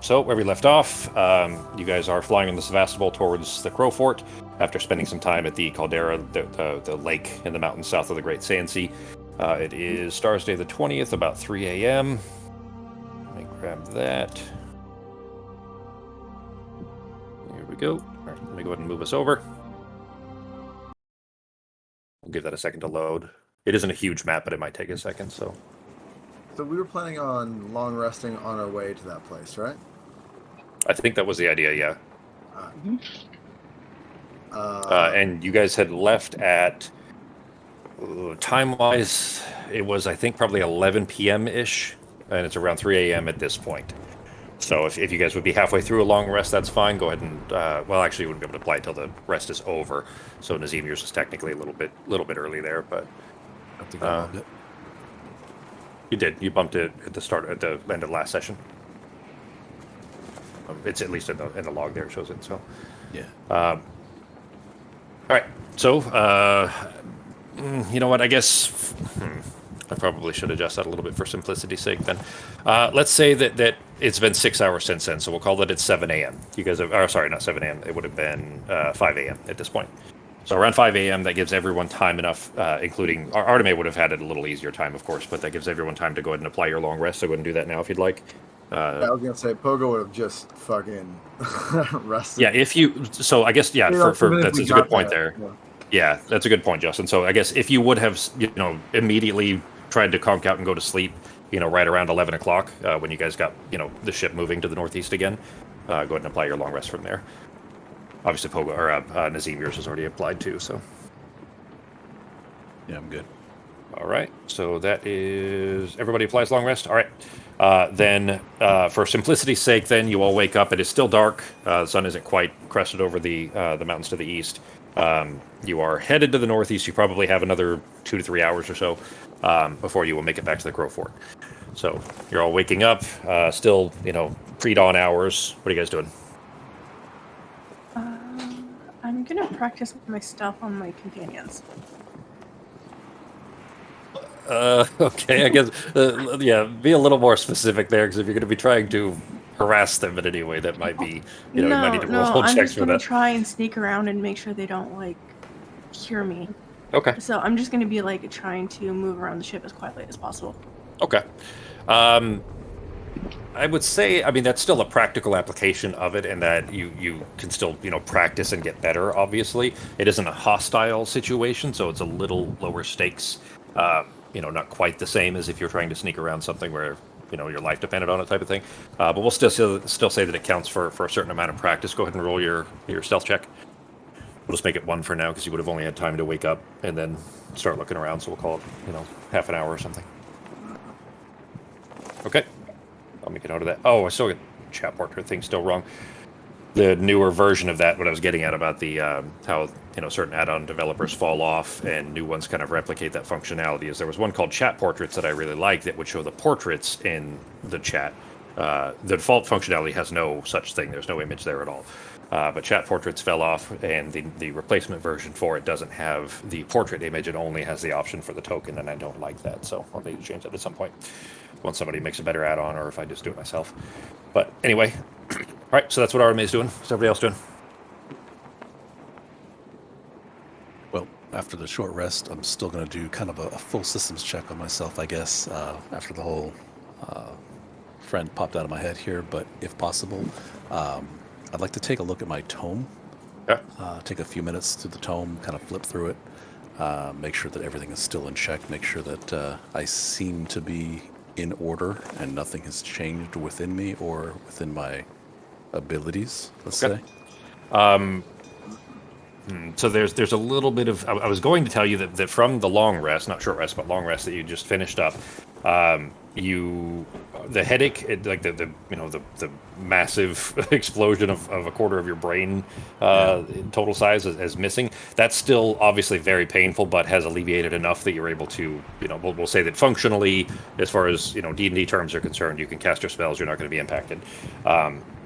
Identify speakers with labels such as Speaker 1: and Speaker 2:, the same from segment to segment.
Speaker 1: So where we left off, you guys are flying in the Sevastopol towards the Crow Fort after spending some time at the Caldera, the lake in the mountains south of the Great Sand Sea. It is Stars Day the 20th, about 3 a.m. Let me grab that. Here we go. All right, let me go ahead and move us over. We'll give that a second to load. It isn't a huge map, but it might take a second, so...
Speaker 2: So we were planning on long resting on our way to that place, right?
Speaker 1: I think that was the idea, yeah. And you guys had left at... time-wise, it was, I think, probably 11 p.m.-ish, and it's around 3 a.m. at this point. So if you guys would be halfway through a long rest, that's fine. Go ahead and, well, actually, you wouldn't be able to apply it till the rest is over. So Nazim, yours is technically a little bit early there, but...
Speaker 3: I think I bumped it.
Speaker 1: You did. You bumped it at the end of the last session. It's at least in the log there, it shows it, so...
Speaker 3: Yeah.
Speaker 1: All right, so, you know what, I guess... I probably should adjust that a little bit for simplicity's sake then. Let's say that it's been 6 hours since then, so we'll call it at 7 a.m. You guys have... sorry, not 7 a.m. It would have been 5 a.m. at this point. So around 5 a.m., that gives everyone time enough, including... Arteme would have had it a little easier time, of course, but that gives everyone time to go ahead and apply your long rest, so go ahead and do that now if you'd like.
Speaker 2: I was going to say, Pogo would have just fucking rested.
Speaker 1: Yeah, if you... So I guess, yeah, that's a good point there. Yeah, that's a good point, Justin. So I guess if you would have, immediately tried to conk out and go to sleep, right around 11 o'clock, when you guys got, the ship moving to the northeast again, go ahead and apply your long rest from there. Obviously, Pogo or Nazim, yours is already applied too, so...
Speaker 3: Yeah, I'm good.
Speaker 1: All right, so that is... Everybody applies long rest? All right. Then, for simplicity's sake, then, you all wake up. It is still dark. The sun isn't quite crested over the mountains to the east. You are headed to the northeast. You probably have another 2 to 3 hours or so before you will make it back to the Crow Fort. So, you're all waking up. Still, pre-dawn hours. What are you guys doing?
Speaker 4: I'm gonna practice my stuff on my companions.
Speaker 1: Okay, I guess, yeah, be a little more specific there, because if you're going to be trying to harass them in any way, that might be, you might need to roll
Speaker 4: I'm
Speaker 1: checks
Speaker 4: just
Speaker 1: for
Speaker 4: gonna
Speaker 1: that.
Speaker 4: try and sneak around and make sure they don't, hear me.
Speaker 1: Okay.
Speaker 4: So I'm just gonna be, trying to move around the ship as quietly as possible.
Speaker 1: Okay. I would say, that's still a practical application of it, and that you can still, practice and get better, obviously. It isn't a hostile situation, so it's a little lower stakes. Not quite the same as if you're trying to sneak around something where, your life depended on it type of thing. But we'll still say that it counts for a certain amount of practice. Go ahead and roll your stealth check. We'll just make it 1 for now, because you would have only had time to wake up and then start looking around, so we'll call it, half an hour or something. Okay. I'll make a note of that. Oh, I still got the chat portrait thing still wrong. The newer version of that, what I was getting at about the how certain add-on developers fall off and new ones kind of replicate that functionality, is there was one called Chat Portraits that I really liked that would show the portraits in the chat. The default functionality has no such thing. There's no image there at all. But Chat Portraits fell off, and the replacement version for it doesn't have the portrait image. It only has the option for the token, and I don't like that. So I'll need to change that at some point once somebody makes a better add-on, or if I just do it myself. But anyway, all right, so that's what Arteme is doing. What's everybody else doing?
Speaker 3: Well, after the short rest, I'm still going to do kind of a full systems check on myself, I guess, after the whole friend popped out of my head here. But if possible, I'd like to take a look at my tome.
Speaker 1: Yeah.
Speaker 3: Take a few minutes through the tome, kind of flip through it, make sure that everything is still in check, make sure that I seem to be in order and nothing has changed within me or within my abilities, let's say.
Speaker 1: So there's a little bit of... I was going to tell you that from the long rest, not short rest, but long rest that you just finished up, the headache, the massive explosion of a quarter of your brain in total size is missing. That's still obviously very painful, but has alleviated enough that you're able to, we'll say that functionally, as far as D&D terms are concerned, you can cast your spells. You're not going to be impacted.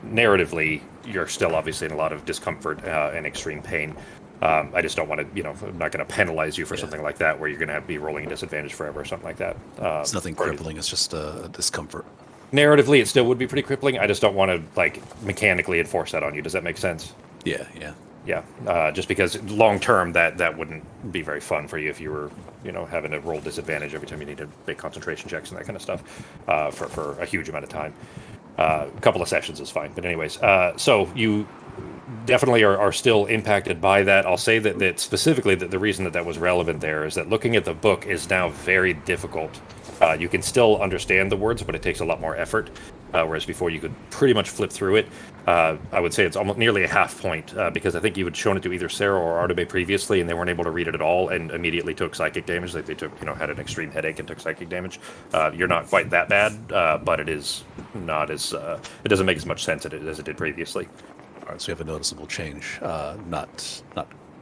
Speaker 1: Narratively, you're still obviously in a lot of discomfort and extreme pain. I just don't want to, I'm not going to penalize you for something like that, where you're going to be rolling a disadvantage forever or something like that.
Speaker 3: It's nothing crippling. It's just a discomfort.
Speaker 1: narratively, it still would be pretty crippling. I just don't want to like mechanically enforce that on you. Does that make sense?
Speaker 3: Yeah, yeah.
Speaker 1: Yeah, just because long term that wouldn't be very fun for you if you were having to roll disadvantage every time you need to make concentration checks and that kind of stuff for a huge amount of time. A couple of sessions is fine, but anyways, so you definitely are still impacted by that. I'll say that specifically that the reason that was relevant there is that looking at the book is now very difficult. You can still understand the words, but it takes a lot more effort. Whereas before you could pretty much flip through it. I would say it's almost nearly a half point because I think you had shown it to either Sarah or Artebe previously, and they weren't able to read it at all, and immediately took psychic damage. They took, had an extreme headache and took psychic damage. You're not quite that bad, but it is not as it doesn't make as much sense as it did previously.
Speaker 3: All right, so you have a noticeable change. Not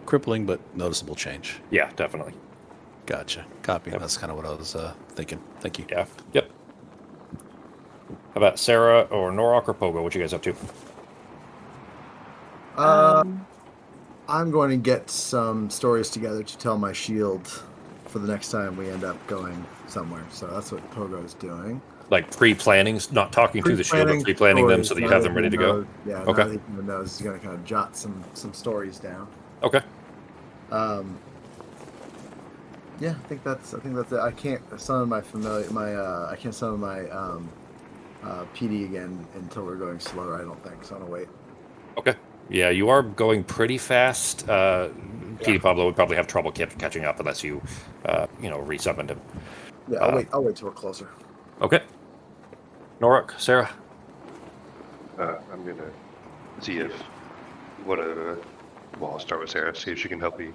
Speaker 3: crippling, but noticeable change.
Speaker 1: Yeah, definitely.
Speaker 3: Gotcha. Copy.
Speaker 1: Yep.
Speaker 3: That's kind of what I was thinking. Thank you.
Speaker 1: Yeah. Yep. How about Sarah or Norok or Pogo? What you guys up to?
Speaker 2: I'm going to get some stories together to tell my shield for the next time we end up going somewhere. So that's what Pogo's doing.
Speaker 1: Like pre-planning, not talking to the shield, but pre-planning them so that you have them ready to go.
Speaker 2: Yeah.
Speaker 1: Okay.
Speaker 2: Now that he knows, he's going to kind of jot some stories down.
Speaker 1: Okay.
Speaker 2: Yeah, I think that's it. I can't summon my I can't summon my PD again until we're going slower. I don't think so. I'm gonna wait.
Speaker 1: Okay. Yeah, you are going pretty fast. PD Pablo would probably have trouble catching up unless you, resummoned him.
Speaker 2: Yeah, I'll wait till we're closer.
Speaker 1: Okay. Norok, Sarah.
Speaker 5: I'm gonna see if I'll start with Sarah. See if she can help me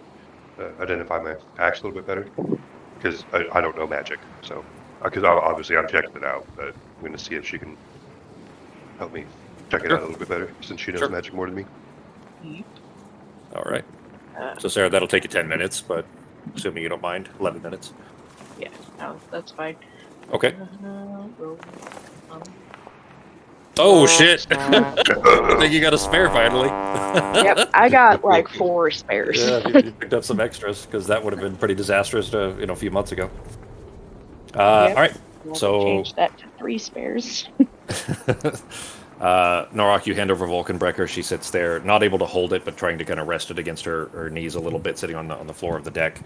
Speaker 5: identify my packs a little bit better, because I don't know magic. So, because obviously I'm checking it out, but I'm gonna see if she can help me check it out a little bit better, since she knows magic more than me.
Speaker 1: All right. So Sarah, that'll take you 10 minutes, but assuming you don't mind, 11 minutes.
Speaker 6: Yeah, no, that's fine.
Speaker 1: Okay. Oh shit! I think you got a spare finally.
Speaker 6: Yep, I got like 4 spares.
Speaker 1: Yeah, you picked up some extras because that would have been pretty disastrous a few months ago.
Speaker 6: Yep.
Speaker 1: All right.
Speaker 6: We'll
Speaker 1: So
Speaker 6: change that to 3 spares.
Speaker 1: Norok, you hand over Vulcanbreaker. She sits there, not able to hold it, but trying to kind of rest it against her knees a little bit, sitting on the floor of the deck.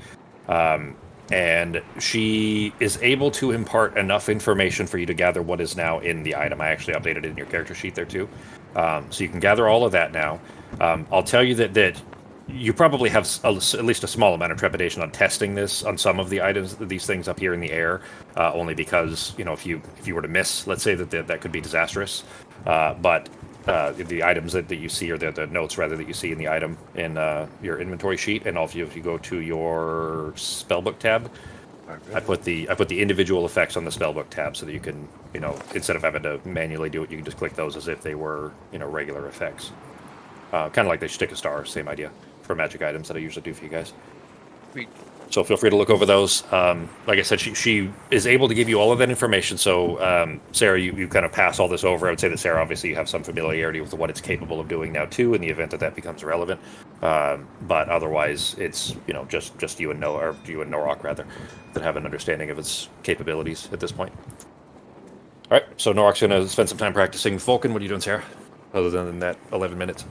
Speaker 1: And she is able to impart enough information for you to gather what is now in the item. I actually updated it in your character sheet there too. So you can gather all of that now. I'll tell you that you probably have at least a small amount of trepidation on testing this on some of the items, these things up here in the air, only because, if you were to miss, let's say that could be disastrous. But the items that you see, or the notes rather that you see in the item in your inventory sheet, and also if you go to your spellbook tab, I put the individual effects on the spellbook tab so that you can, instead of having to manually do it, you can just click those as if they were regular effects. Kind of like they stick a star, same idea for magic items that I usually do for you guys.
Speaker 5: Sweet.
Speaker 1: So feel free to look over those. Like I said, she is able to give you all of that information. So Sarah, you kind of pass all this over. I would say that Sarah, obviously, you have some familiarity with what it's capable of doing now too, in the event that becomes relevant. But otherwise, it's just you and Norok rather that have an understanding of its capabilities at this point. All right. So Norok's going to spend some time practicing Vulcan. What are you doing, Sarah? Other than that 11 minutes.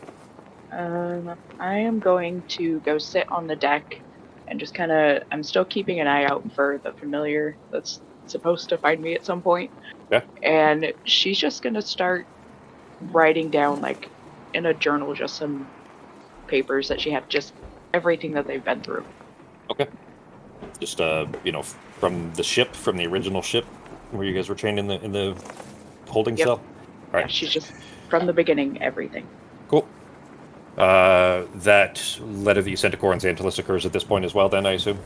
Speaker 6: I am going to go sit on the deck and just kind of, I'm still keeping an eye out for the familiar that's supposed to find me at some point.
Speaker 1: Yeah.
Speaker 6: And she's just going to start writing down, like, in a journal, just some papers that she had, just everything that they've been through.
Speaker 1: Okay. Just, from the original ship where you guys were chained in the holding
Speaker 6: Yep.
Speaker 1: cell? All right.
Speaker 6: Yeah, she's just, from the beginning, everything.
Speaker 1: Cool. That letter that you sent to Corin Xantilis occurs at this point as well, then, I assume?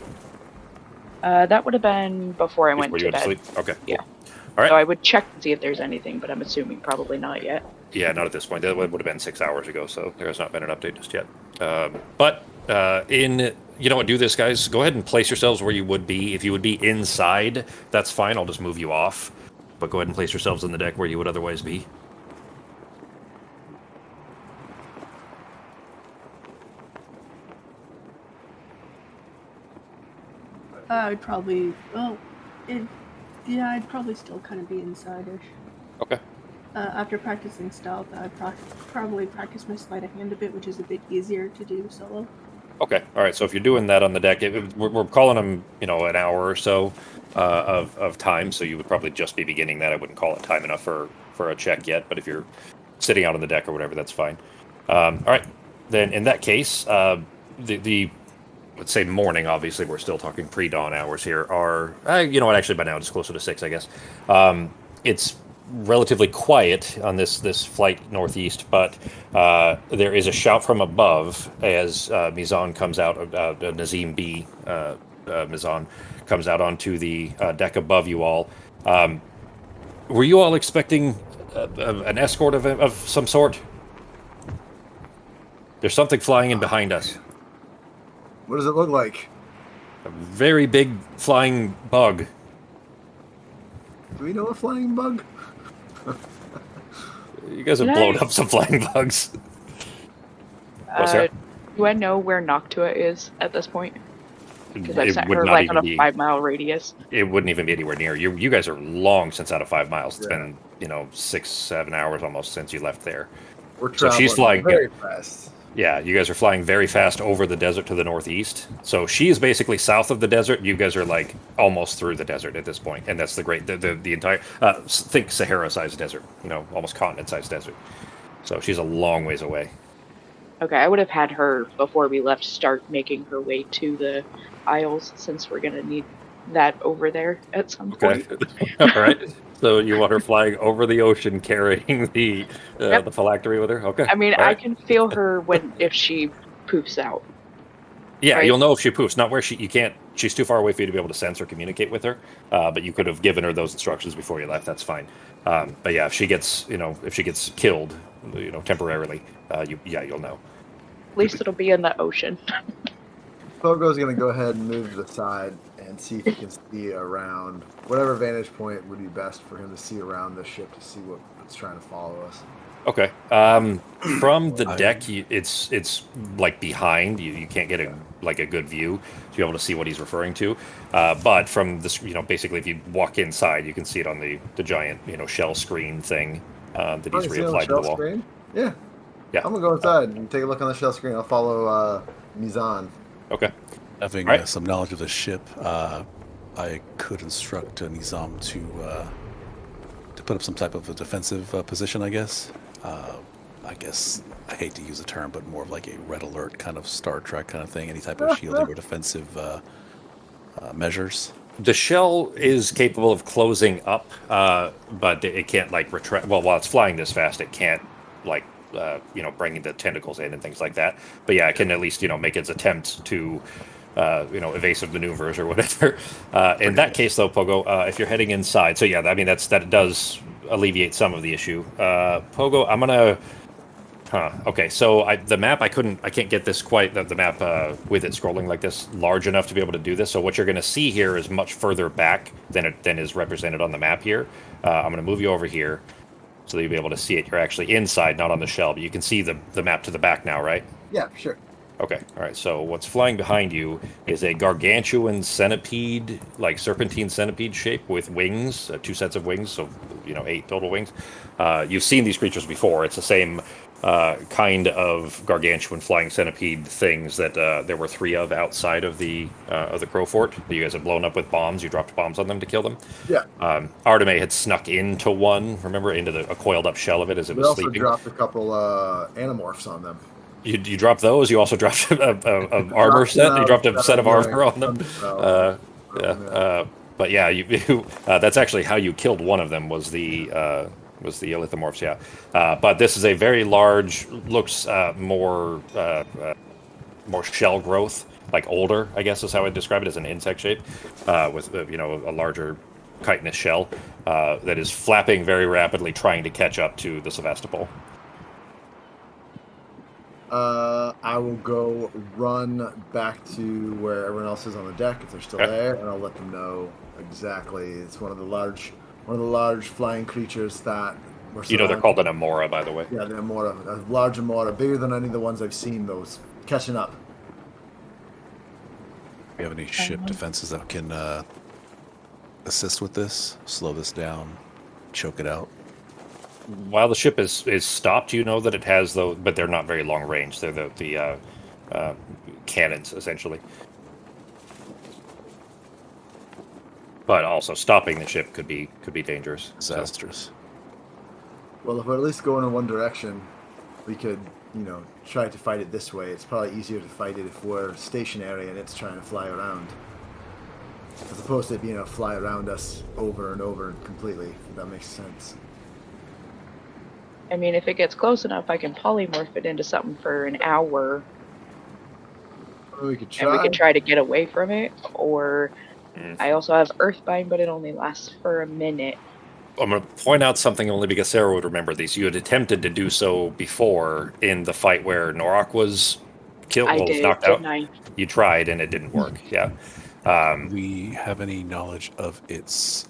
Speaker 6: That would have been before I went
Speaker 1: Before you
Speaker 6: to
Speaker 1: went
Speaker 6: bed.
Speaker 1: to sleep? Okay. Cool.
Speaker 6: Yeah.
Speaker 1: All right.
Speaker 6: So I would check to see if there's anything, but I'm assuming probably not yet.
Speaker 1: Yeah, not at this point. That would have been 6 hours ago, so there has not been an update just yet. Do this, guys. Go ahead and place yourselves where you would be. If you would be inside, that's fine. I'll just move you off. But go ahead and place yourselves on the deck where you would otherwise be.
Speaker 4: I'd probably, I'd probably still kind of be inside-ish.
Speaker 1: Okay.
Speaker 4: After practicing stealth, I probably practice my sleight of hand a bit, which is a bit easier to do solo.
Speaker 1: Okay. All right. So if you're doing that on the deck, we're calling them, an hour or so of time. So you would probably just be beginning that. I wouldn't call it time enough for a check yet. But if you're sitting out on the deck or whatever, that's fine. All right. Then in that case, the let's say morning. Obviously, we're still talking pre-dawn hours here. Are you know what? Actually, by now it's closer to 6, I guess. It's relatively quiet on this flight northeast, but there is a shout from above as Mizan comes out. Nazim B. Mizan comes out onto the deck above you all. Were you all expecting an escort of some sort? There's something flying in behind us.
Speaker 2: What does it look like?
Speaker 1: A very big flying bug.
Speaker 2: Do we know a flying bug?
Speaker 1: You guys have
Speaker 6: Can
Speaker 1: blown
Speaker 6: I-
Speaker 1: up some flying bugs. Oh, Sarah?
Speaker 6: Do I know where Noctua is at this point? Because I've
Speaker 1: It
Speaker 6: sent
Speaker 1: would
Speaker 6: her
Speaker 1: not
Speaker 6: like on
Speaker 1: even
Speaker 6: a
Speaker 1: be.
Speaker 6: 5-mile radius.
Speaker 1: It wouldn't even be anywhere near. You guys are long since out of 5 miles. It's
Speaker 2: Yeah.
Speaker 1: been 6, 7 hours almost since you left there.
Speaker 2: We're
Speaker 1: So she's
Speaker 2: traveling
Speaker 1: flying-
Speaker 2: very fast.
Speaker 1: Yeah, you guys are flying very fast over the desert to the northeast. So she is basically south of the desert. You guys are like almost through the desert at this point, and that's the entire think Sahara-sized desert. Almost continent-sized desert. So she's a long ways away.
Speaker 6: Okay, I would have had her before we left start making her way to the Isles since we're gonna need that over there at some point.
Speaker 1: All right. So you want her flying over the ocean carrying the
Speaker 6: Yep.
Speaker 1: the phylactery with her? Okay.
Speaker 6: I mean,
Speaker 1: All
Speaker 6: I
Speaker 1: right.
Speaker 6: can feel her if she poofs out.
Speaker 1: Yeah,
Speaker 6: right?
Speaker 1: you'll know if she poofs. Not where you can't. She's too far away for you to be able to sense or communicate with her. But you could have given her those instructions before you left. That's fine. But yeah, if she gets killed, temporarily, you'll know.
Speaker 6: At least it'll be in the ocean.
Speaker 2: Pogo's gonna go ahead and move to the side and see if he can see around whatever vantage point would be best for him to see around the ship to see what's trying to follow us.
Speaker 1: Okay. From the deck, it's like behind you. You can't get a good view to be able to see what he's referring to. But from this, basically, if you walk inside, you can see it on the giant, shell screen thing that
Speaker 2: Oh,
Speaker 1: he's
Speaker 2: you see it on the
Speaker 1: reapplied to the
Speaker 2: shell
Speaker 1: wall.
Speaker 2: screen? Yeah.
Speaker 1: Yeah.
Speaker 2: I'm gonna go inside and take a look on the shell screen. I'll follow Mizan.
Speaker 1: Okay.
Speaker 3: Having
Speaker 1: Right.
Speaker 3: some knowledge of the ship, I could instruct Nizam to put up some type of a defensive position, I guess. I hate to use the term, but more of like a red alert kind of Star Trek kind of thing. Any type of shielding or defensive measures.
Speaker 1: The shell is capable of closing up, but it can't retract. Well, while it's flying this fast, it can't bringing the tentacles in and things like that. But yeah, it can at least make its attempt to evasive maneuvers or whatever. In that case, though, Pogo, if you're heading inside, so yeah, I mean that does alleviate some of the issue. Pogo, I'm gonna. Okay, so the map I can't get this quite the map with it scrolling like this large enough to be able to do this. So what you're going to see here is much further back than is represented on the map here. I'm going to move you over here so that you'll be able to see it. You're actually inside, not on the shell, but you can see the map to the back now, right?
Speaker 2: Yeah, sure.
Speaker 1: Okay, all right. So what's flying behind you is a gargantuan centipede, like serpentine centipede shape with wings, 2 sets of wings, so 8 total wings. You've seen these creatures before. It's the same kind of gargantuan flying centipede things that there were 3 of outside of the Crow Fort that you guys had blown up with bombs. You dropped bombs on them to kill them.
Speaker 2: Yeah.
Speaker 1: Arteme had snuck into one, remember, into a coiled up shell of it as it
Speaker 2: We
Speaker 1: was
Speaker 2: also
Speaker 1: sleeping.
Speaker 2: dropped a couple animorphs on them.
Speaker 1: You dropped those. You also dropped a armor set. You dropped a set of armor on them. But yeah, that's actually how you killed one of them. Was the Elithomorphs, yeah. But this is a very large, looks more shell growth, like older, I guess is how I'd describe it, as an insect shape, with a larger chitinous shell that is flapping very rapidly, trying to catch up to the Sevastopol.
Speaker 2: I will go run back to where everyone else is on the deck if they're still
Speaker 1: Okay.
Speaker 2: there, and I'll let them know exactly. It's one of the large flying creatures that were.
Speaker 1: They're
Speaker 2: surrounded-
Speaker 1: called an Amora, by the way.
Speaker 2: Yeah, the Amora, a large Amora, bigger than any of the ones I've seen. Those catching up.
Speaker 3: Do you have any ship defenses that can assist with this? Slow this down, choke it out?
Speaker 1: while the ship is stopped, you know that it has though, but they're not very long range. They're the cannons essentially. But also stopping the ship could be dangerous. So,
Speaker 3: Disastrous.
Speaker 2: Well, if we're at least going in one direction, we could, try to fight it this way. It's probably easier to fight it if we're stationary and it's trying to fly around, as opposed to being able to fly around us over and over completely. If that makes sense.
Speaker 6: I mean, if it gets close enough, I can polymorph it into something for an hour,
Speaker 2: Well, we could
Speaker 6: and we
Speaker 2: try.
Speaker 6: could try to get away from it. Or
Speaker 1: Mm.
Speaker 6: I also have Earthbind, but it only lasts for a minute.
Speaker 1: I'm going to point out something only because Sarah would remember these. You had attempted to do so before in the fight where Norak was killed,
Speaker 6: I
Speaker 1: was
Speaker 6: did,
Speaker 1: knocked out.
Speaker 6: didn't I?
Speaker 1: You tried and it didn't work. Yeah.
Speaker 3: We have any knowledge of its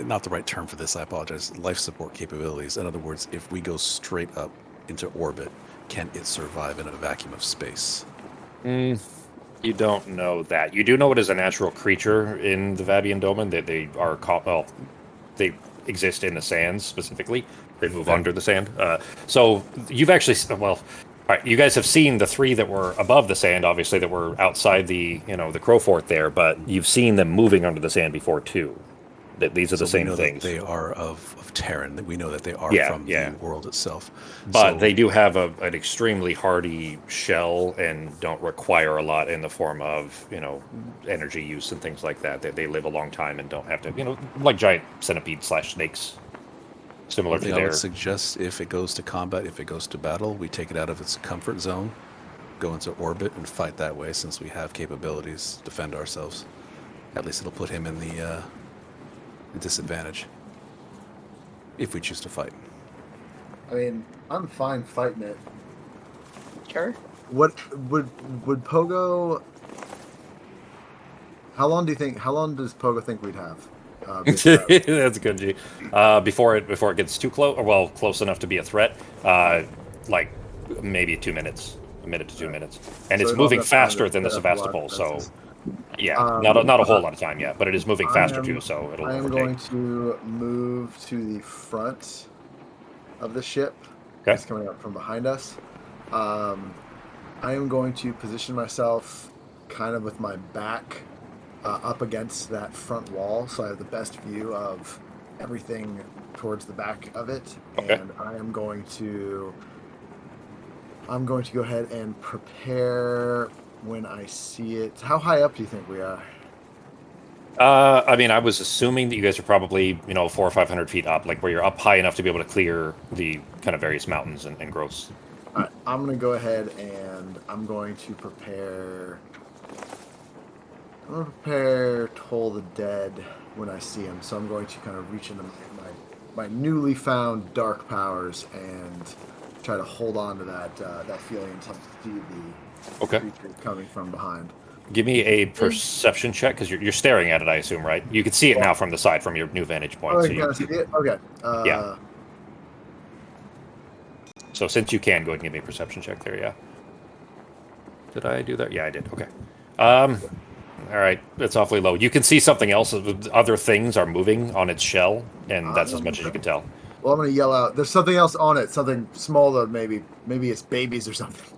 Speaker 3: not the right term for this, I apologize, life support capabilities. In other words, if we go straight up into orbit, can it survive in a vacuum of space?
Speaker 1: You don't know that. You do know it is a natural creature in the Vabian domain. They are they exist in the sands specifically. They move
Speaker 3: Okay.
Speaker 1: under the sand. So you've actually, well, all right. You guys have seen the three that were above the sand, obviously, that were outside the the Crow Fort there. But you've seen them moving under the sand before too. That these are the
Speaker 3: So we
Speaker 1: same
Speaker 3: know
Speaker 1: things.
Speaker 3: that they are of Terran, that we know that they are
Speaker 1: Yeah,
Speaker 3: from
Speaker 1: yeah.
Speaker 3: the world itself.
Speaker 1: But
Speaker 3: So-
Speaker 1: they do have an extremely hardy shell and don't require a lot in the form of, energy use and things like that. They live a long time and don't have to, like giant centipede / snakes, similar
Speaker 3: One
Speaker 1: to
Speaker 3: thing I
Speaker 1: their.
Speaker 3: would suggest, if it goes to combat, if it goes to battle, we take it out of its comfort zone, go into orbit, and fight that way, since we have capabilities to defend ourselves. At least it'll put him in the disadvantage, if we choose to fight.
Speaker 2: I mean, I'm fine fighting it.
Speaker 6: Sure.
Speaker 2: What would Pogo? How long does Pogo think we'd have?
Speaker 1: That's good, G. Before it gets too close, or well, close enough to be a threat, like maybe 2 minutes, a minute to 2 minutes, and
Speaker 2: So
Speaker 1: it's
Speaker 2: we don't
Speaker 1: moving
Speaker 2: have time
Speaker 1: faster
Speaker 2: to
Speaker 1: than the
Speaker 2: set up a lot
Speaker 1: Sevastopol.
Speaker 2: of
Speaker 1: So
Speaker 2: defenses.
Speaker 1: yeah,
Speaker 2: Um,
Speaker 1: not a whole lot of time yet, but it is moving faster too, so it'll
Speaker 2: I am
Speaker 1: overtake.
Speaker 2: going to move to the front of the ship.
Speaker 1: Okay.
Speaker 2: It's coming up from behind us. I am going to position myself kind of with my back up against that front wall, so I have the best view of everything towards the back of it.
Speaker 1: Okay.
Speaker 2: And I am going to go ahead and prepare when I see it. How high up do you think we are?
Speaker 1: I mean, I was assuming that you guys are probably, 400 or 500 feet up, like where you're up high enough to be able to clear the kind of various mountains and growths.
Speaker 2: All right, I'm going to go ahead and I'm going to prepare. I'm going to prepare Toll the Dead when I see him. So I'm going to kind of reach into my newly found dark powers and try to hold on to that feeling until I see the
Speaker 1: Okay.
Speaker 2: creature coming from behind.
Speaker 1: Give me a perception check, because you're staring at it, I assume, right? You can see it now from the side, from your new vantage point.
Speaker 2: Oh,
Speaker 1: So,
Speaker 2: you can see it? Okay.
Speaker 1: Yeah. So since you can, go ahead and give me a perception check there, yeah. Did I do that? Yeah, I did. Okay. All right, it's awfully low. You can see something else. Other things are moving on its shell, and that's as much as you can tell.
Speaker 2: Well, I'm going to yell out. There's something else on it. Something smaller, maybe. Maybe it's babies or something.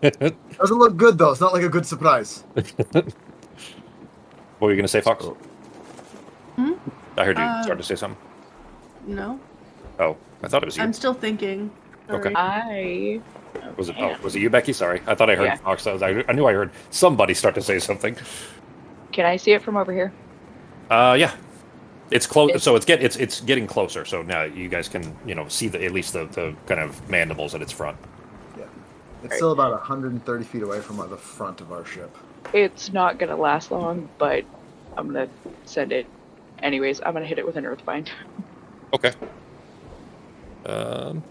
Speaker 2: Doesn't look good, though. It's not like a good surprise.
Speaker 1: What were you going to say, Fox?
Speaker 4: Hmm?
Speaker 1: I heard you start to say something.
Speaker 4: No,
Speaker 1: Oh, I thought it was you.
Speaker 4: I'm still thinking.
Speaker 1: Okay.
Speaker 6: I
Speaker 1: Was it? Oh, was it you, Becky? Sorry, I thought I heard
Speaker 6: Yeah.
Speaker 1: Fox. I knew I heard somebody start to say something.
Speaker 6: Can I see it from over here?
Speaker 1: Yeah, it's close.
Speaker 6: It's-
Speaker 1: So it's getting closer. So now you guys can see at least the kind of mandibles at its front.
Speaker 2: Yeah. It's still about 130 feet away from the front of our ship.
Speaker 6: It's not gonna last long, but I'm gonna send it. Anyways, I'm gonna hit it with an Earthbind.
Speaker 1: Okay.
Speaker 2: And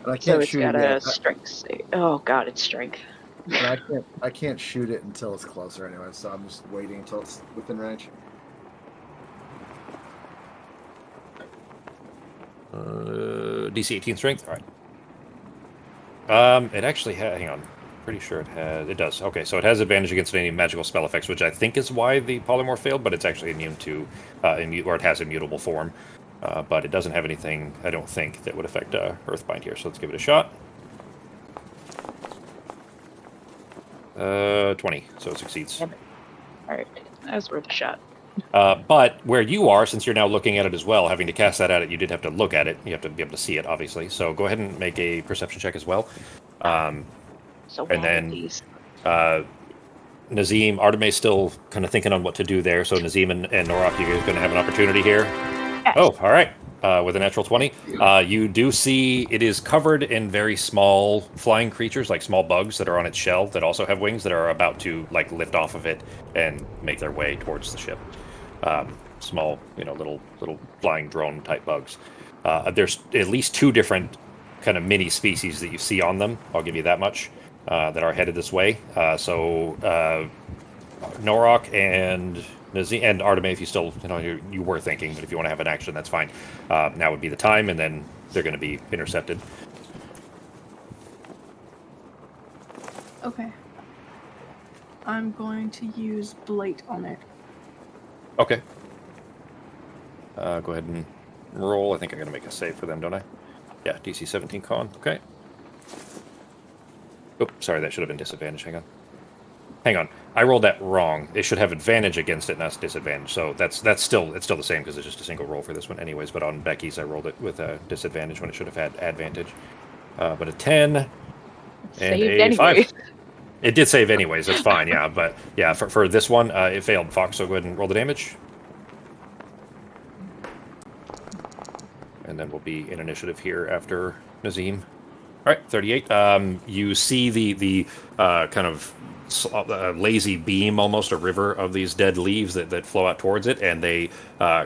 Speaker 2: I
Speaker 6: So
Speaker 2: can't
Speaker 6: it's
Speaker 2: shoot
Speaker 6: got
Speaker 2: it
Speaker 6: a
Speaker 2: yet.
Speaker 6: strength save. Oh god, it's strength.
Speaker 2: And I can't shoot it until it's closer anyway, so I'm just waiting until it's within range.
Speaker 1: DC 18 strength. All right. It actually hang on. pretty sure it does. Okay, so it has advantage against any magical spell effects, which I think is why the polymorph failed, but it's actually immune to, or it has immutable form. But it doesn't have anything, I don't think, that would affect Earthbind here, so let's give it a shot. 20, so it succeeds.
Speaker 6: Damn it. All right, that was worth a shot.
Speaker 1: But where you are, since you're now looking at it as well, having to cast that at it, you did have to look at it. You have to be able to see it, obviously. So go ahead and make a perception check as well.
Speaker 6: So
Speaker 1: And
Speaker 6: bad
Speaker 1: then-
Speaker 6: at these.
Speaker 1: Nazim, Artemis still kind of thinking on what to do there. So Nazim and Norak, you guys are going to have an opportunity here.
Speaker 6: Yes.
Speaker 1: Oh, all right. With a natural 20. You do see it is covered in very small flying creatures, like small bugs that are on its shell that also have wings that are about to like lift off of it and make their way towards the ship. Small, little flying drone type bugs. There's at least 2 different kind of mini species that you see on them. I'll give you that much. That are headed this way. Norok and Nazim and Artemis, if you still, you were thinking, but if you want to have an action, that's fine. Now would be the time, and then they're going to be intercepted.
Speaker 4: Okay. I'm going to use Blight on it.
Speaker 1: Okay. Go ahead and roll. I think I got to make a save for them, don't I? Yeah, DC 17 con. Okay. Oh, sorry, that should have been disadvantage. Hang on. I rolled that wrong. It should have advantage against it, not disadvantage. So it's still the same because it's just a single roll for this one, anyways. But on Becky's, I rolled it with a disadvantage when it should have had advantage. But a 10 and
Speaker 6: Saved
Speaker 1: a
Speaker 6: anyway.
Speaker 1: 5. It did save anyways. That's fine. Yeah, but yeah, for this one, it failed. Fox, so go ahead and roll the damage. And then we'll be in initiative here after Nazim. All right, 38. You see the kind of lazy beam, almost a river of these dead leaves that flow out towards it, and they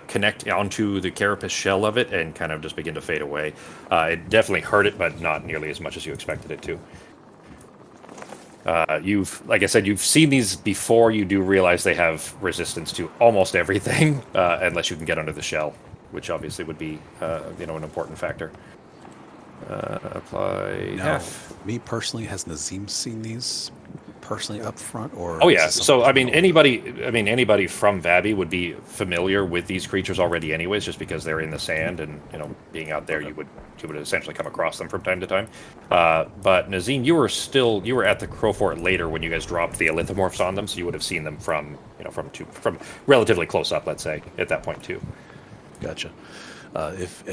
Speaker 1: connect onto the carapace shell of it and kind of just begin to fade away. It definitely hurt it, but not nearly as much as you expected it to. Like I said, you've seen these before. You do realize they have resistance to almost everything, unless you can get under the shell, which obviously would be, an important factor. Apply
Speaker 3: Now,
Speaker 1: half.
Speaker 3: me personally, has Nazim seen these personally up front, or?
Speaker 1: Oh
Speaker 3: is
Speaker 1: yeah.
Speaker 3: this
Speaker 1: So
Speaker 3: something
Speaker 1: anybody from Vabi would be familiar with these creatures already, anyways, just because they're in the sand and being out there, you would essentially come across them from time to time. But Nazim, you were at the Crow Fort later when you guys dropped the Elithomorphs on them, so you would have seen them from relatively close up, let's say, at that point too.
Speaker 3: Gotcha. If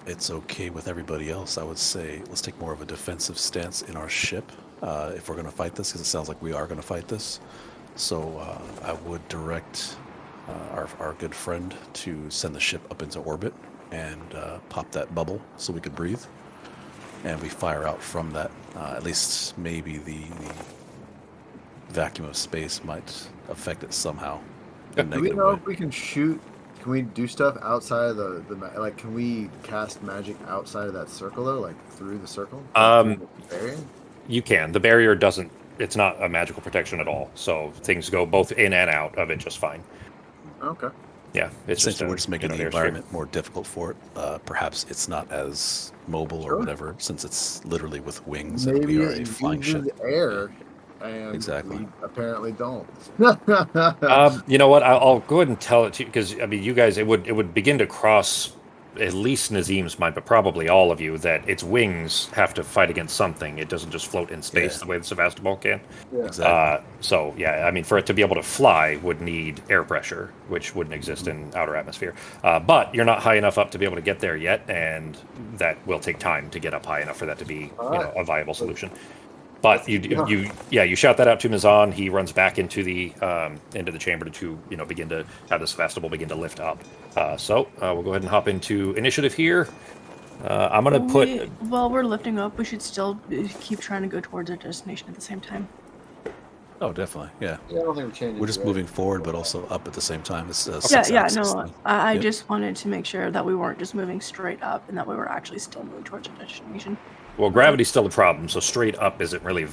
Speaker 3: it's okay with everybody else, I would say let's take more of a defensive stance in our ship if we're going to fight this, because it sounds like we are going to fight this. So I would direct our good friend to send the ship up into orbit and pop that bubble so we could breathe. And we fire out from that. At least maybe the vacuum of space might affect it somehow. in a
Speaker 2: Do we
Speaker 3: negative
Speaker 2: know
Speaker 3: way.
Speaker 2: if we can shoot? Can we do stuff outside of like? Can we cast magic outside of that circle though, like through the circle? Through the barrier?
Speaker 1: You can. The barrier doesn't. It's not a magical protection at all. So things go both in and out of it just fine.
Speaker 2: Okay.
Speaker 1: Yeah, it's
Speaker 3: Essentially, we're just making the
Speaker 1: airstrip.
Speaker 3: environment more difficult for it. Perhaps it's not as mobile
Speaker 2: Sure.
Speaker 3: or whatever, since it's literally with wings and
Speaker 2: Maybe
Speaker 3: we are
Speaker 2: it
Speaker 3: a flying
Speaker 2: uses
Speaker 3: ship.
Speaker 2: air, and
Speaker 3: Exactly.
Speaker 2: we apparently don't.
Speaker 1: You know what? I'll go ahead and tell it to you because you guys, it would begin to cross at least Nazim's mind, but probably all of you, that its wings have to fight against something. It doesn't just float in space
Speaker 3: Yeah.
Speaker 1: the way the Sevastopol can.
Speaker 2: Yeah.
Speaker 3: Exactly.
Speaker 1: So yeah, for it to be able to fly would need air pressure, which wouldn't exist in outer atmosphere. But you're not high enough up to be able to get there yet, and that will take time to get up high enough for that to be a viable solution. But you shout that out to Mizan. He runs back into the chamber to begin to have this Sevastopol begin to lift up. So we'll go ahead and hop into initiative here. I'm gonna put.
Speaker 4: While we're lifting up, we should still keep trying to go towards our destination at the same time.
Speaker 3: Oh, definitely. Yeah.
Speaker 2: Yeah, I don't think we're changing.
Speaker 3: We're just moving forward, but also up at the same time. It's
Speaker 4: Yeah,
Speaker 3: six-axis
Speaker 4: no,
Speaker 3: thing.
Speaker 4: I
Speaker 3: Yep.
Speaker 4: just wanted to make sure that we weren't just moving straight up and that we were actually still moving towards our destination.
Speaker 1: Well, gravity's still a problem, so straight up isn't really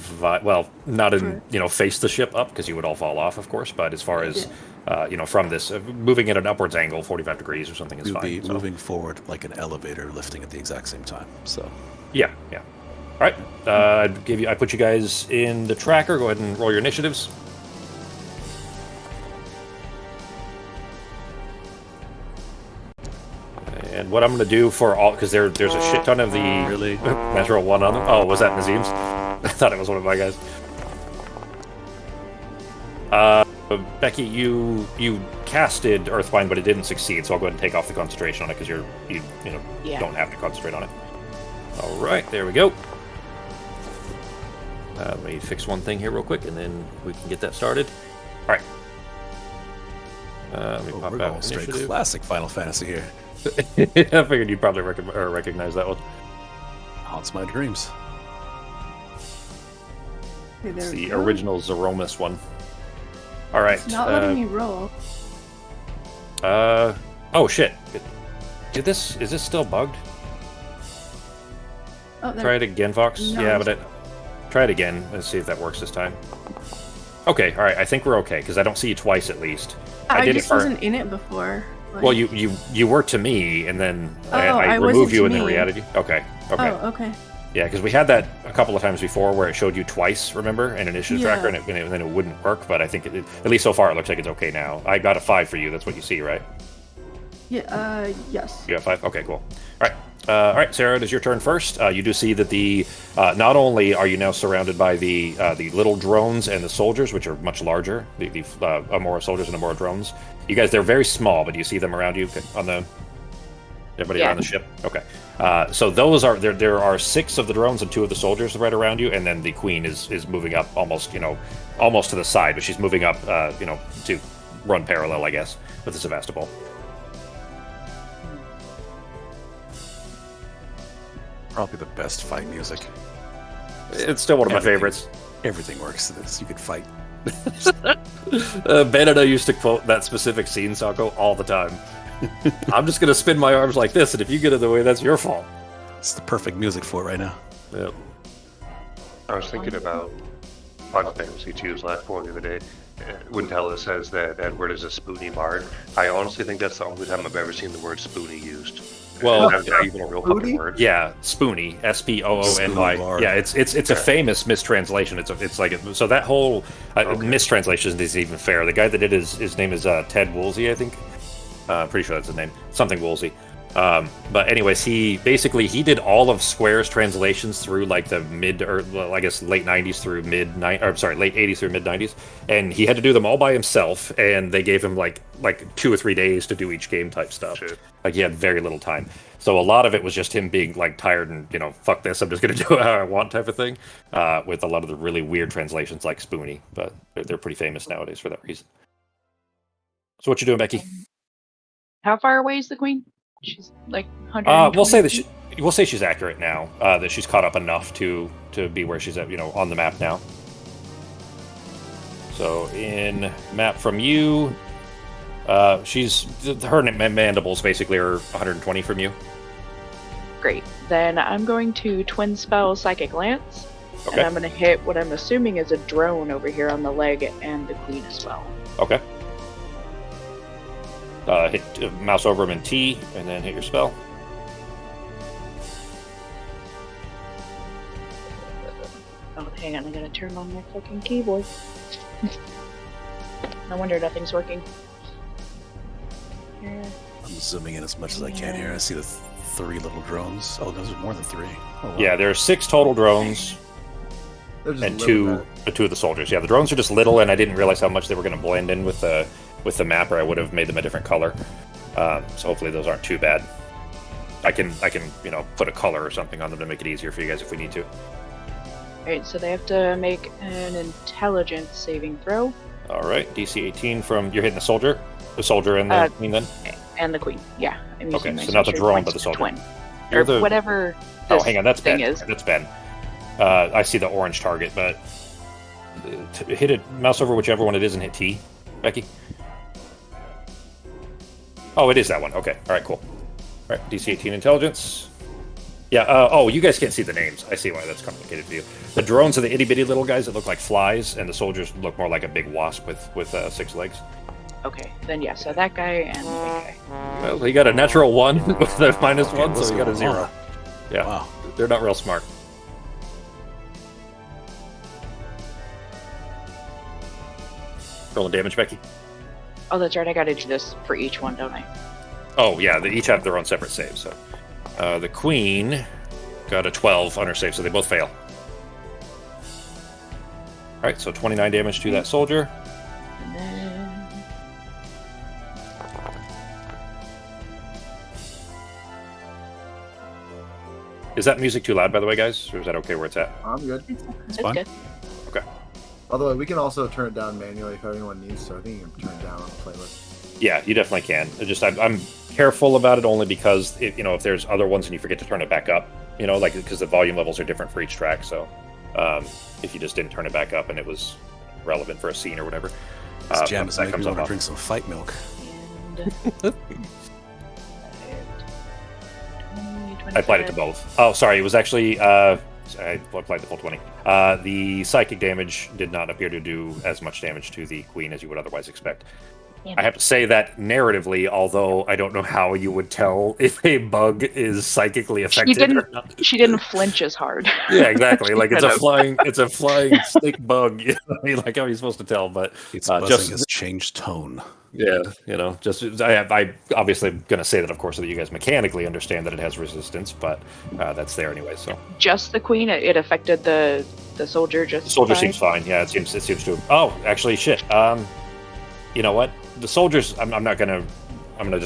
Speaker 1: not in face the ship up because you would all fall off, of course. But as far as from this moving at an upwards angle, 45 degrees or something is
Speaker 3: We would
Speaker 1: fine.
Speaker 3: be
Speaker 1: so.
Speaker 3: moving forward like an elevator, lifting at the exact same time. So
Speaker 1: Yeah. right. I put you guys in the tracker. Go ahead and roll your initiatives. And what I'm going to do for all, because there's a shit ton of the
Speaker 3: Really?
Speaker 1: natural one on them. Oh, was that Nazim's? I thought it was one of my guys. Becky, you casted Earthbind, but it didn't succeed, so I'll go ahead and take off the concentration on it because you
Speaker 6: Yeah.
Speaker 1: don't have to concentrate on it. All right, there we go. Let me fix one thing here real quick, and then we can get that started. All right. Let me pop
Speaker 3: We're
Speaker 1: out
Speaker 3: going straight
Speaker 1: initiative.
Speaker 3: classic Final Fantasy here.
Speaker 1: I figured you'd probably recognize that one.
Speaker 3: Haunts my dreams.
Speaker 4: Okay, there
Speaker 1: It's
Speaker 4: we
Speaker 1: the
Speaker 4: go.
Speaker 1: original Zeromus one. All right.
Speaker 4: It's not letting me roll.
Speaker 1: Oh shit! Is this still bugged?
Speaker 4: Oh, there.
Speaker 1: Try it again, Fox.
Speaker 4: No,
Speaker 1: Yeah,
Speaker 4: it's-
Speaker 1: try it again. Let's see if that works this time. Okay, all right. I think we're okay because I don't see you twice at least.
Speaker 4: I
Speaker 1: did
Speaker 4: just
Speaker 1: it for.
Speaker 4: wasn't in it before. Like-
Speaker 1: Well, you were to me, and then
Speaker 4: Oh,
Speaker 1: I
Speaker 4: I
Speaker 1: removed
Speaker 4: wasn't
Speaker 1: you
Speaker 4: to
Speaker 1: and then
Speaker 4: me.
Speaker 1: re-added you. Okay. Okay.
Speaker 4: Oh, okay.
Speaker 1: Yeah, because we had that a couple of times before where it showed you twice, remember, in initiative
Speaker 4: Yeah.
Speaker 1: tracker, and then it wouldn't work. But I think at least so far it looks like it's okay now. I got a 5 for you. That's what you see, right?
Speaker 4: Yeah. Yes.
Speaker 1: You got 5. Okay, cool. All right, Sarah, it is your turn first. You do see that the not only are you now surrounded by the little drones and the soldiers, which are much larger, the Amora soldiers and Amora drones. You guys, they're very small, but do you see them around you on the? Everybody
Speaker 6: Yeah.
Speaker 1: around the ship? Okay. So those are there are 6 of the drones and 2 of the soldiers right around you, and then the queen is moving up almost to the side, but she's moving up to run parallel, I guess, with the Sevastopol.
Speaker 3: Probably the best fight music.
Speaker 1: It's still one of my
Speaker 3: Everything.
Speaker 1: favorites.
Speaker 3: Everything works to this. You could fight.
Speaker 1: Ben and I used to quote that specific scene, Sako, all the time. I'm just gonna spin my arms like this, and if you get in the way, that's your fault.
Speaker 3: It's the perfect music for it right now.
Speaker 1: Yep.
Speaker 5: I was thinking about Final Fantasy II's last one the other day. When Tella says that Edward is a spoony bard, I honestly think that's the only time I've ever seen the word spoony used.
Speaker 1: Well,
Speaker 5: that's not even a real fucking
Speaker 2: Spoony?
Speaker 5: word.
Speaker 1: Yeah, Spoony, Spoony.
Speaker 3: Spoony Bard.
Speaker 1: Yeah, it's a famous mistranslation. It's like so that whole mistranslation isn't even fair. The guy that did his name is Ted Woolsey, I think. Pretty sure that's his name, something Woolsey. But anyways, he did all of Square's translations through like the late 90s through late 80s through mid 90s, and he had to do them all by himself. And they gave him like 2 or 3 days to do each game type stuff.
Speaker 5: Shit.
Speaker 1: Like he had very little time, so a lot of it was just him being like tired and fuck this, I'm just gonna do it how I want type of thing. With a lot of the really weird translations like Spoony, but they're pretty famous nowadays for that reason. So what you doing, Becky?
Speaker 6: How far away is the queen? She's like 100.
Speaker 1: We'll say she's accurate now. That she's caught up enough to be where she's at, on the map now. So in map from you, her mandibles basically are 120 from you.
Speaker 6: Great. Then I'm going to twin spell Psychic Lance, and
Speaker 1: Okay.
Speaker 6: I'm going to hit what I'm assuming is a drone over here on the leg and the queen as well.
Speaker 1: Okay. Hit mouse over him in T, and then hit your spell.
Speaker 6: Oh, hang on, I gotta turn on my fucking keyboard. No wonder nothing's working. Here.
Speaker 3: I'm zooming in as much as I can here. I see the 3 little drones. Oh, those are more than 3. Oh, wow.
Speaker 1: Yeah, there are 6 total drones
Speaker 2: They're just
Speaker 1: and
Speaker 2: little
Speaker 1: 2 of the soldiers. Yeah, the drones are just little, and I didn't realize how much they were going to blend in with the map, or I would have made them a different color. So hopefully those aren't too bad. I can put a color or something on them to make it easier for you guys if we need to.
Speaker 6: Alright, so they have to make an intelligence saving throw.
Speaker 1: All right, DC 18 from you're hitting the soldier and the queen then.
Speaker 6: And the queen, yeah. I'm using
Speaker 1: Okay,
Speaker 6: my
Speaker 1: so not the
Speaker 6: sorcery
Speaker 1: drone,
Speaker 6: points
Speaker 1: but the
Speaker 6: for
Speaker 1: soldier.
Speaker 6: twin.
Speaker 1: You're
Speaker 6: Or
Speaker 1: the-
Speaker 6: whatever
Speaker 1: Oh,
Speaker 6: this
Speaker 1: hang on, that's
Speaker 6: thing
Speaker 1: Ben.
Speaker 6: is.
Speaker 1: That's Ben. I see the orange target, but hit it. Mouse over whichever one it is and hit T, Becky. Oh, it is that one. Okay. All right. Cool. All right. DC 18 intelligence. Yeah. Oh, you guys can't see the names. I see why that's complicated for you. The drones are the itty bitty little guys that look like flies, and the soldiers look more like a big wasp with 6 legs.
Speaker 6: Okay, then yeah, so that guy and that guy.
Speaker 1: Well, he got a natural 1 with a -1,
Speaker 3: what's
Speaker 1: so he got a
Speaker 3: going
Speaker 1: 0.
Speaker 3: on?
Speaker 1: Yeah.
Speaker 3: Wow.
Speaker 1: They're not real smart. Rolling damage, Becky.
Speaker 6: Oh, that's right. I got to do this for each one, don't I?
Speaker 1: Oh, yeah, they each have their own separate saves. So, the queen got a 12 on her save, so they both fail. All right, so 29 damage to that soldier.
Speaker 6: And then
Speaker 1: Is that music too loud, by the way, guys? Or is that okay where it's at?
Speaker 2: I'm good.
Speaker 6: it's
Speaker 3: fine.
Speaker 6: good.
Speaker 2: By the way, we can also turn it down manually if anyone needs to. I think you can turn it down on the playlist.
Speaker 1: Yeah, you definitely can. I'm careful about it only because if there's other ones and you forget to turn it back up, like because the volume levels are different for each track. So if you just didn't turn it back up and it was relevant for a scene or whatever,
Speaker 3: This jam is
Speaker 1: that
Speaker 3: making
Speaker 1: comes
Speaker 3: me
Speaker 1: up.
Speaker 3: want to drink some fight milk.
Speaker 6: And
Speaker 1: I applied it to both. Oh, sorry, it was actually I applied the full 20. The psychic damage did not appear to do as much damage to the queen as you would otherwise expect.
Speaker 6: Yeah.
Speaker 1: I have to say that narratively, although I don't know how you would tell if a bug is psychically affected or not.
Speaker 6: She didn't flinch as hard.
Speaker 1: Yeah, exactly. Like it's a
Speaker 6: Could've.
Speaker 1: flying snake bug. I mean, like how are you supposed to tell? But
Speaker 3: Its buzzing has changed tone.
Speaker 1: yeah, I obviously going to say that, of course, so that you guys mechanically understand that it has resistance, but that's there anyway. So
Speaker 6: Just the queen. It affected the soldier. Just
Speaker 1: the soldier
Speaker 6: fine?
Speaker 1: seems fine. Yeah, it seems to. Oh, actually, shit. You know what? The soldiers. I'm just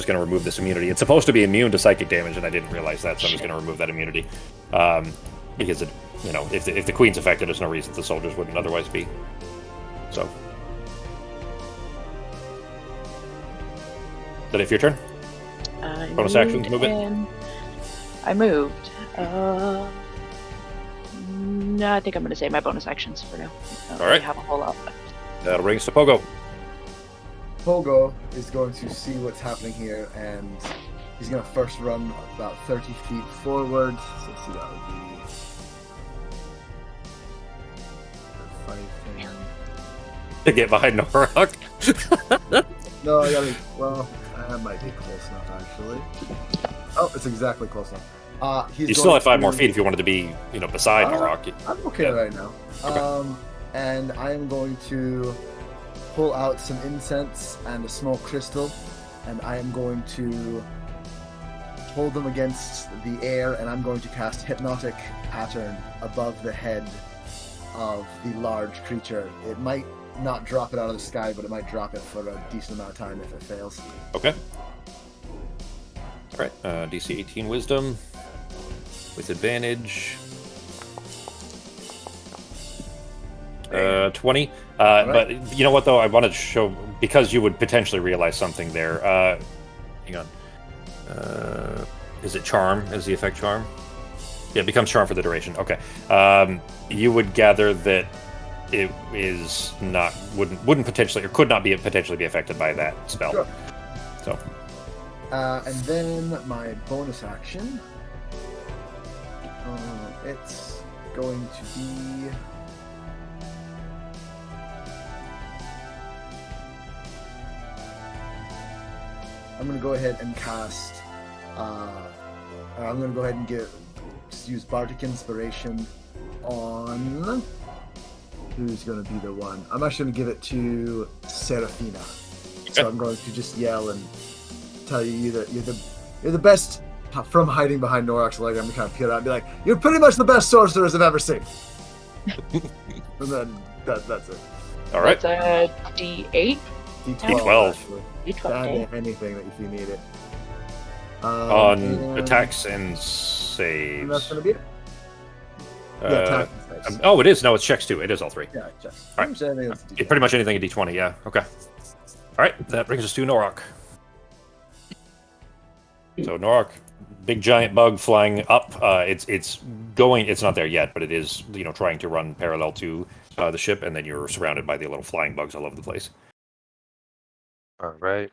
Speaker 1: gonna remove this immunity. It's supposed to be immune to psychic damage, and I didn't realize that, so I'm just gonna remove that immunity. Because it, if the queen's affected, there's no reason the soldiers wouldn't otherwise be. So. But if your turn. Bonus action, move it.
Speaker 6: I moved. No, I think I'm going to save my bonus actions for now. I don't
Speaker 1: All
Speaker 6: really
Speaker 1: right.
Speaker 6: have a whole lot left.
Speaker 1: That'll bring us to Pogo.
Speaker 2: Pogo is going to see what's happening here, and he's going to first run about 30 feet forward. So let's see, that would be 5, 10.
Speaker 1: To get behind Norok.
Speaker 2: No, I gotta. Well, that might be close enough, actually. Oh, it's exactly close enough. He's
Speaker 1: You still
Speaker 2: going
Speaker 1: have 5
Speaker 2: to-
Speaker 1: more feet if you wanted to be, beside Norok.
Speaker 2: I'm okay
Speaker 1: Yeah.
Speaker 2: right now.
Speaker 1: Okay.
Speaker 2: And I am going to pull out some incense and a small crystal, and I am going to hold them against the air, and I'm going to cast Hypnotic Pattern above the head of the large creature. It might not drop it out of the sky, but it might drop it for a decent amount of time if it fails.
Speaker 1: Okay. All right. DC 18 Wisdom with advantage. 20. But you know what, though? I wanted to show, because you would potentially realize something there. Hang on. Is it Charm? Is the effect Charm? Yeah, it becomes Charm for the duration. Okay. You would gather that it is not, wouldn't potentially, or could not be potentially be affected by that spell.
Speaker 2: Sure.
Speaker 1: So.
Speaker 2: And then my bonus action. It's going to be. I'm going to go ahead and cast. I'm going to go ahead and use Bardic Inspiration on. Who's going to be the one? I'm actually going to give it to Seraphina. So I'm going to just yell and tell you that you're the best from hiding behind Norok's leg. I'm going to kind of peer out and be like, "You're pretty much the best sorcerers I've ever seen." And then that's it.
Speaker 1: All right.
Speaker 6: It's a D8.
Speaker 1: D12.
Speaker 2: Actually.
Speaker 6: D12.
Speaker 2: Add
Speaker 6: Okay.
Speaker 2: anything that if you need it.
Speaker 1: On
Speaker 2: and
Speaker 1: attacks and
Speaker 2: And
Speaker 1: saves.
Speaker 2: that's going to be it. Yeah,
Speaker 1: Uh,
Speaker 2: attack and saves.
Speaker 1: oh, it is. No, it's checks too. It is all 3.
Speaker 2: Yeah, just.
Speaker 1: All right.
Speaker 2: Pretty much
Speaker 1: Yeah, pretty much anything in D20, yeah. Okay. All right, that brings us to Norok. So Norok, big giant bug flying up. It's going. It's not there yet, but it is. Trying to run parallel to the ship, and then you're surrounded by the little flying bugs all over the place.
Speaker 5: All right.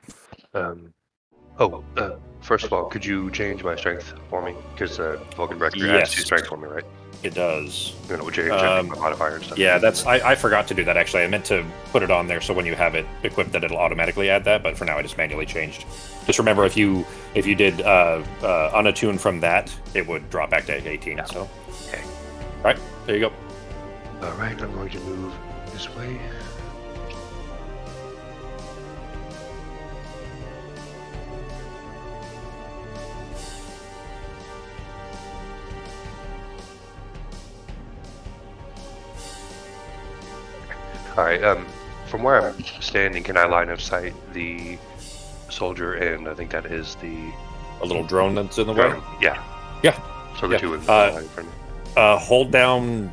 Speaker 5: First of all, could you change my strength for me? Because Vulcan Breaker adds 2
Speaker 1: Yes.
Speaker 5: strength for me, right?
Speaker 1: It does.
Speaker 5: Would you change my modifier and stuff?
Speaker 1: Yeah, I forgot to do that actually. I meant to put it on there so when you have it equipped that it'll automatically add that, but for now I just manually changed. Just remember if you did unattune from that, it would drop back to 18.
Speaker 5: Yeah.
Speaker 1: So.
Speaker 5: Okay.
Speaker 1: All right, there you go.
Speaker 5: All right, I'm going to move this way. All right. From where I'm standing, can I line of sight the soldier and I think that is the
Speaker 1: A little drone that's in the way.
Speaker 5: drone? Yeah.
Speaker 1: Yeah.
Speaker 5: So the
Speaker 1: Yeah.
Speaker 5: two in the line in front of me.
Speaker 1: Hold down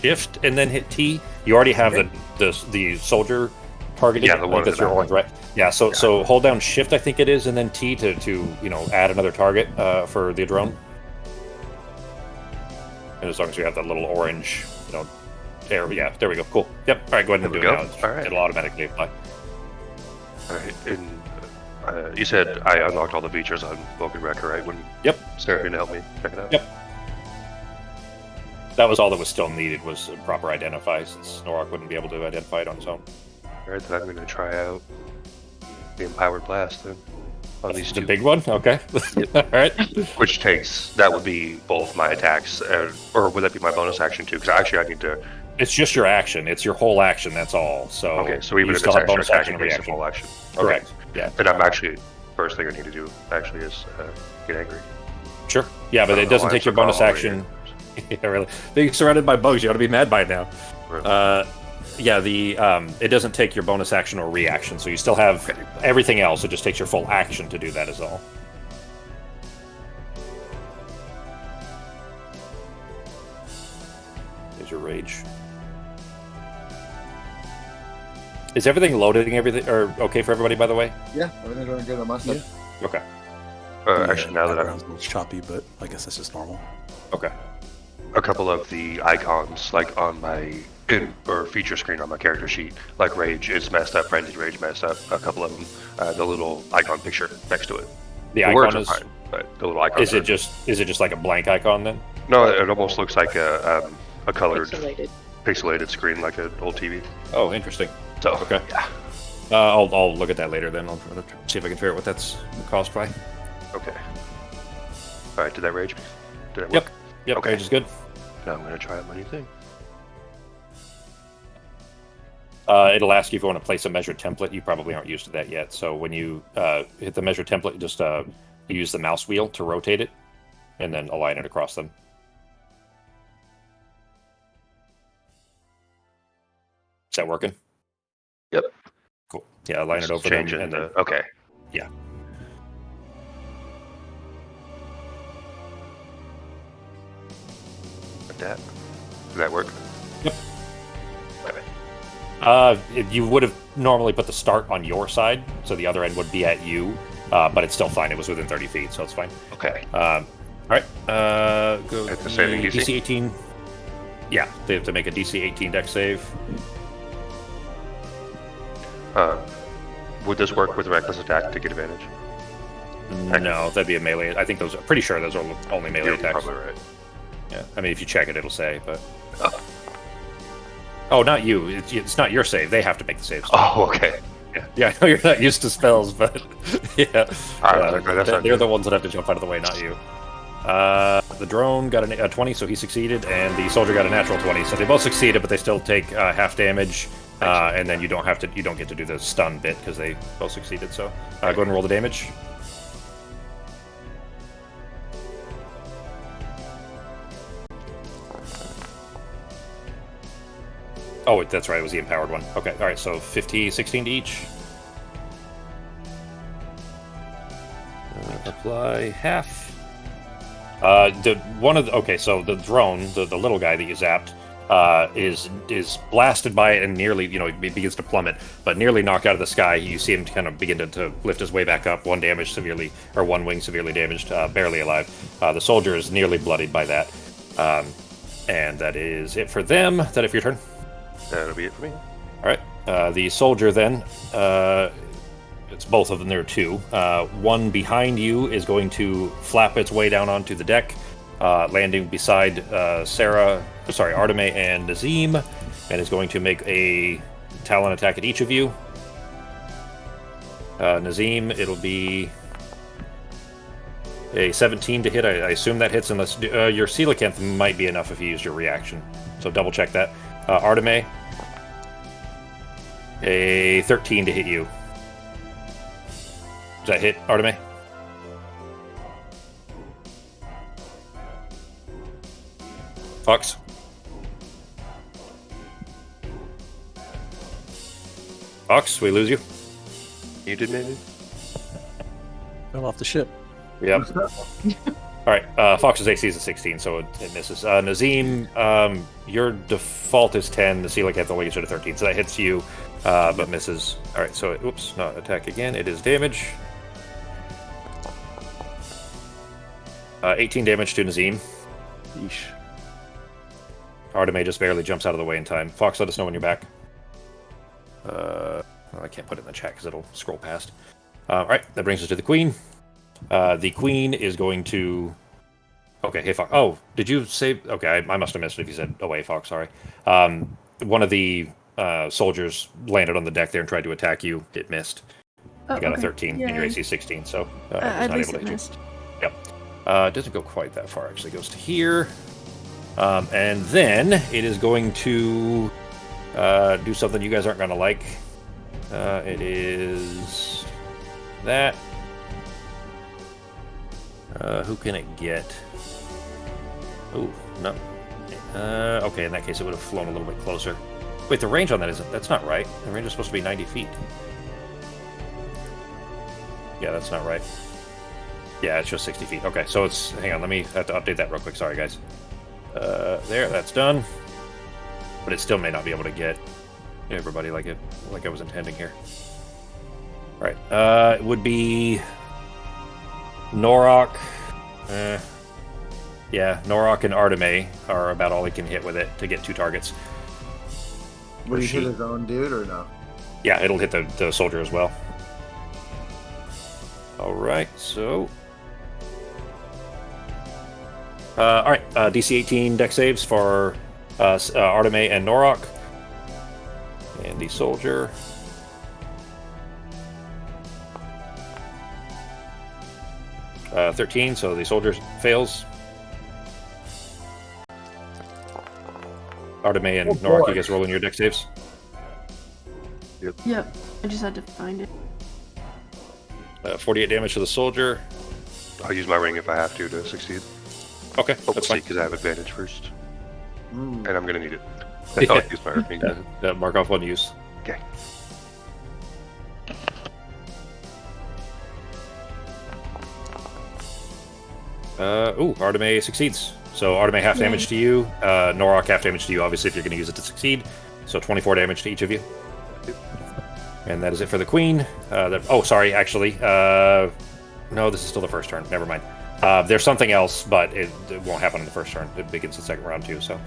Speaker 1: Shift and then hit T. You already have the soldier targeted.
Speaker 5: Yeah, the one
Speaker 1: I think that's
Speaker 5: in
Speaker 1: your
Speaker 5: the
Speaker 1: orange, right? Yeah. So hold down Shift, I think it is, and then T to add another target for the drone. And as long as you have that little orange, there we go. Cool. Yep. All right, go ahead and
Speaker 5: There
Speaker 1: do
Speaker 5: we
Speaker 1: it
Speaker 5: go.
Speaker 1: now.
Speaker 5: All right.
Speaker 1: It'll automatically apply.
Speaker 5: All right. And you said I unlocked all the features on Vulcan Wrecker, right? When
Speaker 1: Yep.
Speaker 5: Sarah going to help me check it out?
Speaker 1: Yep. That was all that was still needed was a proper identify, since Snorok wouldn't be able to identify it on his own.
Speaker 5: All right, then I'm going to try out the Empowered Blast then on these
Speaker 1: The
Speaker 5: two.
Speaker 1: big one? Okay. All right.
Speaker 5: Which that would be both my attacks, or would that be my bonus action too? Because actually I need to...
Speaker 1: It's just your action. It's your whole action. That's all. So
Speaker 5: Okay, so even
Speaker 1: you
Speaker 5: if
Speaker 1: still
Speaker 5: it's
Speaker 1: have
Speaker 5: extra
Speaker 1: bonus
Speaker 5: attack,
Speaker 1: action
Speaker 5: it
Speaker 1: and
Speaker 5: makes it
Speaker 1: reaction.
Speaker 5: full action.
Speaker 1: Correct.
Speaker 5: Okay.
Speaker 1: Yeah.
Speaker 5: Then I'm actually... First thing I need to do, actually, is get angry.
Speaker 1: Sure. Yeah, but
Speaker 5: I
Speaker 1: it
Speaker 5: don't know
Speaker 1: doesn't
Speaker 5: why
Speaker 1: take
Speaker 5: I'm
Speaker 1: your
Speaker 5: so
Speaker 1: bonus
Speaker 5: calm over
Speaker 1: action. Yeah, really. Being surrounded by bugs, you ought to be mad by now.
Speaker 5: Really.
Speaker 1: Yeah, it doesn't take your bonus action or reaction, so you still have everything else. It just takes your full action to do that, is all. There's your rage. Is everything loading? Everything or okay for everybody? By the way.
Speaker 2: Yeah, everything's going good on my side.
Speaker 1: Okay.
Speaker 5: Actually, now that I'm...
Speaker 3: background's a little choppy, but I guess that's just normal.
Speaker 1: Okay.
Speaker 5: A couple of the icons, like on my feature screen on my character sheet, like Rage is messed up, Frenzy Rage messed up. A couple of them, the little icon picture next to it.
Speaker 1: The
Speaker 5: words
Speaker 1: icon
Speaker 5: are
Speaker 1: is.
Speaker 5: fine, but the little icon.
Speaker 1: Is it just like a blank icon then?
Speaker 5: No, it almost looks like a colored,
Speaker 6: Pixelated.
Speaker 5: pixelated screen, like an old TV.
Speaker 1: Oh, interesting.
Speaker 5: So
Speaker 1: Okay.
Speaker 5: yeah.
Speaker 1: I'll look at that later then. I'll see if I can figure out what that's caused by.
Speaker 5: Okay. All right. Did that Rage? Did that
Speaker 1: Yep.
Speaker 5: work?
Speaker 1: Yep.
Speaker 5: Okay.
Speaker 1: Rage is good.
Speaker 5: Now I'm gonna try out my new thing.
Speaker 1: It'll ask you if you want to place a measure template. You probably aren't used to that yet. So when you hit the measure template, just use the mouse wheel to rotate it, and then align it across them. Is that working?
Speaker 5: Yep.
Speaker 1: Cool. Yeah, align it
Speaker 5: Just
Speaker 1: over them,
Speaker 5: changing
Speaker 1: and then
Speaker 5: okay.
Speaker 1: yeah.
Speaker 5: Like that. Did that work?
Speaker 1: Yep.
Speaker 5: Okay.
Speaker 1: You would have normally put the start on your side, so the other end would be at you, but it's still fine. It was within 30 feet, so it's fine.
Speaker 5: Okay.
Speaker 1: All right. Go
Speaker 5: At the saving DC?
Speaker 1: DC 18. Yeah, they have to make a DC 18 dex save.
Speaker 5: Would this work with reckless attack to get advantage?
Speaker 1: No, that'd be a melee. I think those. Pretty sure those are only melee
Speaker 5: You're
Speaker 1: attacks.
Speaker 5: probably right.
Speaker 1: Yeah, I mean, if you check it, it'll say. But
Speaker 5: Oh.
Speaker 1: oh, not you. It's not your save. They have to make the saves.
Speaker 5: Oh, okay.
Speaker 1: Yeah, I know you're not used to spells, but yeah,
Speaker 5: That's
Speaker 1: they're the ones that have to jump out of the way, not you. The drone got a 20, so he succeeded, and the soldier got a natural 20, so they both succeeded, but they still take half damage, and then you don't get to do the stun bit because they both succeeded. So go ahead and roll the damage. Oh, that's right. It was the empowered one. Okay. All right. So 16 to each. Apply half. Okay. So the drone, the little guy that you zapped, is blasted by it and nearly, it begins to plummet, but nearly knocked out of the sky. You see him kind of begin to lift his way back up. One wing severely damaged, barely alive. The soldier is nearly bloodied by that. And that is it for them. Is that it for your turn?
Speaker 5: That'll be it for me.
Speaker 1: All right. The soldier then, it's both of them. There are two. One behind you is going to flap its way down onto the deck, landing beside Arteme and Nazim, and is going to make a talon attack at each of you. Nazim, it'll be a 17 to hit. I assume that hits, unless your coelacanth might be enough if you use your reaction. So double check that. Arteme, a 13 to hit you. Does that hit, Arteme? Fox? Fox, we lose you.
Speaker 5: You did maybe?
Speaker 3: Fell off the ship.
Speaker 1: Yep. All right. Fox's AC is a 16, so it misses. Nazim, your default is 10. The ceiling has only a 13, so that hits you, but misses. All right. So, oops, not attack again. It is damage. 18 damage to Nazim.
Speaker 3: Yeesh.
Speaker 1: Artemis just barely jumps out of the way in time. Fox, let us know when you're back. I can't put it in the chat because it'll scroll past. All right, that brings us to the Queen. The Queen is going to... Okay, hey, Fox. Oh, did you say... Okay, I must have missed it if you said away, Fox, sorry. One of the soldiers landed on the deck there and tried to attack you. It missed.
Speaker 4: Oh,
Speaker 1: You got
Speaker 4: okay.
Speaker 1: a 13 and your
Speaker 4: Yay.
Speaker 1: AC 16, so it's
Speaker 4: At
Speaker 1: not
Speaker 4: least
Speaker 1: able
Speaker 4: it
Speaker 1: to hit you.
Speaker 4: missed.
Speaker 1: Yep. It doesn't go quite that far, actually. It goes to here. And then it is going to do something you guys aren't going to like. It is that. Who can it get? Oh, no. Okay, in that case, it would have flown a little bit closer. Wait, the range on that isn't... That's not right. The range is supposed to be 90 feet. Yeah, that's not right. Yeah, it's just 60 feet. Okay, so it's... Hang on, let me have to update that real quick. Sorry, guys. There, that's done. But it still may not be able to get everybody like I was intending here. All right, it would be Norok. Yeah, Norok and Artemis are about all he can hit with it to get 2 targets.
Speaker 2: Would he
Speaker 1: She-
Speaker 2: hit his own dude or no?
Speaker 1: Yeah, it'll hit the soldier as well. All right, so... all right, DC 18 deck saves for Artemis and Norok. And the soldier... 13, so the soldier fails. Artemis and
Speaker 2: Oh,
Speaker 1: Norok,
Speaker 2: boy.
Speaker 1: you guys rolling your deck saves.
Speaker 4: Yep. I just had to find it.
Speaker 1: 48 damage to the soldier.
Speaker 5: I'll use my ring if I have to succeed.
Speaker 1: Okay,
Speaker 5: We'll
Speaker 1: that's
Speaker 5: see,
Speaker 1: fine.
Speaker 5: because I have advantage first.
Speaker 2: Mm.
Speaker 5: And I'm going to need it. That's how I use my ring.
Speaker 1: Mark off one use.
Speaker 5: Okay.
Speaker 1: Artemis succeeds. So Artemis half
Speaker 4: Yay.
Speaker 1: damage to you, Norok half damage to you, obviously, if you're going to use it to succeed. So 24 damage to each of you. And that is it for the Queen. Sorry, actually. No, this is still the first turn. Never mind. There's something else, but it won't happen in the first turn. It begins the second round, too. So,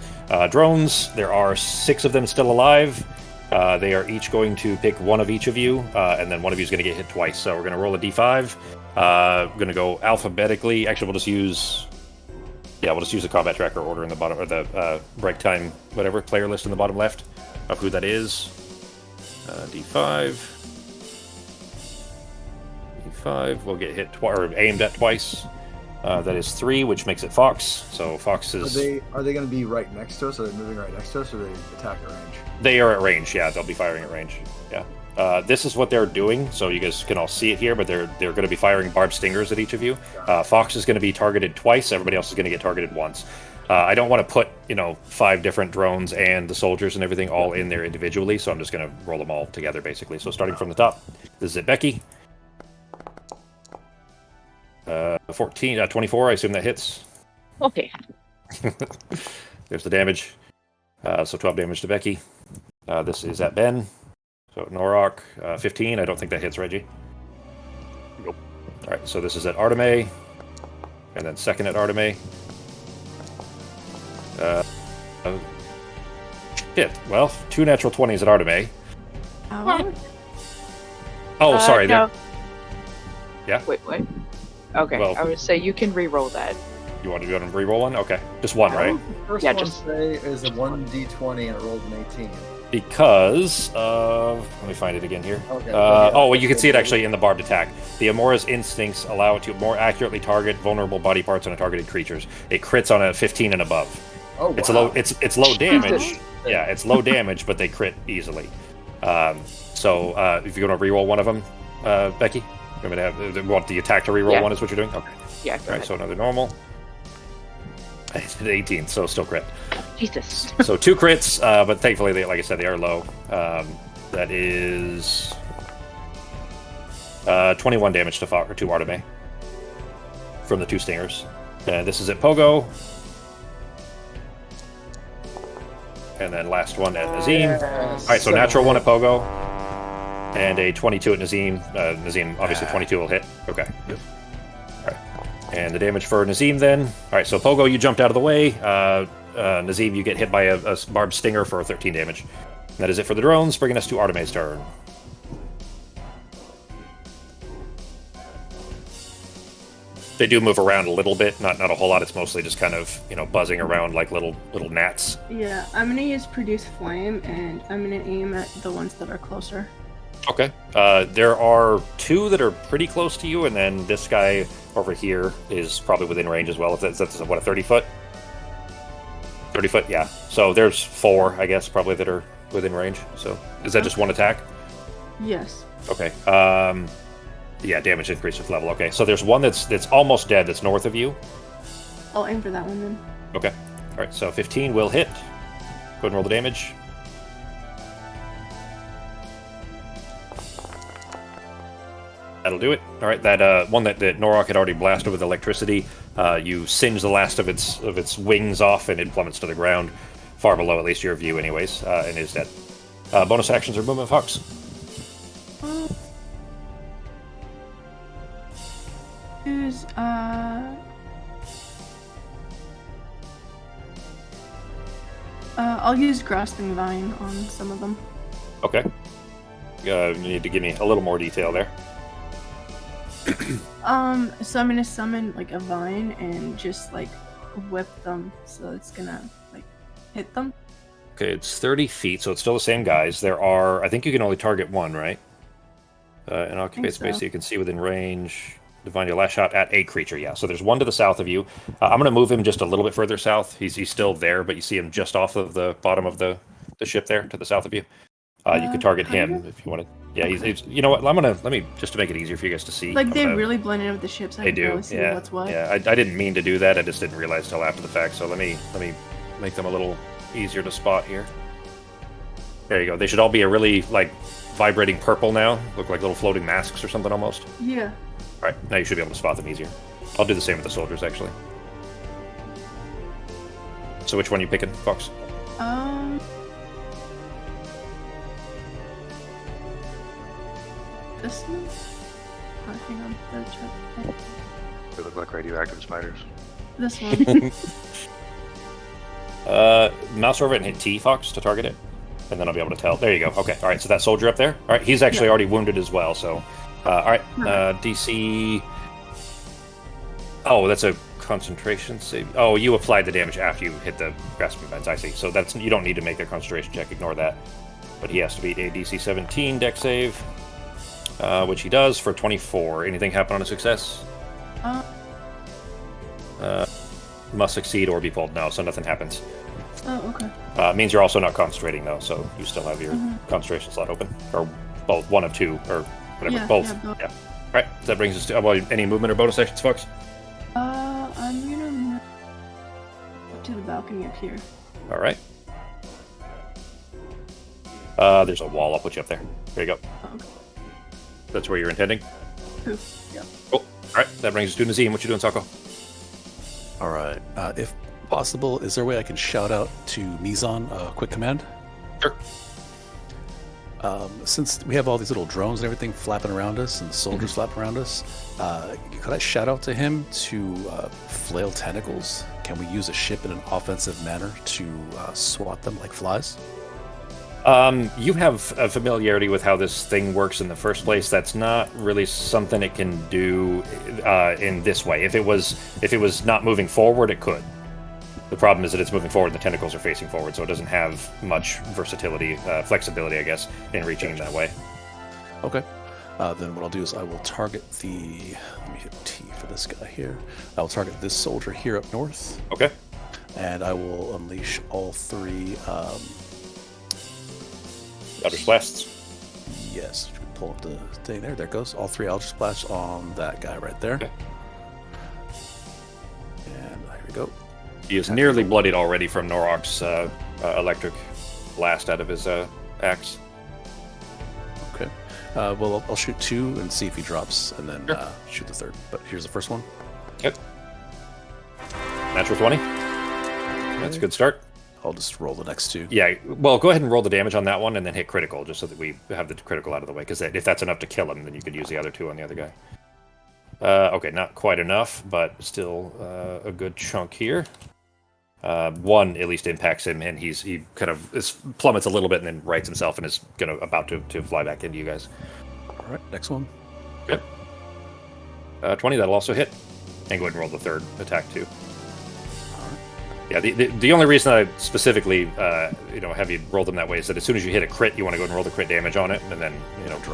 Speaker 1: drones, there are 6 of them still alive. They are each going to pick one of each of you, and then one of you is going to get hit twice. So we're going to roll a d5. We're going to go alphabetically. Actually, we'll just use the combat tracker order in the bottom, or the break time, whatever, player list in the bottom left of who that is. D5. D5 will get hit or aimed at twice. That is 3, which makes it Fox. So Fox
Speaker 2: Are
Speaker 1: is...
Speaker 2: they going to be right next to us? Are they moving right next to us, or are they attack at range?
Speaker 1: They are at range, yeah. They'll be firing at range, yeah. This is what they're doing, so you guys can all see it here, but they're going to be firing barbed stingers at each of you. Fox is going to be targeted twice. Everybody else is going to get targeted once. I don't want to put, 5 different drones and the soldiers and everything all in there individually, so I'm just going to roll them all together, basically. So starting from the top, this is it, Becky. 24, I assume that hits.
Speaker 6: Okay.
Speaker 1: There's the damage. So 12 damage to Becky. This is at Ben. So Norok, 15. I don't think that hits Reggie.
Speaker 5: Nope.
Speaker 1: All right, so this is at Artemis. And then second at Artemis. Shit. Well, 2 natural 20s at Artemis.
Speaker 4: Ow.
Speaker 1: Oh, sorry.
Speaker 6: No.
Speaker 1: Yeah?
Speaker 6: Wait, what? Okay,
Speaker 1: Well-
Speaker 6: I would say you can re-roll that.
Speaker 1: You want to do it on re-roll one? Okay. Just one, right?
Speaker 2: First
Speaker 6: Yeah,
Speaker 2: one
Speaker 6: just-
Speaker 2: say is a 1d20 and it rolled an 18.
Speaker 1: Because of... Let me find it again here.
Speaker 2: Okay.
Speaker 1: Well, you can see it actually in the barbed attack. The Amora's instincts allow it to more accurately target vulnerable body parts on targeted creatures. It crits on a 15 and above.
Speaker 2: Oh, wow.
Speaker 1: It's low. It's low damage.
Speaker 4: Jesus.
Speaker 1: Yeah, it's low damage, but they crit easily. So if you're gonna reroll one of them, Becky, you're gonna have want the attack to reroll
Speaker 6: Yeah.
Speaker 1: one is what you're doing. Okay.
Speaker 6: Yeah,
Speaker 1: All
Speaker 6: go
Speaker 1: right.
Speaker 6: ahead.
Speaker 1: So another normal. It's an 18, so still crit.
Speaker 6: Jesus.
Speaker 1: So 2 crits, but thankfully, like I said, they are low. That is 21 damage to Arteme from the 2 stingers. This is at Pogo. And then last one at Nazim. Alright, so natural 1 at Pogo. And a 22 at Nazim. Nazim, obviously 22 will hit. Okay.
Speaker 3: Yep.
Speaker 1: Alright. And the damage for Nazim then. Alright, so Pogo, you jumped out of the way. Nazim, you get hit by a barbed stinger for 13 damage. And that is it for the drones, bringing us to Arteme's turn. They do move around a little bit, not a whole lot. It's mostly just kind of, buzzing around like little gnats.
Speaker 4: Yeah, I'm gonna use Produce Flame, and I'm gonna aim at the ones that are closer.
Speaker 1: Okay. There are 2 that are pretty close to you, and then this guy over here is probably within range as well. If that's what, a 30 foot? 30 foot, yeah. So there's 4, I guess, probably that are within range. So is that just 1 attack?
Speaker 4: Yes.
Speaker 1: Okay. Yeah, damage increased with level. Okay, so there's one that's almost dead that's north of you.
Speaker 4: I'll aim for that one then.
Speaker 1: Okay. All right, so 15 will hit. Go ahead and roll the damage. That'll do it. All right, that one that Norok had already blasted with electricity, you singe the last of its wings off, and it plummets to the ground, far below at least your view, anyways, and is dead. Bonus actions are movement, Fox.
Speaker 4: Use I'll use Grasping Vine on some of them.
Speaker 1: Okay. You need to give me a little more detail there.
Speaker 4: So I'm gonna summon like a vine and just like whip them, so it's gonna like hit them.
Speaker 1: Okay, it's 30 feet, so it's still the same guys. There are, I think you can only target 1, right? And occupy space
Speaker 4: so.
Speaker 1: so you can see within range. Divine your last shot at a creature, yeah. So there's 1 to the south of you. I'm going to move him just a little bit further south. He's still there, but you see him just off of the bottom of the ship there to the south of you. You could target him if you wanted. Yeah, he's you know what? Let me just to make it easier for you guys to see.
Speaker 4: Like they really blend in with the ships. I
Speaker 1: They
Speaker 4: can
Speaker 1: do,
Speaker 4: barely see
Speaker 1: yeah.
Speaker 4: what's what.
Speaker 1: Yeah, I didn't mean to do that. I just didn't realize till after the fact. So let me make them a little easier to spot here. There you go. They should all be a really like vibrating purple now. Look like little floating masks or something almost.
Speaker 4: Yeah.
Speaker 1: All right, now you should be able to spot them easier. I'll do the same with the soldiers, actually. So which one are you picking, Fox?
Speaker 4: This one? Oh, hang on. Gotta check.
Speaker 5: They look like radioactive spiders.
Speaker 4: This one.
Speaker 1: Mouse over it and hit T, Fox, to target it. And then I'll be able to tell. There you go. Okay, all right, so that soldier up there. All right, he's actually already wounded as well, so... all right, DC... Oh, that's a concentration save. Oh, you applied the damage after you hit the grasping vines. I see. So that's you don't need to make their concentration check. Ignore that. But he has to beat a DC 17 dex save, which he does for 24. Anything happen on a success? Must succeed or be pulled. No, so nothing happens.
Speaker 4: Oh, okay.
Speaker 1: Means you're also not concentrating though, so you still have your concentration slot open, or both, one of 2, or whatever.
Speaker 4: Yeah,
Speaker 1: both.
Speaker 4: yeah, both.
Speaker 1: Yeah. All right. That brings us to any movement or bonus actions, Fox.
Speaker 4: I'm gonna move to the balcony up here.
Speaker 1: All right. There's a wall. I'll put you up there. There you go.
Speaker 4: Oh, okay.
Speaker 1: That's where you're intending.
Speaker 4: Cool. Yeah.
Speaker 1: Cool. All right. That brings us to Nazim. What you doing, Sako?
Speaker 3: All right. If possible, is there a way I can shout out to Mizan a quick command?
Speaker 1: Sure.
Speaker 3: Since we have all these little drones and everything flapping around us and soldiers flapping around us, could I shout out to him to flail tentacles? Can we use a ship in an offensive manner to swat them like flies?
Speaker 1: You have a familiarity with how this thing works in the first place. That's not really something it can do in this way. If it was not moving forward, it could. The problem is that it's moving forward and the tentacles are facing forward, so it doesn't have much versatility, flexibility, I guess, in reaching in that way.
Speaker 3: Okay. Then what I'll do is I will target the... Let me hit T for this guy here. I will target this soldier here up north.
Speaker 1: Okay.
Speaker 3: And I will unleash all 3...
Speaker 1: Eldritch Blasts.
Speaker 3: Yes. Pull up the thing there. There it goes. All 3 Eldritch Blasts on that guy right there.
Speaker 1: Okay.
Speaker 3: And here we go.
Speaker 1: He is nearly bloodied already from Norok's electric blast out of his axe.
Speaker 3: Well, I'll shoot 2 and see if he drops, and then
Speaker 1: Sure.
Speaker 3: shoot the third. But here's the first one.
Speaker 1: Yep. Natural 20. That's a good start.
Speaker 3: I'll just roll the next 2.
Speaker 1: Yeah, well, go ahead and roll the damage on that one and then hit critical, just so that we have the critical out of the way. Because if that's enough to kill him, then you could use the other 2 on the other guy. Okay, not quite enough, but still a good chunk here. 1 at least impacts him, and he kind of plummets a little bit and then rights himself and is about to fly back into you guys.
Speaker 3: All right, next one.
Speaker 1: Good. 20, that'll also hit. And go ahead and roll the third attack too. Yeah, the only reason I specifically have you roll them that way is that as soon as you hit a crit, you want to go and roll the crit damage on it, and then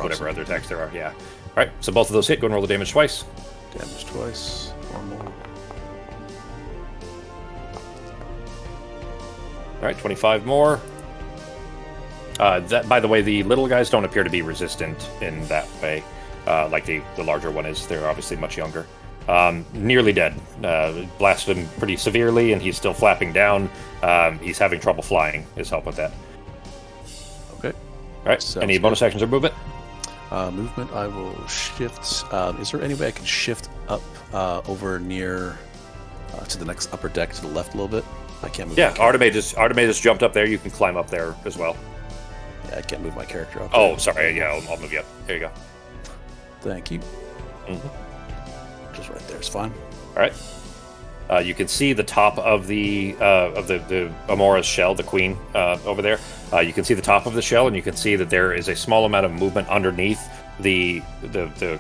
Speaker 1: whatever other attacks there are. Yeah. All right. So both of those hit. Go and roll the damage twice.
Speaker 3: Damage twice. Normal.
Speaker 1: All right. 25 more. That, by the way, the little guys don't appear to be resistant in that way, like the larger one is. They're obviously much younger. Nearly dead. Blasted him pretty severely, and he's still flapping down. He's having trouble flying. His help with that.
Speaker 3: Okay.
Speaker 1: All right.
Speaker 3: Sounds
Speaker 1: Any
Speaker 3: good.
Speaker 1: bonus actions or movement?
Speaker 3: Movement, I will shift. Is there any way I can shift up over near to the next upper deck to the left a little bit? I can't move.
Speaker 1: Yeah,
Speaker 3: my character.
Speaker 1: Artemis just jumped up there. You can climb up there as well.
Speaker 3: Yeah, I can't move my character up.
Speaker 1: Oh,
Speaker 3: there.
Speaker 1: sorry. Yeah, I'll move you up. There you go.
Speaker 3: Thank you.
Speaker 1: Mm-hmm.
Speaker 3: Just right there is fine.
Speaker 1: All right. You can see the top of the Amora's shell, the queen over there. You can see the top of the shell, and you can see that there is a small amount of movement underneath the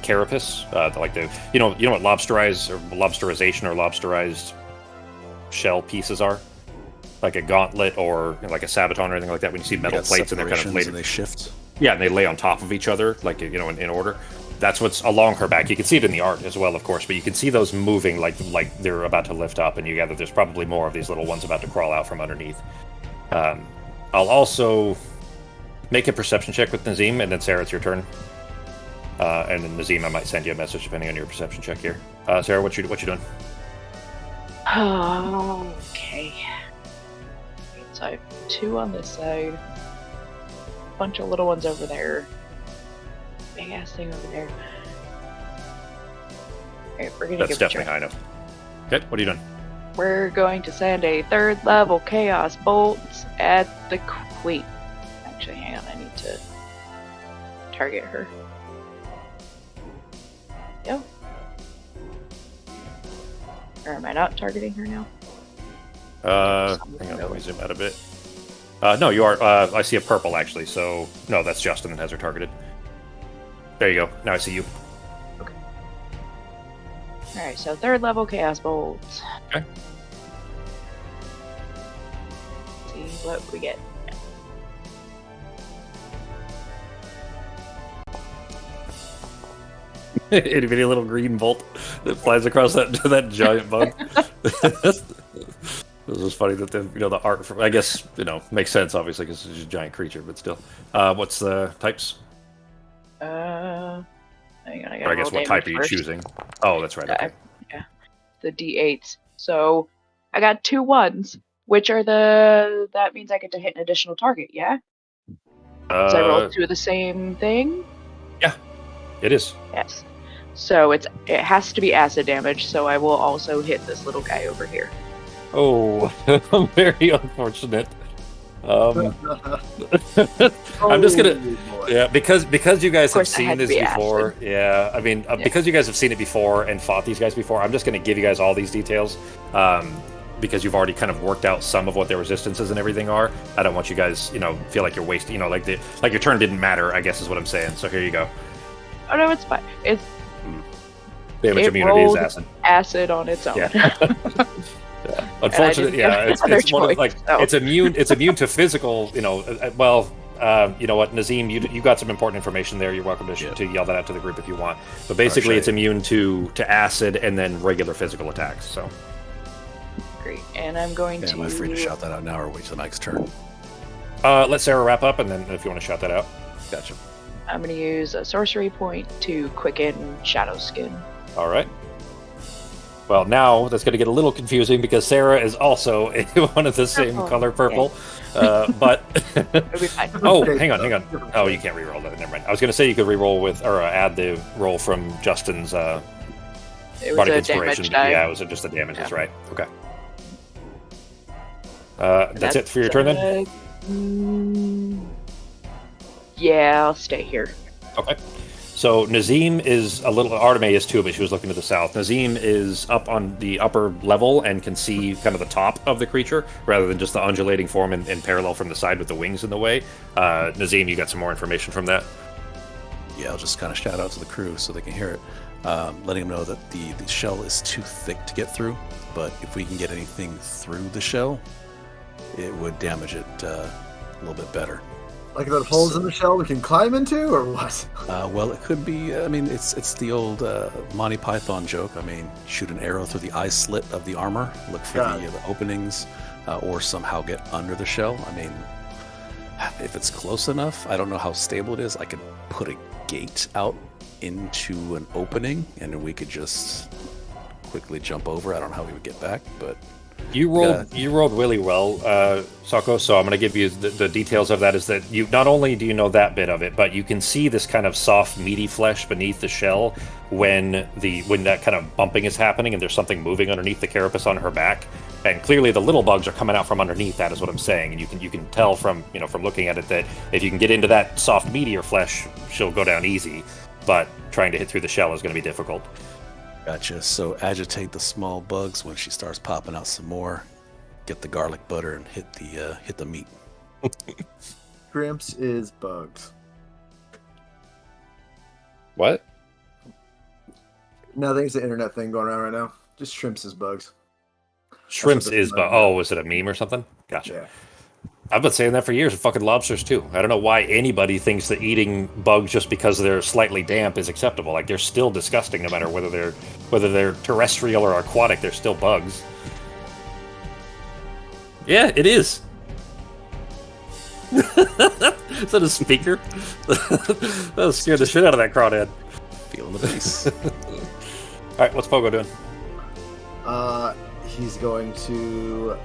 Speaker 1: carapace, like you know what lobsterized or lobsterization or lobsterized shell pieces are, like a gauntlet or like a sabaton or anything like that. When you see metal plates and they're kind of laid,
Speaker 3: and they shift.
Speaker 1: yeah, and they lay on top of each other, like in order. That's what's along her back. You can see it in the art as well, of course, but you can see those moving like they're about to lift up, and you gather there's probably more of these little ones about to crawl out from underneath. I'll also make a perception check with Nazim, and then Sarah, it's your turn. And then Nazim, I might send you a message depending on your perception check here. Sarah, what you doing?
Speaker 6: Okay. So I have 2 on this side. Bunch of little ones over there. Big ass thing over there. Alright, we're gonna
Speaker 1: That's
Speaker 6: give it a
Speaker 1: definitely
Speaker 6: try.
Speaker 1: high enough. Okay, what are you doing?
Speaker 6: We're going to send a 3rd level chaos bolt at the queen. Actually, hang on, I need to target her. Yo. Or am I not targeting her now?
Speaker 1: Hang on, let me zoom out a bit. No, you are. I see a purple actually. So no, that's Justin that has her targeted. There you go. Now I see you.
Speaker 6: Alright, so 3rd level chaos bolt.
Speaker 1: Okay.
Speaker 6: See what we get.
Speaker 1: Itty bitty little green bolt that flies across that giant bug. This is funny that the art I guess makes sense obviously because it's a giant creature, but still. What's the types?
Speaker 6: Hang on, I gotta
Speaker 1: Or I guess
Speaker 6: roll
Speaker 1: what type
Speaker 6: damage
Speaker 1: are you
Speaker 6: first.
Speaker 1: choosing? Oh, that's right. Okay.
Speaker 6: Yeah, the D8s. So I got 2 1s, which are that means I get to hit an additional target, yeah? So I rolled 2 of the same thing?
Speaker 1: Yeah, it is.
Speaker 6: Yes. So it has to be acid damage, so I will also hit this little guy over here.
Speaker 1: Oh, very unfortunate. I'm just gonna,
Speaker 2: boy.
Speaker 1: yeah, because you guys
Speaker 6: Of
Speaker 1: have
Speaker 6: course I
Speaker 1: seen
Speaker 6: had to
Speaker 1: this
Speaker 6: be
Speaker 1: before. Yeah, I mean,
Speaker 6: Yeah.
Speaker 1: because you guys have seen it before and fought these guys before, I'm just gonna give you guys all these details, because you've already kind of worked out some of what their resistances and everything are. I don't want you guys, feel like you're wasting, like your turn didn't matter. I guess is what I'm saying. So here you go.
Speaker 6: Oh no, it's fine.
Speaker 1: Damage
Speaker 6: It
Speaker 1: immunity is
Speaker 6: rolled
Speaker 1: acid.
Speaker 6: acid on its own.
Speaker 1: Yeah. Yeah. Unfortunately,
Speaker 6: didn't
Speaker 1: yeah,
Speaker 6: have
Speaker 1: it's
Speaker 6: another
Speaker 1: one of
Speaker 6: choice,
Speaker 1: like
Speaker 6: so.
Speaker 1: it's immune to physical. You know what, Nazim, you got some important information there. You're welcome to yell that out to the group if you want. But basically, it's immune to acid and then regular physical attacks. So
Speaker 6: Great. And I'm going to.
Speaker 3: Am I free to shout that out now or wait till the next turn?
Speaker 1: let Sarah wrap up, and then if you want to shout that out.
Speaker 3: Gotcha.
Speaker 6: I'm going to use a sorcery point to quicken Shadow Skin.
Speaker 1: All right. Well, now that's going to get a little confusing because Sarah is also one of the same
Speaker 6: Purple.
Speaker 1: color purple. But
Speaker 6: It'll be fine.
Speaker 1: oh,
Speaker 2: Different
Speaker 1: hang on,
Speaker 2: shades,
Speaker 1: hang on.
Speaker 2: though. Different
Speaker 1: Oh, you
Speaker 2: shades.
Speaker 1: can't re-roll that. Never mind. I was going to say you could re-roll with or add the roll from Justin's
Speaker 6: It was
Speaker 1: bardic
Speaker 6: a
Speaker 1: inspiration.
Speaker 6: damage die.
Speaker 1: Yeah, it was just the damage. That's
Speaker 6: Yeah.
Speaker 1: right. Okay. That's it for your turn then.
Speaker 6: Yeah, I'll stay here.
Speaker 1: Okay. So Nazim is a little. Arteme is too, but she was looking to the south. Nazim is up on the upper level and can see kind of the top of the creature rather than just the undulating form in parallel from the side with the wings in the way. Nazim, you got some more information from that?
Speaker 3: Yeah, I'll just kind of shout out to the crew so they can hear it, letting them know that the shell is too thick to get through, but if we can get anything through the shell, it would damage it a little bit better.
Speaker 2: Like the holes in the shell we can climb into, or what?
Speaker 3: Well, it could be. I mean, it's the old Monty Python joke. I mean, shoot an arrow through the eye slit of the armor, look for the openings, or somehow get under the shell. I mean, if it's close enough, I don't know how stable it is. I could put a gate out into an opening, and then we could just quickly jump over. I don't know how we would get back, but
Speaker 1: You rolled really well, Sako. So I'm going to give you the details of that. Is that you not only do you know that bit of it, but you can see this kind of soft, meaty flesh beneath the shell when that kind of bumping is happening, and there's something moving underneath the carapace on her back. And clearly, the little bugs are coming out from underneath. That is what I'm saying, and you can tell from looking at it that if you can get into that soft, meatier flesh, she'll go down easy. But trying to hit through the shell is going to be difficult.
Speaker 3: Gotcha. So agitate the small bugs when she starts popping out some more. Get the garlic butter and hit the meat.
Speaker 2: Grimps is bugs.
Speaker 1: What?
Speaker 2: Nothing. It's an internet thing going around right now. Just shrimps is bugs.
Speaker 1: Shrimps
Speaker 2: what
Speaker 1: is,
Speaker 2: this
Speaker 1: but
Speaker 2: is.
Speaker 1: oh, was it a meme or something? Gotcha.
Speaker 2: Yeah.
Speaker 1: I've been saying that for years with fucking lobsters too. I don't know why anybody thinks that eating bugs just because they're slightly damp is acceptable. Like they're still disgusting no matter whether they're terrestrial or aquatic. They're still bugs. Yeah, it is. Is that a speaker? That scared the shit out of that crawdad.
Speaker 3: Feeling the bass.
Speaker 1: All right, what's Pogo doing?
Speaker 2: He's going to.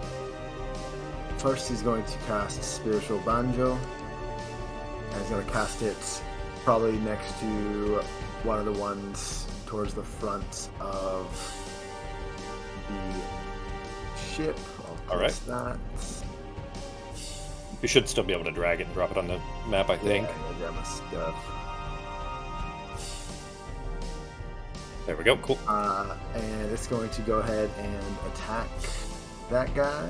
Speaker 2: First, he's going to cast Spiritual Banjo. And he's going to cast it probably next to one of the ones towards the front of the ship.
Speaker 1: All right.
Speaker 2: That.
Speaker 1: You should still be able to drag it and drop it on the map, I think.
Speaker 2: Yeah, I got my stuff.
Speaker 1: There we go. Cool.
Speaker 2: And it's going to go ahead and attack that guy.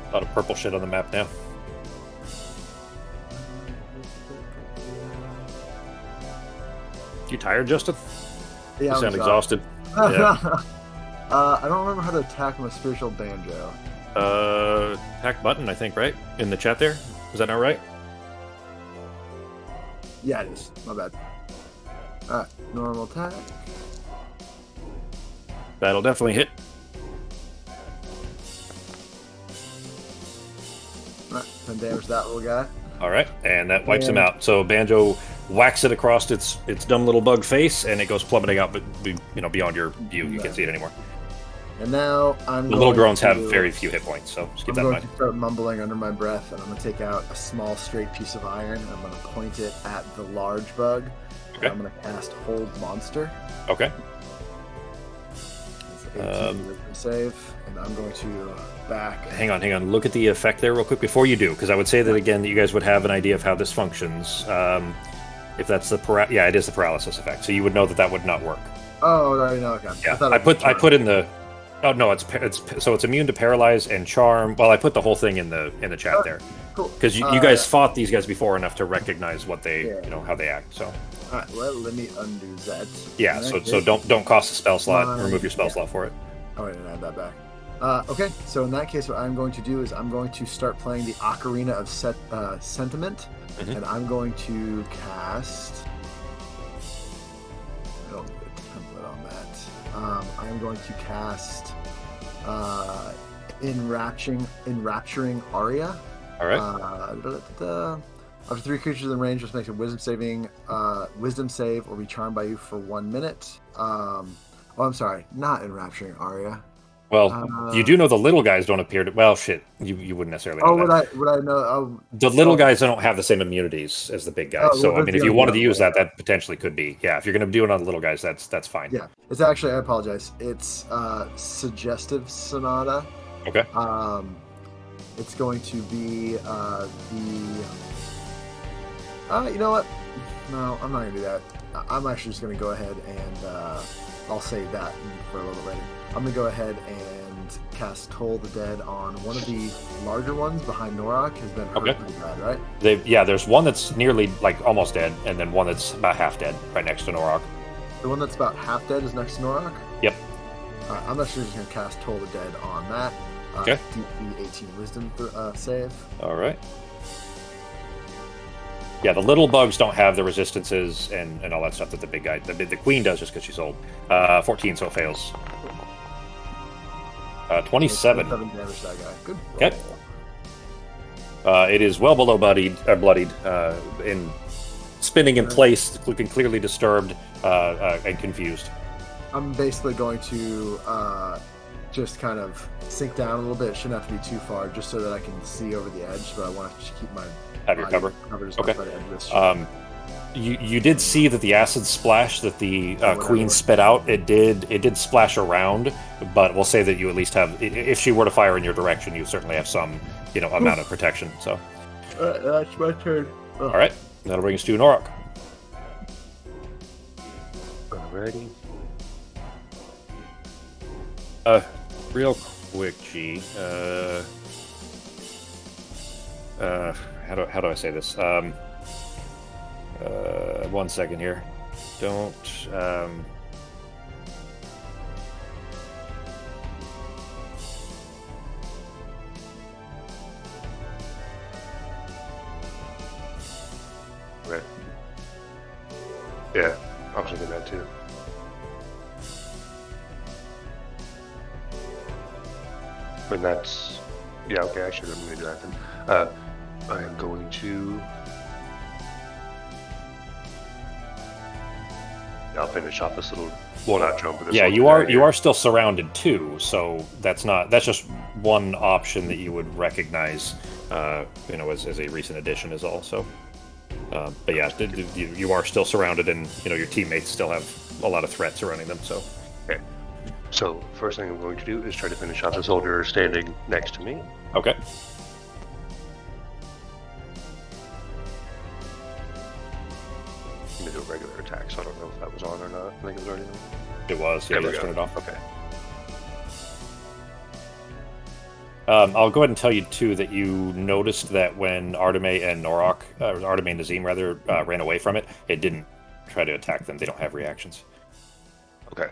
Speaker 1: A lot of purple shit on the map now. You tired, Justin?
Speaker 2: Yeah,
Speaker 1: You
Speaker 2: I'm
Speaker 1: sound
Speaker 2: exhausted.
Speaker 1: exhausted. Yeah.
Speaker 2: I don't remember how to attack with Spiritual Banjo.
Speaker 1: Attack button, I think, right? In the chat there? Is that not right?
Speaker 2: Yeah, it is. My bad. Alright, normal attack.
Speaker 1: That'll definitely hit.
Speaker 2: Alright, 10 damage to that little guy.
Speaker 1: All right, and that wipes him
Speaker 2: And-
Speaker 1: out. So Banjo whacks it across its dumb little bug face, and it goes plummeting out, but beyond your view, you can't see it anymore.
Speaker 2: And now I'm
Speaker 1: The little
Speaker 2: going
Speaker 1: drones have
Speaker 2: to-
Speaker 1: very few hit points, so just keep
Speaker 2: I'm
Speaker 1: that in
Speaker 2: going
Speaker 1: mind.
Speaker 2: to start mumbling under my breath, and I'm going to take out a small straight piece of iron, and I'm going to point it at the large bug.
Speaker 1: Okay.
Speaker 2: I'm going to cast Hold Monster.
Speaker 1: Okay.
Speaker 2: It's 18 wisdom save, and I'm going to back.
Speaker 1: Hang on. Look at the effect there real quick before you do, because I would say that again, that you guys would have an idea of how this functions. If that's the it is the paralysis effect, so you would know that would not work.
Speaker 2: Oh, I already know. Okay.
Speaker 1: Yeah,
Speaker 2: thought
Speaker 1: I
Speaker 2: it was
Speaker 1: put in the. Oh no, it's so it's immune to paralyze and charm. Well, I put the whole thing in the chat
Speaker 2: Oh,
Speaker 1: there
Speaker 2: Cool.
Speaker 1: because you guys fought these guys before enough to recognize what they how they act. So
Speaker 2: Alright, well, let me undo that.
Speaker 1: yeah,
Speaker 2: In
Speaker 1: so
Speaker 2: that
Speaker 1: so
Speaker 2: case-
Speaker 1: don't cost a spell slot.
Speaker 2: Fine,
Speaker 1: Remove your spell
Speaker 2: yeah.
Speaker 1: slot for it.
Speaker 2: Oh, I didn't add that back. Okay, so in that case, what I'm going to do is I'm going to start playing the Ocarina of Sentiment,
Speaker 1: Mhm.
Speaker 2: and I'm going to cast. I don't get a template on that. I'm going to cast Enrapturing Aria.
Speaker 1: All right.
Speaker 2: Up to 3 creatures in range must make a wisdom save, or be charmed by you for 1 minute. I'm sorry, not enrapturing Arya.
Speaker 1: Well, you do know the little guys don't appear to. Well, shit, you wouldn't necessarily know that.
Speaker 2: Would I know?
Speaker 1: The little guys don't have the same immunities as the big guys.
Speaker 2: Oh,
Speaker 1: So
Speaker 2: well,
Speaker 1: I mean, if you wanted to use that, that potentially could be. Yeah, if you're going to do it on the little guys, that's fine.
Speaker 2: Yeah, it's actually. I apologize. It's suggestive sonata.
Speaker 1: Okay.
Speaker 2: It's going to be you know what? No, I'm not gonna do that. I'm actually just gonna go ahead and I'll save that for a little later. I'm gonna go ahead and cast Toll the Dead on one of the larger ones behind Norak. Has been hurt pretty bad, right?
Speaker 1: There's one that's nearly almost dead, and then one that's about half dead right next to Norak.
Speaker 2: The one that's about half dead is next to Norak.
Speaker 1: Yep.
Speaker 2: I'm actually just gonna cast Toll the Dead on that.
Speaker 1: Okay.
Speaker 2: DC 18 Wisdom save.
Speaker 1: All right. Yeah, the little bugs don't have the resistances and all that stuff that the big guy, the queen does just because she's old. 14, so it fails. 27.
Speaker 2: 7 damage to that guy. Good.
Speaker 1: Okay. It is well below bloodied, in spinning in place, looking clearly disturbed and confused.
Speaker 2: I'm basically going to just kind of sink down a little bit. It shouldn't have to be too far, just so that I can see over the edge, but I want to keep my
Speaker 1: have your cover. Okay.
Speaker 2: Edge
Speaker 1: you did see that the acid splash that the queen spit out, it did splash around, but we'll say that you at least have, if she were to fire in your direction, you certainly have some amount of protection. So
Speaker 2: that's my turn.
Speaker 1: All right, that'll bring us to Norak.
Speaker 5: Alrighty.
Speaker 1: Real quick, G. How do I say this? 1 second here. Don't.
Speaker 5: Right. Yeah, I was thinking that too. But that's, yeah, okay, actually, I'm going to do that then. I am going to, I'll finish off this little, well, not jump, but this
Speaker 1: yeah,
Speaker 5: little
Speaker 1: you are still surrounded too, so that's just one option that you would recognize, as a recent addition is all. So, but yeah, you are still surrounded, and your teammates still have a lot of threats surrounding them. So,
Speaker 5: okay. So first thing I'm going to do is try to finish off the soldier standing next to me.
Speaker 1: Okay.
Speaker 5: I'm going to do a regular attack, so I don't know if that was on or not. I think it was already on.
Speaker 1: It was, yeah, let's turn it off.
Speaker 5: Okay.
Speaker 1: I'll go ahead and tell you, too, that you noticed that when Arteme and Norak, Arteme and Nazim, rather, ran away from it, it didn't try to attack them. They don't have reactions.
Speaker 5: Okay.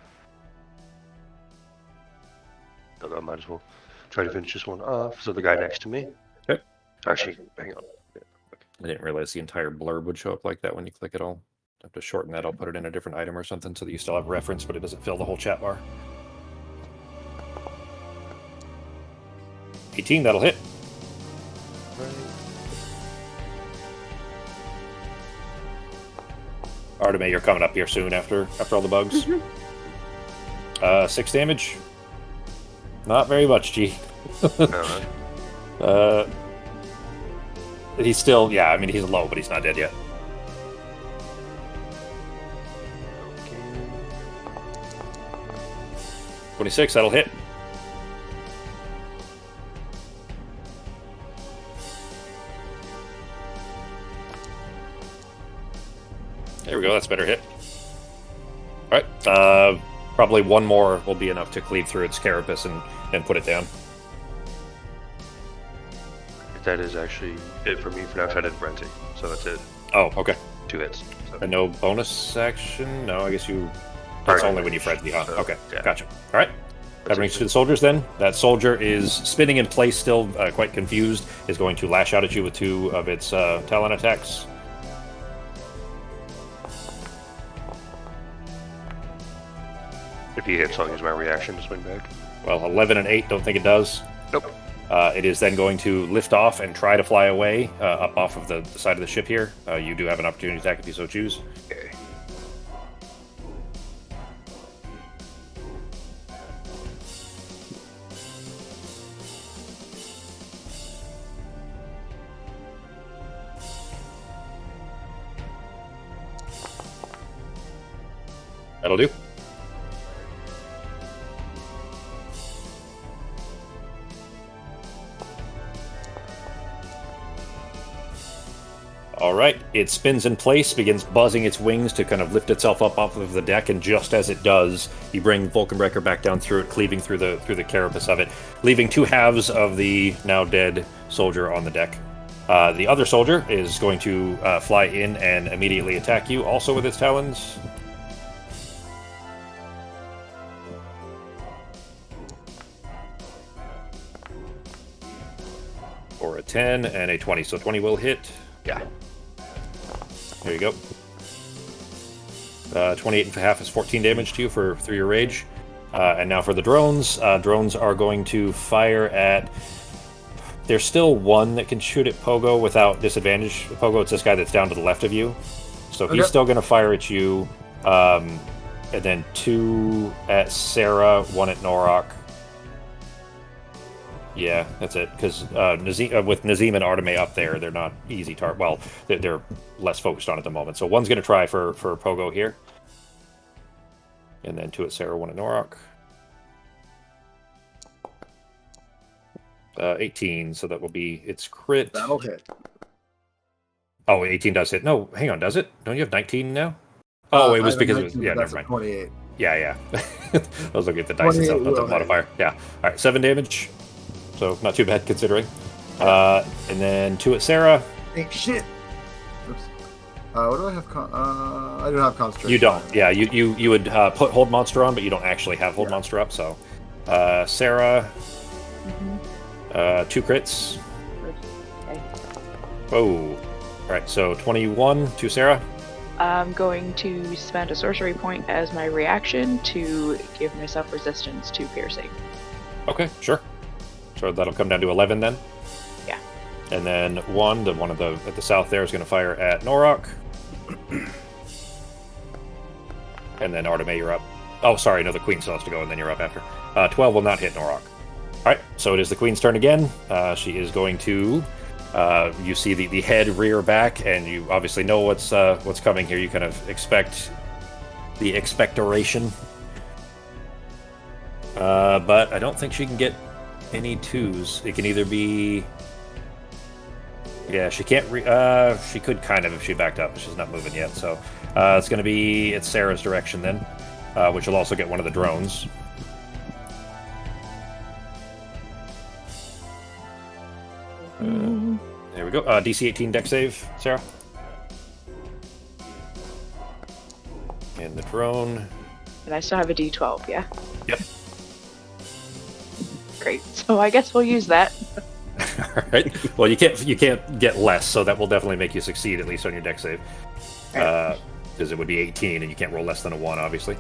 Speaker 5: So I might as well try to finish this one off. So the guy next to me.
Speaker 1: Okay.
Speaker 5: Actually, hang on. Yeah, okay.
Speaker 1: I didn't realize the entire blurb would show up like that when you click it all. I have to shorten that. I'll put it in a different item or something so that you still have reference, but it doesn't fill the whole chat bar. 18, that'll hit. Arteme, you're coming up here soon after all the bugs. 6 damage. Not very much, G. He's still, yeah, I mean, he's low, but he's not dead yet.
Speaker 5: Okay.
Speaker 1: 26, that'll hit. There we go, that's a better hit. Alright, probably one more will be enough to cleave through its carapace and put it down.
Speaker 5: That is actually it for me for now, 'cause I did Renting, so that's it.
Speaker 1: Oh, okay.
Speaker 5: 2 hits. So.
Speaker 1: And no bonus action? No, I guess that's only when you frenzy.
Speaker 5: So,
Speaker 1: Okay,
Speaker 5: yeah.
Speaker 1: Gotcha. Alright. That brings you to the soldiers then. That soldier is spinning in place still, quite confused, is going to lash out at you with 2 of its talon attacks.
Speaker 5: If he hits, I'll use my reaction to swing back.
Speaker 1: Well, 11 and 8, don't think it does.
Speaker 5: Nope.
Speaker 1: It is then going to lift off and try to fly away up off of the side of the ship here. You do have an opportunity to attack if you so choose.
Speaker 5: Okay.
Speaker 1: That'll do. All right, it spins in place, begins buzzing its wings to kind of lift itself up off of the deck, and just as it does, you bring Vulcanbreaker back down through it, cleaving through the carapace of it, leaving two halves of the now dead soldier on the deck. The other soldier is going to fly in and immediately attack you, also with its talons. For a 10 and a 20, so 20 will hit.
Speaker 5: Yeah.
Speaker 1: There you go. 28 and a half is 14 damage to you through your rage. And now for the drones. Drones are going to fire at... There's still one that can shoot at Pogo without disadvantage. Pogo, it's this guy that's down to the left of you. So he's still going to fire at you. And then 2 at Sarah, 1 at Norok. Yeah, that's it. Because with Nazim and Arteme up there, they're not easy target. Well, they're less focused on at the moment. So one's going to try for Pogo here. And then 2 at Sarah, 1 at Norok. 18, so that will be its crit.
Speaker 2: That'll hit.
Speaker 1: Oh, 18 does hit. No, hang on, does it? Don't you have 19 now? Oh, it was because it was... Yeah, never mind.
Speaker 2: 28.
Speaker 1: Yeah. I was looking at the dice itself, not the modifier. Yeah. All right, 7 damage. So not too bad considering. And then 2 at Sarah.
Speaker 2: Hey, shit! Oops. What do I have? I don't have concentration.
Speaker 1: You don't. Yeah, you would put Hold Monster on, but you don't actually have Hold Monster up. So, Sarah, 2 crits.
Speaker 6: Okay.
Speaker 1: Whoa. All right, so 21 to Sarah.
Speaker 6: I'm going to spend a sorcery point as my reaction to give myself resistance to piercing.
Speaker 1: Okay, sure. So that'll come down to 11 then.
Speaker 6: Yeah.
Speaker 1: And then the one at the south there is going to fire at Norok. And then Arteme, you're up. Oh, sorry, no, the Queen still has to go, and then you're up after. 12 will not hit Norok. All right, so it is the Queen's turn again. She is going to... you see the head rear back, and you obviously know what's coming here. You kind of expect the expectoration. But I don't think she can get any 2s. It can either be... Yeah, she can't... she could kind of if she backed up, but she's not moving yet. So it's going to be... It's Sarah's direction then, which will also get one of the drones. There we go. DC 18 deck save, Sarah. And the drone.
Speaker 6: And I still have a D12, yeah?
Speaker 1: Yep.
Speaker 6: Great. So I guess we'll use that.
Speaker 1: All right. Well, you can't get less, so that will definitely make you succeed at least on your deck save. Because it would be 18, and you can't roll less than a 1, obviously.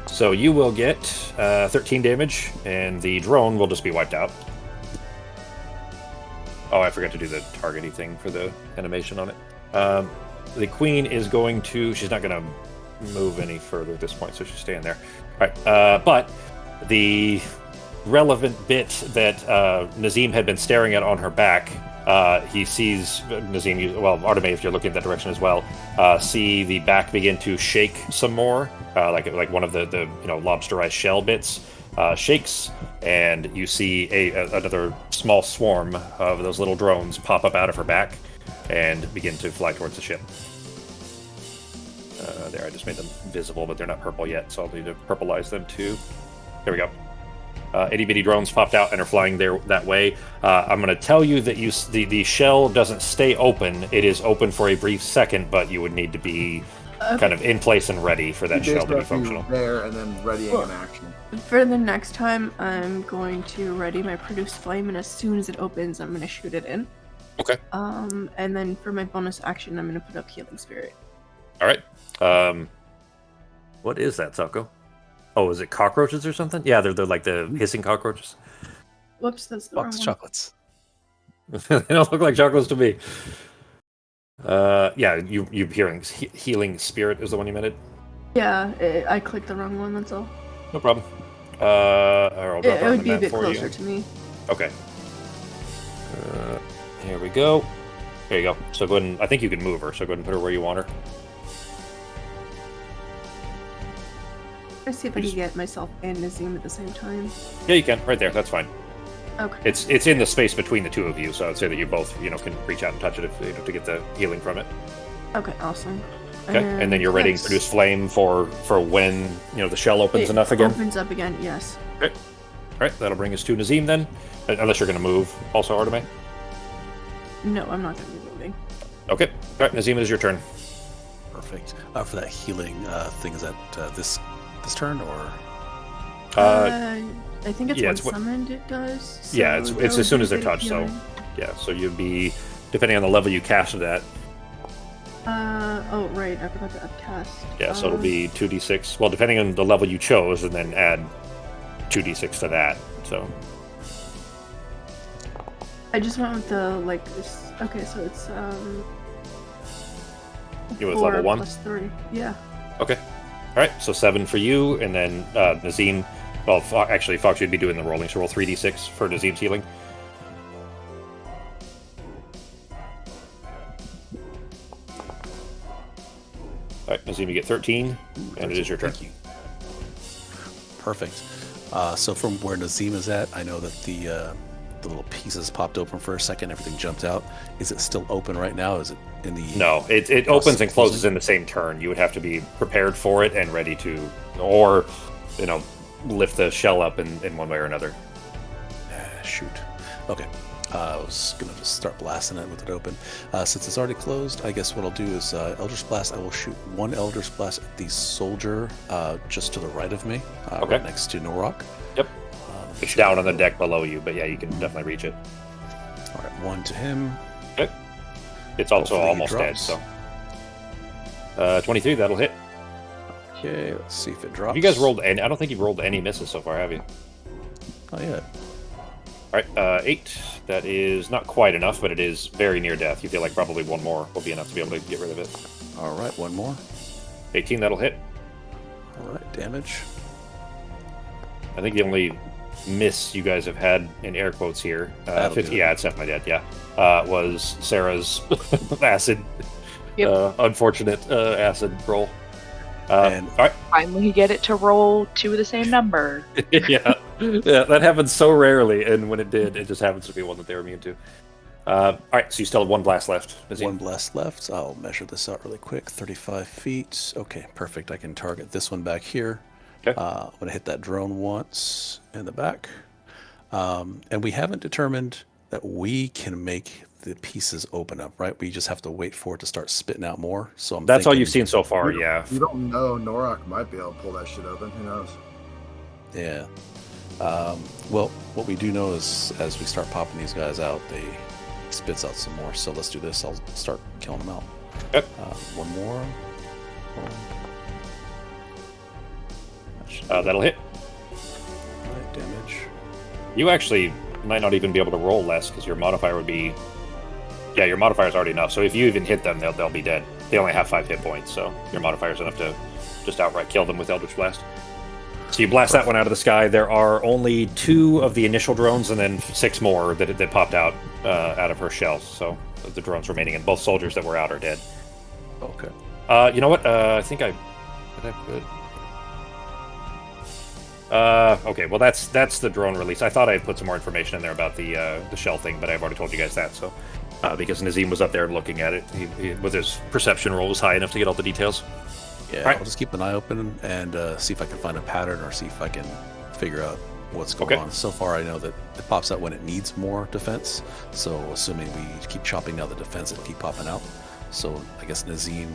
Speaker 1: So you will get 13 damage, and the drone will just be wiped out. Oh, I forgot to do the targeting thing for the animation on it. The Queen is going to... She's not going to move any further at this point, so she's staying there. All right. But the relevant bit that Nazim had been staring at on her back, he sees Nazim... Well, Arteme, if you're looking that direction as well, see the back begin to shake some more, like one of the lobsterized shell bits. Shakes, and you see another small swarm of those little drones pop up out of her back and begin to fly towards the ship. There, I just made them visible, but they're not purple yet, so I'll need to purplize them too. There we go. Itty bitty drones popped out and are flying that way. I'm going to tell you that the shell doesn't stay open. It is open for a brief second, but you would need to be kind of in place and ready for that shell to be functional.
Speaker 2: There and then readying an action.
Speaker 4: For the next time, I'm going to ready my Produce Flame, and as soon as it opens, I'm going to shoot it in.
Speaker 1: Okay.
Speaker 4: And then for my bonus action, I'm going to put up Healing Spirit.
Speaker 1: All right. What is that, Sako? Oh, is it cockroaches or something? Yeah, they're like the hissing cockroaches.
Speaker 4: Whoops, that's the
Speaker 3: Box
Speaker 4: wrong
Speaker 3: of chocolates.
Speaker 1: They don't look like chocolates to me. Yeah, you healing spirit is the one you meant.
Speaker 4: one. Yeah, I clicked the wrong one. That's all.
Speaker 1: No problem. Or I'll drop
Speaker 4: It
Speaker 1: it on
Speaker 4: would
Speaker 1: the
Speaker 4: be a
Speaker 1: map
Speaker 4: bit
Speaker 1: for
Speaker 4: closer
Speaker 1: you.
Speaker 4: to me.
Speaker 1: Okay. Here we go. There you go. So go ahead and, I think you can move her, so go ahead and put her where you want her.
Speaker 4: Let's see if I can get myself and Nazim at the same time.
Speaker 1: Yeah, you can. Right there. That's fine.
Speaker 4: Okay.
Speaker 1: It's in the space between the two of you, so I'd say that you both, can reach out and touch it if, to get the healing from it.
Speaker 4: Okay, awesome.
Speaker 1: Okay. And then you're ready to
Speaker 4: yes.
Speaker 1: produce flame for when, the shell opens enough again.
Speaker 4: Opens up again, yes.
Speaker 1: Okay. All right, that'll bring us to Nazim then. Unless you're going to move also, Arteme.
Speaker 4: No, I'm not going to be moving.
Speaker 1: Okay. All right, Nazim, it is your turn.
Speaker 3: Perfect. For that healing thing, is that this turn or?
Speaker 4: I think it's
Speaker 1: yeah,
Speaker 4: when
Speaker 1: it's what-
Speaker 4: summoned it does. So
Speaker 1: Yeah, it's
Speaker 4: that would
Speaker 1: as soon
Speaker 4: be
Speaker 1: as they're
Speaker 4: a bit of
Speaker 1: touched, so
Speaker 4: healing.
Speaker 1: yeah, so you'd be, depending on the level you cast it at,
Speaker 4: Oh, right, I forgot to upcast.
Speaker 1: yeah, so it'll be 2d6, well, depending on the level you chose, and then add 2d6 to that, so.
Speaker 4: I just went with the, okay, so it's,
Speaker 1: You was
Speaker 4: 4
Speaker 1: level 1?
Speaker 4: plus 3, yeah.
Speaker 1: Okay. Alright, so 7 for you, and then Nazim, well, actually, Fox, you'd be doing the rolling, so roll 3d6 for Nazim's healing. Alright, Nazim, you get 13, and it is your turn.
Speaker 3: Thank you. Perfect. So from where Nazim is at, I know that the little pieces popped open for a second. Everything jumped out. Is it still open right now? Is it in the?
Speaker 1: No, it opens and closes in the same turn. You would have to be prepared for it and ready to, or, lift the shell up in one way or another.
Speaker 3: Shoot. Okay. I was going to just start blasting it with it open. Since it's already closed, I guess what I'll do is Eldritch Blast. I will shoot one Eldritch Blast at the soldier just to the right of me,
Speaker 1: Okay.
Speaker 3: right next to Norok.
Speaker 1: Yep. It's down on the deck below you, but yeah, you can definitely reach it.
Speaker 3: All right, one to him.
Speaker 1: Okay. It's also
Speaker 3: Hopefully he
Speaker 1: almost dead,
Speaker 3: drops.
Speaker 1: so. 23, that'll hit.
Speaker 3: Okay, let's see if it drops.
Speaker 1: Have you guys rolled any? I don't think you've rolled any misses so far, have you?
Speaker 3: Not yet.
Speaker 1: All right, 8. That is not quite enough, but it is very near death. You feel like probably one more will be enough to be able to get rid of it.
Speaker 3: All right, one more.
Speaker 1: 18, that'll hit.
Speaker 3: All right, damage.
Speaker 1: I think the only miss you guys have had in air quotes here,
Speaker 3: That'll
Speaker 1: 50,
Speaker 3: do it.
Speaker 1: yeah, it's definitely dead, yeah, was Sarah's acid,
Speaker 6: Yep.
Speaker 1: unfortunate acid roll.
Speaker 3: And-
Speaker 1: all right,
Speaker 6: Finally get it to roll 2 of the same number.
Speaker 1: yeah, that happens so rarely, and when it did, it just happens to be one that they're immune to. All right, so you still have one blast left.
Speaker 3: One blast left. I'll measure this out really quick. 35 feet. Okay, perfect. I can target this one back here.
Speaker 1: Okay.
Speaker 3: I'm going to hit that drone once in the back. And we haven't determined that we can make the pieces open up, right? We just have to wait for it to start spitting out more. So
Speaker 1: That's all
Speaker 3: thinking-
Speaker 1: you've seen so far, yeah.
Speaker 2: You don't know. Norok might be able to pull that shit open. Who knows?
Speaker 3: Yeah. Well, what we do know is as we start popping these guys out, they spits out some more. So let's do this. I'll start killing them out.
Speaker 1: Yep.
Speaker 3: One more.
Speaker 1: That'll hit.
Speaker 3: Right, damage.
Speaker 1: You actually might not even be able to roll less because your modifier would be. Yeah, your modifier is already enough. So if you even hit them, they'll be dead. They only have 5 hit points, so your modifier is enough to just outright kill them with Eldritch Blast. So you blast that one out of the sky. There are only 2 of the initial drones, and then 6 more that popped out of her shell. So the drones remaining, and both soldiers that were out are dead.
Speaker 3: Okay.
Speaker 1: You know what? I think I. Did I put? Okay, well that's the drone release. I thought I had put some more information in there about the shell thing, but I've already told you guys that. So because Nazim was up there looking at it, he with his perception roll was high enough to get all the details.
Speaker 3: Yeah,
Speaker 1: Right.
Speaker 3: I'll just keep an eye open and see if I can find a pattern or see if I can figure out what's going
Speaker 1: Okay.
Speaker 3: on. So far, I know that it pops out when it needs more defense. So assuming we keep chopping down the defense, it'll keep popping out. So I guess Nazim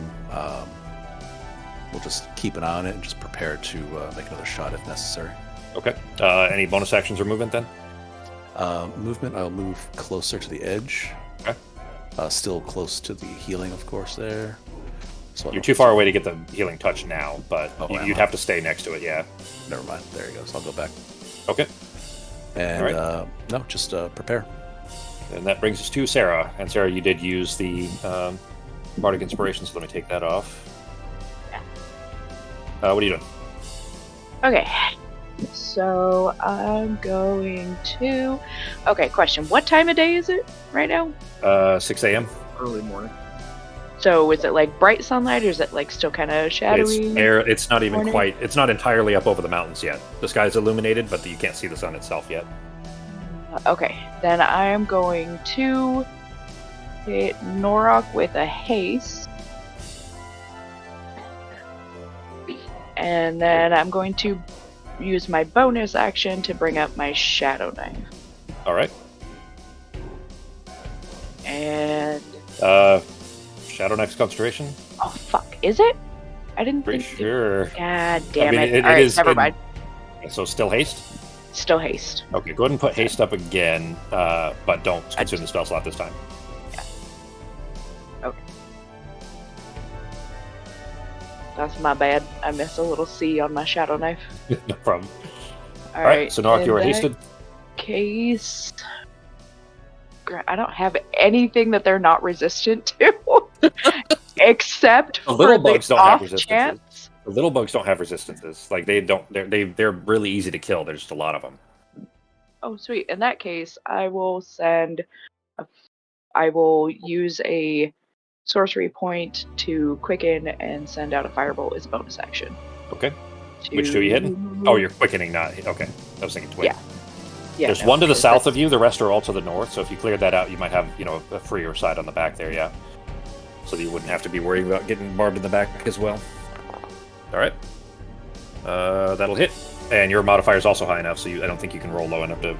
Speaker 3: will just keep an eye on it and just prepare to make another shot if necessary.
Speaker 1: Okay. Any bonus actions or movement then?
Speaker 3: Movement, I'll move closer to the edge.
Speaker 1: Okay.
Speaker 3: Still close to the healing, of course, there. So I
Speaker 1: You're
Speaker 3: don't-
Speaker 1: too far away to get the healing touch now, but
Speaker 3: Oh, am
Speaker 1: you'd
Speaker 3: I?
Speaker 1: have to stay next to it. Yeah.
Speaker 3: Never mind. There he goes. I'll go back.
Speaker 1: Okay.
Speaker 3: And
Speaker 1: All
Speaker 3: no, just prepare.
Speaker 1: And that brings us to Sarah. And Sarah, you did use the Bardic Inspiration, so let me take that off. What are you doing?
Speaker 6: Okay. So I'm going to. Okay, question. What time of day is it right now?
Speaker 1: 6 a.m.
Speaker 2: Early morning.
Speaker 6: So is it like bright sunlight, or is it like still kind of shadowy?
Speaker 1: It's not even
Speaker 6: morning?
Speaker 1: quite. It's not entirely up over the mountains yet. The sky's illuminated, but you can't see the sun itself yet.
Speaker 6: Okay, then I am going to hit Norok with a haste. And then I'm going to use my bonus action to bring up my Shadow Knife.
Speaker 1: All right.
Speaker 6: And
Speaker 1: Shadow Knife's concentration.
Speaker 6: oh fuck, is it? I didn't
Speaker 1: Pretty
Speaker 6: think.
Speaker 1: sure.
Speaker 6: God damn
Speaker 1: mean,
Speaker 6: it!
Speaker 1: it
Speaker 6: All right,
Speaker 1: is
Speaker 6: never
Speaker 1: in-
Speaker 6: mind.
Speaker 1: So still haste.
Speaker 6: Still haste.
Speaker 1: Okay, go ahead and put haste up again, but don't consume the spell slot this time.
Speaker 6: Okay. That's my bad. I missed a little C on my Shadow Knife.
Speaker 1: No problem.
Speaker 6: All
Speaker 1: All right,
Speaker 6: right.
Speaker 1: so Norok,
Speaker 6: in
Speaker 1: you are
Speaker 6: that
Speaker 1: hasted.
Speaker 6: Case. I don't have anything that they're not resistant to, except
Speaker 1: The little
Speaker 6: for
Speaker 1: bugs
Speaker 6: the
Speaker 1: don't have
Speaker 6: off
Speaker 1: resistances.
Speaker 6: chance.
Speaker 1: The little bugs don't have resistances. Like they don't. They're really easy to kill. There's just a lot of them.
Speaker 6: Oh, sweet. In that case, I will I will use a sorcery point to quicken and send out a firebolt as a bonus action.
Speaker 1: Okay. Which two are you hitting? Oh, you're quickening, not okay. I was thinking twin.
Speaker 6: Yeah,
Speaker 1: There's
Speaker 6: no,
Speaker 1: one to the
Speaker 6: because
Speaker 1: south
Speaker 6: that's-
Speaker 1: of you. The rest are all to the north. So if you cleared that out, you might have a freer side on the back there. Yeah. So that you wouldn't have to be worrying about getting barbed in the back as well. All right. That'll hit, and your modifier is also high enough, so I don't think you can roll low enough to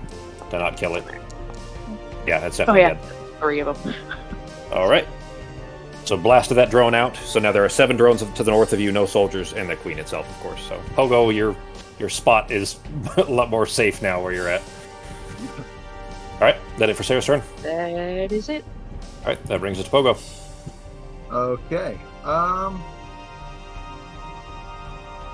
Speaker 1: not kill it. Yeah, that's
Speaker 6: Oh
Speaker 1: definitely
Speaker 6: yeah,
Speaker 1: dead.
Speaker 6: 3 of them.
Speaker 1: All right. So blasted that drone out. So now there are 7 drones to the north of you, no soldiers, and the queen itself, of course. So Pogo, your spot is a lot more safe now where you're at. All right, that it for Sarah's turn.
Speaker 6: That is it.
Speaker 1: All right, that brings us to Pogo.
Speaker 2: Okay.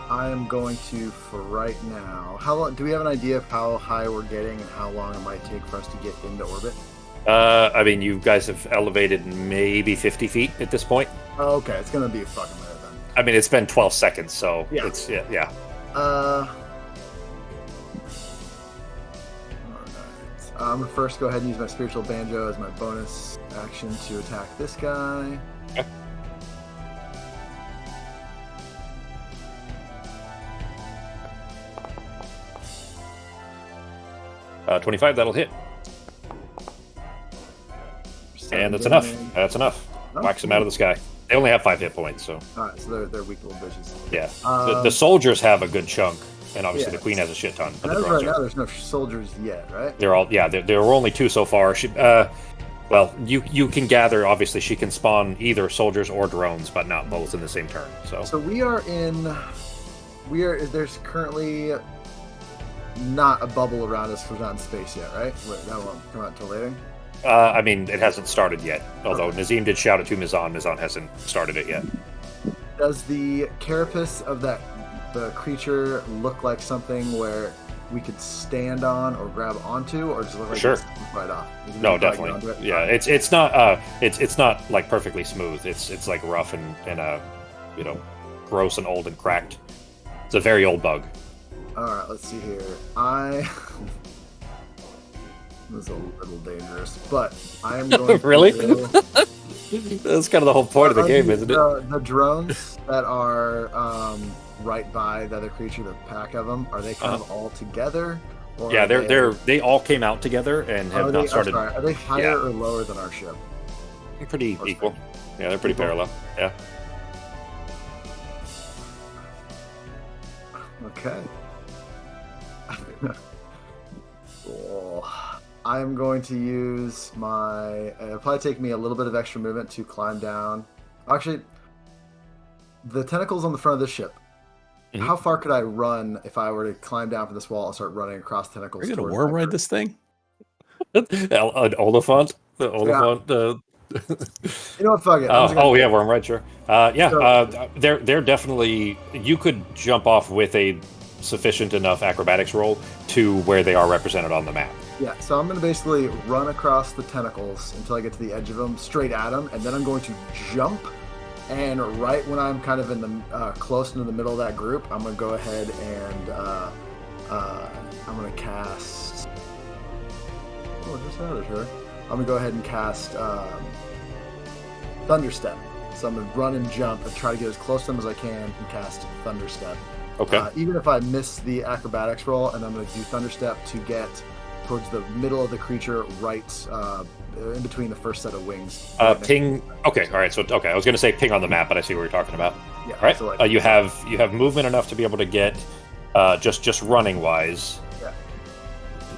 Speaker 2: I am going to, for right now. How long? Do we have an idea of how high we're getting and how long it might take for us to get into orbit?
Speaker 1: I mean, you guys have elevated maybe 50 feet at this point.
Speaker 2: Oh, okay, it's gonna be a fucking minute then.
Speaker 1: I mean, it's been 12 seconds, so
Speaker 2: Yeah.
Speaker 1: it's yeah.
Speaker 2: Alright. I'm gonna first go ahead and use my spiritual banjo as my bonus action to attack this guy.
Speaker 1: Okay. Uh, 25, that'll hit. And that's enough. That's enough.
Speaker 2: Oh,
Speaker 1: Wax them out of the sky. They only have 5 hit points, so
Speaker 2: Alright, so they're weak little bitches.
Speaker 1: yeah.
Speaker 2: Um,
Speaker 1: The soldiers have a good chunk, and obviously
Speaker 2: yeah.
Speaker 1: the queen has a shit ton. But
Speaker 2: And
Speaker 1: the
Speaker 2: as of
Speaker 1: drones
Speaker 2: right now,
Speaker 1: are.
Speaker 2: there's no soldiers yet, right?
Speaker 1: They're all there were only 2 so far. Well, you can gather. Obviously, she can spawn either soldiers or drones, but not both in the same turn. So
Speaker 2: So there's currently not a bubble around us because we're not in space yet, right? That won't come out until later.
Speaker 1: I mean, it hasn't started yet. Although Nazim did shout it to Mizan. Mizan hasn't started it yet.
Speaker 2: Does the carapace of the creature look like something where we could stand on or grab onto, or does it look like
Speaker 1: Sure.
Speaker 2: it's right off? Is it
Speaker 1: No,
Speaker 2: like onto
Speaker 1: definitely.
Speaker 2: it?
Speaker 1: Yeah, it's not it's not like perfectly smooth. It's like rough and gross and old and cracked. It's a very old bug.
Speaker 2: All right, let's see here. This is a little dangerous, but I am going
Speaker 1: Really?
Speaker 2: to
Speaker 1: That's kind of the whole point of the game, isn't it?
Speaker 2: The drones that are right by the other creature, the pack of them, are they kind of all together? Or
Speaker 1: Yeah,
Speaker 2: are
Speaker 1: they all came out together and have not started.
Speaker 2: Are they higher
Speaker 1: Yeah.
Speaker 2: or lower than our ship?
Speaker 1: Pretty
Speaker 2: Or
Speaker 1: equal. Yeah, they're pretty
Speaker 2: Equal?
Speaker 1: parallel. Yeah.
Speaker 2: Okay. Cool. I'm going to use my. It'll probably take me a little bit of extra movement to climb down. Actually, the tentacles on the front of this ship.
Speaker 1: Mhm.
Speaker 2: How far could I run if I were to climb down from this wall and start running across tentacles?
Speaker 3: Are you gonna
Speaker 2: towards
Speaker 3: worm
Speaker 2: my
Speaker 3: ride
Speaker 2: crew?
Speaker 3: this thing?
Speaker 1: An Oliphant. The Oliphant.
Speaker 2: You know what? Fuck it. I'm just gonna
Speaker 1: Oh
Speaker 2: do
Speaker 1: yeah,
Speaker 2: it.
Speaker 1: worm right, sure. Yeah,
Speaker 2: So-
Speaker 1: they're definitely. You could jump off with a sufficient enough acrobatics roll to where they are represented on the map.
Speaker 2: Yeah, so I'm going to basically run across the tentacles until I get to the edge of them, straight at them, and then I'm going to jump. And right when I'm kind of in the close into the middle of that group, I'm going to go ahead and I'm going to cast. Oh, just added her. I'm going to go ahead and cast Thunderstep. So I'm going to run and jump and try to get as close to them as I can and cast Thunderstep.
Speaker 1: Okay.
Speaker 2: Even if I miss the acrobatics roll, and I'm going to do Thunderstep to get towards the middle of the creature, right in between the first set of wings.
Speaker 1: Ping. Okay. All right. So okay, I was going to say ping on the map, but I see what you're talking about.
Speaker 2: Yeah.
Speaker 1: All right.
Speaker 2: So like,
Speaker 1: you have movement enough to be able to get just running wise.
Speaker 2: Yeah.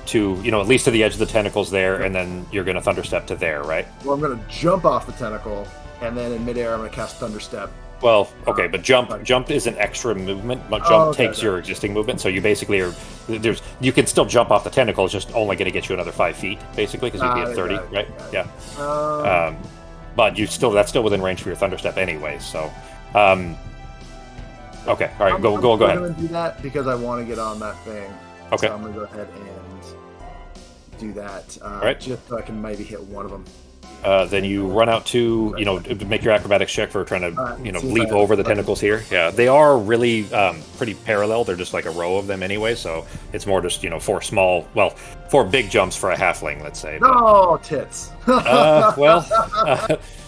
Speaker 1: To at least to the edge of the tentacles there, and then you're going to Thunderstep to there, right?
Speaker 2: Well, I'm going to jump off the tentacle, and then in midair, I'm going to cast Thunderstep.
Speaker 1: Well, okay, but jump is an extra movement. But jump takes your existing movement, so you basically you can still jump off the tentacle. It's just only going to get you another 5 feet, basically, because you'd be at 30, right? Yeah. But that's still within range for your Thunderstep anyway. So, okay, all right, go ahead.
Speaker 2: I'm going to do that because I want to get on that thing.
Speaker 1: Okay.
Speaker 2: So I'm going to go ahead and do that.
Speaker 1: Right.
Speaker 2: Just so I can maybe hit one of them.
Speaker 1: Then you run out to, make your acrobatics check for trying to, leap over the tentacles here. Yeah, they are really pretty parallel. They're just like a row of them anyway, so it's more just, 4 big jumps for a halfling, let's say.
Speaker 2: No, tits.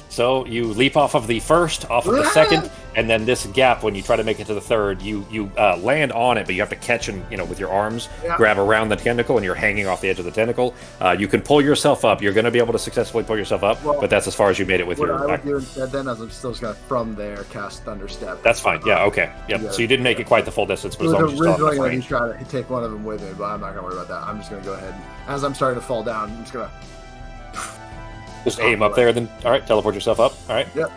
Speaker 1: So you leap off of the first, off of the second, and then this gap, when you try to make it to the third, you land on it, but you have to catch and, with your arms, grab around the tentacle, and you're hanging off the edge of the tentacle. You can pull yourself up. You're going to be able to successfully pull yourself up, but that's as far as you made it with your...
Speaker 2: What I would do instead then is I'm still just going to, from there, cast Thunderstep.
Speaker 1: That's fine. Yeah, okay. Yep. Yeah. So you didn't make it quite the full distance, but as long as you're still in the range.
Speaker 2: Try to take one of them with me, but I'm not going to worry about that. I'm just going to go ahead. As I'm starting to fall down, I'm just going to...
Speaker 1: Just aim up there, then. All right, teleport yourself up. All right.
Speaker 2: Yep.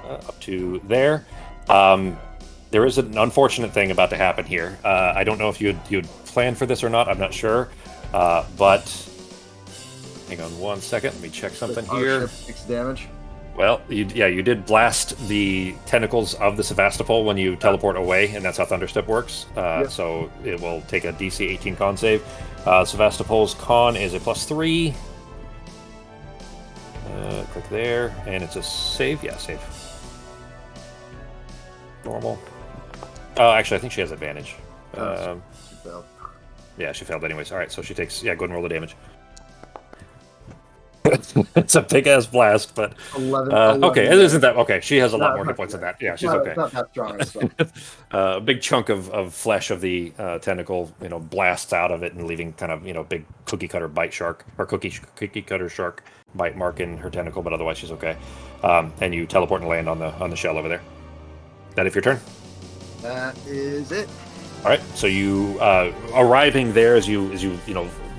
Speaker 1: Up to there. There is an unfortunate thing about to happen here. I don't know if you'd planned for this or not. I'm not sure. But hang on one second. Let me check something here.
Speaker 2: Ship takes damage.
Speaker 1: Well, you did blast the tentacles of the Sevastopol when you teleport away, and that's how Thunderstep works. So it will take a DC 18 con save. Sevastopol's con is a +3. Click there, and it's a save. Yeah, save. Normal. Actually, I think she has advantage.
Speaker 2: She failed.
Speaker 1: Yeah, she failed anyways. All right, so she takes... Yeah, go ahead and roll the damage. It's a big-ass blast, but...
Speaker 2: 11
Speaker 1: okay, it isn't that... Okay, she has a lot more hit points than that. Yeah, she's okay.
Speaker 2: It's not that strong. So.
Speaker 1: A big chunk of flesh of the tentacle, blasts out of it and leaving kind of, big cookie cutter bite shark, or cookie cutter shark bite mark in her tentacle, but otherwise she's okay. And you teleport and land on the shell over there. That it for your turn?
Speaker 2: That is it.
Speaker 1: All right, so you arriving there as you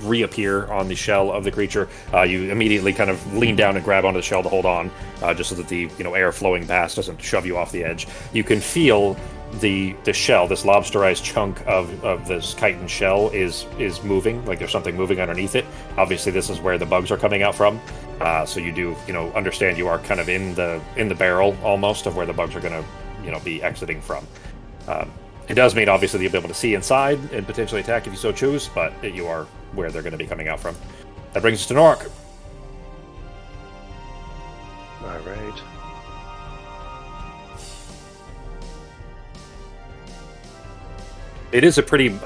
Speaker 1: reappear on the shell of the creature, you immediately kind of lean down and grab onto the shell to hold on, just so that the air flowing past doesn't shove you off the edge. You can feel the shell, this lobsterized chunk of this chitin shell is moving, like there's something moving underneath it. Obviously, this is where the bugs are coming out from. So you do understand you are kind of in the barrel almost of where the bugs are going to be exiting from. It does mean, obviously, that you'll be able to see inside and potentially attack if you so choose, but you are where they're going to be coming out from. That brings us to Norak.
Speaker 5: All right.
Speaker 1: It is a pretty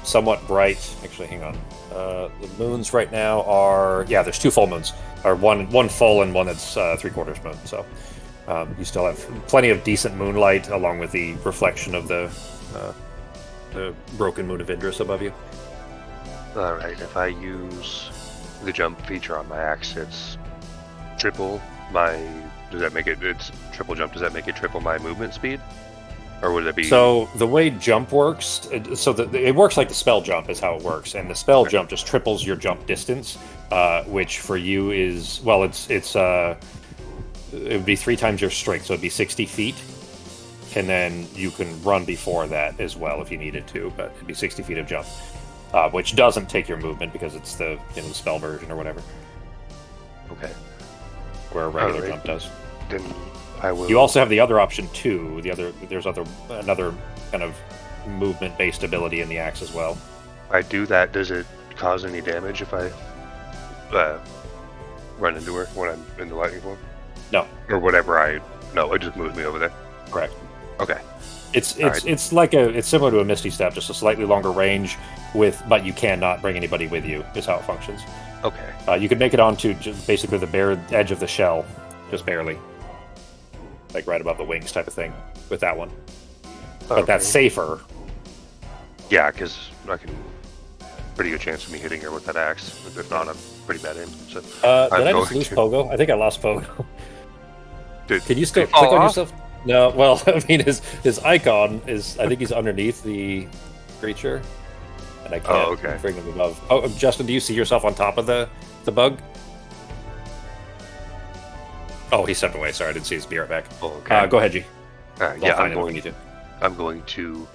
Speaker 1: somewhat bright... Actually, hang on. The moons right now are... Yeah, there's 2 full moons. Or one full and one that's 3/4 moon. So you still have plenty of decent moonlight, along with the reflection of the broken moon of Idris above you.
Speaker 5: All right. If I use the jump feature on my axe, it's triple my. Does that make it? It's triple jump. Does that make it triple my movement speed, or would it be?
Speaker 1: So the way jump works, it works like the spell jump is how it works, and the spell jump just triples your jump distance, which for you is it would be 3 times your strength, so it'd be 60 feet. And then you can run before that as well if you needed to, but it'd be 60 feet of jump, which doesn't take your movement because it's the spell version or whatever.
Speaker 5: Okay.
Speaker 1: Where a regular jump does.
Speaker 5: Then I will.
Speaker 1: You also have the other option too. There's another kind of movement-based ability in the axe as well.
Speaker 5: I do that. Does it cause any damage if I run into her when I'm in the lightning form?
Speaker 1: No.
Speaker 5: Or whatever No, it just moves me over there.
Speaker 1: Correct.
Speaker 5: Okay.
Speaker 1: It's
Speaker 5: Alright.
Speaker 1: it's similar to a Misty Step, just a slightly longer range but you cannot bring anybody with you. Is how it functions.
Speaker 5: Okay.
Speaker 1: You can make it onto just basically the bare edge of the shell, just barely, like right above the wings type of thing with that one. But that's safer.
Speaker 5: Yeah, because I can. Pretty good chance of me hitting her with that axe. If not, I'm pretty bad aim. So
Speaker 1: Did I just lose Pogo? I think I lost Pogo.
Speaker 5: Dude,
Speaker 1: Can you still
Speaker 5: did he fall
Speaker 1: click on
Speaker 5: off?
Speaker 1: yourself? No. Well, I mean, his icon is. I think he's underneath the creature, and I can't bring him above. Oh, Justin, do you see yourself on top of the bug? Oh, he stepped away. Sorry, I didn't see his be right back.
Speaker 5: Oh, okay.
Speaker 1: Go ahead, G.
Speaker 5: Yeah,
Speaker 1: I'm going
Speaker 5: to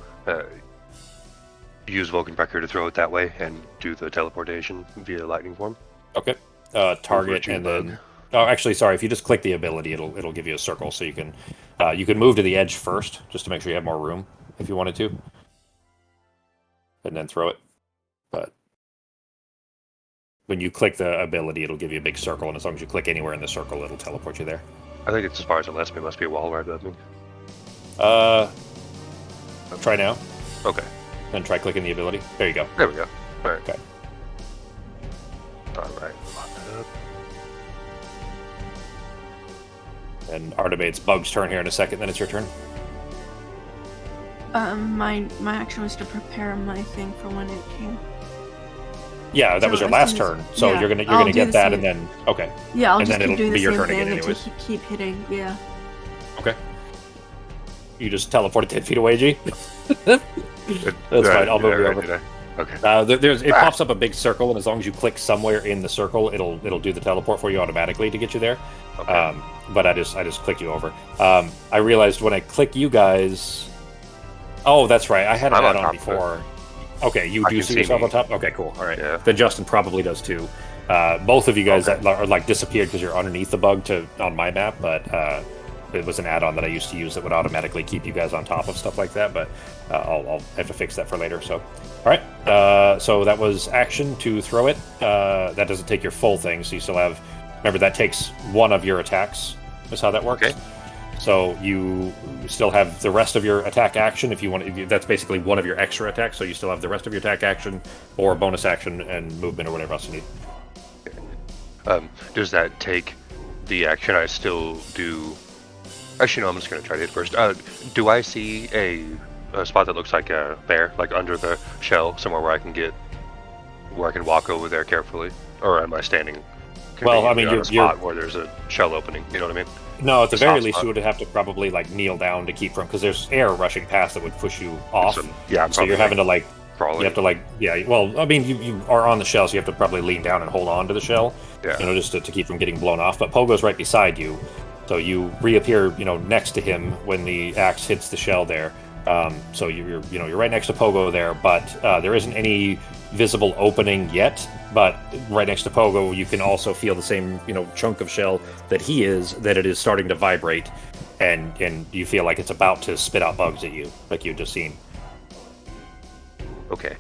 Speaker 5: use Vulcanpecker to throw it that way and do the teleportation via lightning form.
Speaker 1: Okay. Target and then. Oh, actually, sorry. If you just click the ability, it'll give you a circle, so you can move to the edge first, just to make sure you have more room if you wanted to, and then throw it. But when you click the ability, it'll give you a big circle, and as long as you click anywhere in the circle, it'll teleport you there.
Speaker 5: I think it's as far as it lets me. Must be a wall right above me.
Speaker 1: Try now.
Speaker 5: Okay.
Speaker 1: Then try clicking the ability. There you go.
Speaker 5: There we go. All right.
Speaker 1: Okay.
Speaker 5: All right. Lock that up.
Speaker 1: And Artebade's Bug's turn here in a second. Then it's your turn.
Speaker 4: My action was to prepare my thing for when it came.
Speaker 1: Yeah, that was your last turn. So
Speaker 4: yeah,
Speaker 1: you're gonna get that,
Speaker 4: same.
Speaker 1: and then okay.
Speaker 4: Yeah, I'll
Speaker 1: and
Speaker 4: just
Speaker 1: then
Speaker 4: keep
Speaker 1: it'll
Speaker 4: doing
Speaker 1: be
Speaker 4: the
Speaker 1: your
Speaker 4: same
Speaker 1: turn
Speaker 4: thing
Speaker 1: again,
Speaker 4: until
Speaker 1: anyways.
Speaker 4: keep hitting. Yeah.
Speaker 1: Okay. You just teleported 10 feet away, G. That's fine. I'll move you over.
Speaker 5: Okay.
Speaker 1: It pops up a big circle, and as long as you click somewhere in the circle, it'll do the teleport for you automatically to get you there.
Speaker 5: Okay.
Speaker 1: But I just clicked you over. I realized when I click you guys. Oh, that's right. I had an add-on before. Okay, you do see yourself on top. Okay, cool. All right.
Speaker 5: Yeah.
Speaker 1: Then Justin probably does too. Both of you guys that are like disappeared because you're underneath the bug on my map, but it was an add-on that I used to use that would automatically keep you guys on top of stuff like that. But I'll have to fix that for later. So, all right. So that was action to throw it. That doesn't take your full thing, so you still have. Remember, that takes one of your attacks. That's how that works.
Speaker 5: Okay.
Speaker 1: So you still have the rest of your attack action if you want. That's basically one of your extra attacks. So you still have the rest of your attack action or bonus action and movement or whatever else you need.
Speaker 5: Does that take the action I still do? Actually, no. I'm just gonna try to hit first. Do I see a spot that looks like a bear, like under the shell, somewhere where I can walk over there carefully, or am I standing?
Speaker 1: Well, I mean,
Speaker 5: on a spot where there's a shell opening. You know what I mean?
Speaker 1: No, at the very least, you would have to probably like kneel down to keep from because there's air rushing past that would push you off. So you're having to like crawl. You have to like Well, I mean, you are on the shell, so you have to probably lean down and hold on to the shell.
Speaker 5: Yeah.
Speaker 1: Just to keep from getting blown off. But Pogo's right beside you, so you reappear next to him when the axe hits the shell there. So you're right next to Pogo there, but there isn't any visible opening yet. But right next to Pogo, you can also feel the same chunk of shell that he is. That it is starting to vibrate, and you feel like it's about to spit out bugs at you, like you've just seen.
Speaker 5: Okay.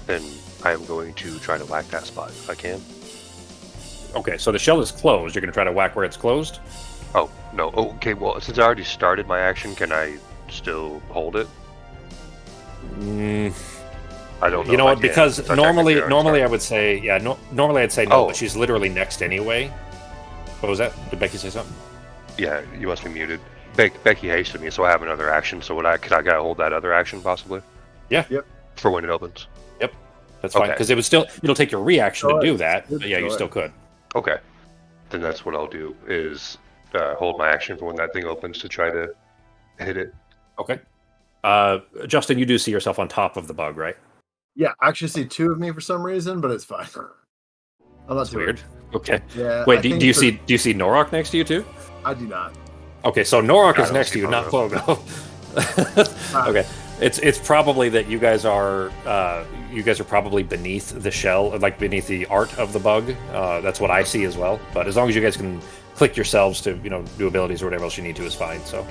Speaker 5: Then I am going to try to whack that spot if I can.
Speaker 1: Okay, so the shell is closed. You're going to try to whack where it's closed?
Speaker 5: Oh, no. Oh, okay, well, since I already started my action, can I still hold it? I don't know.
Speaker 1: You know what? Because normally I would say, normally I'd say no, but she's literally next anyway. What was that? Did Becky say something?
Speaker 5: Yeah, you must be muted. Becky hasted me, so I have another action. So could I gotta hold that other action possibly?
Speaker 1: Yeah.
Speaker 2: Yep.
Speaker 5: For when it opens.
Speaker 1: Yep. That's fine because it'll take your reaction to do that. But yeah, you still could.
Speaker 5: Okay. Then that's what I'll do is hold my action for when that thing opens to try to hit it.
Speaker 1: Okay. Justin, you do see yourself on top of the bug, right?
Speaker 2: Yeah, I actually see two of me for some reason, but it's fine. I'm not
Speaker 1: That's weird. Okay.
Speaker 2: Yeah.
Speaker 1: Wait, do you see Norok next to you too?
Speaker 2: I do not.
Speaker 1: Okay, so Norok is next to you, not Pogo. Okay. It's probably that you guys are probably beneath the shell, like beneath the art of the bug. That's what I see as well. But as long as you guys can click yourselves to do abilities or whatever else you need to is fine. So,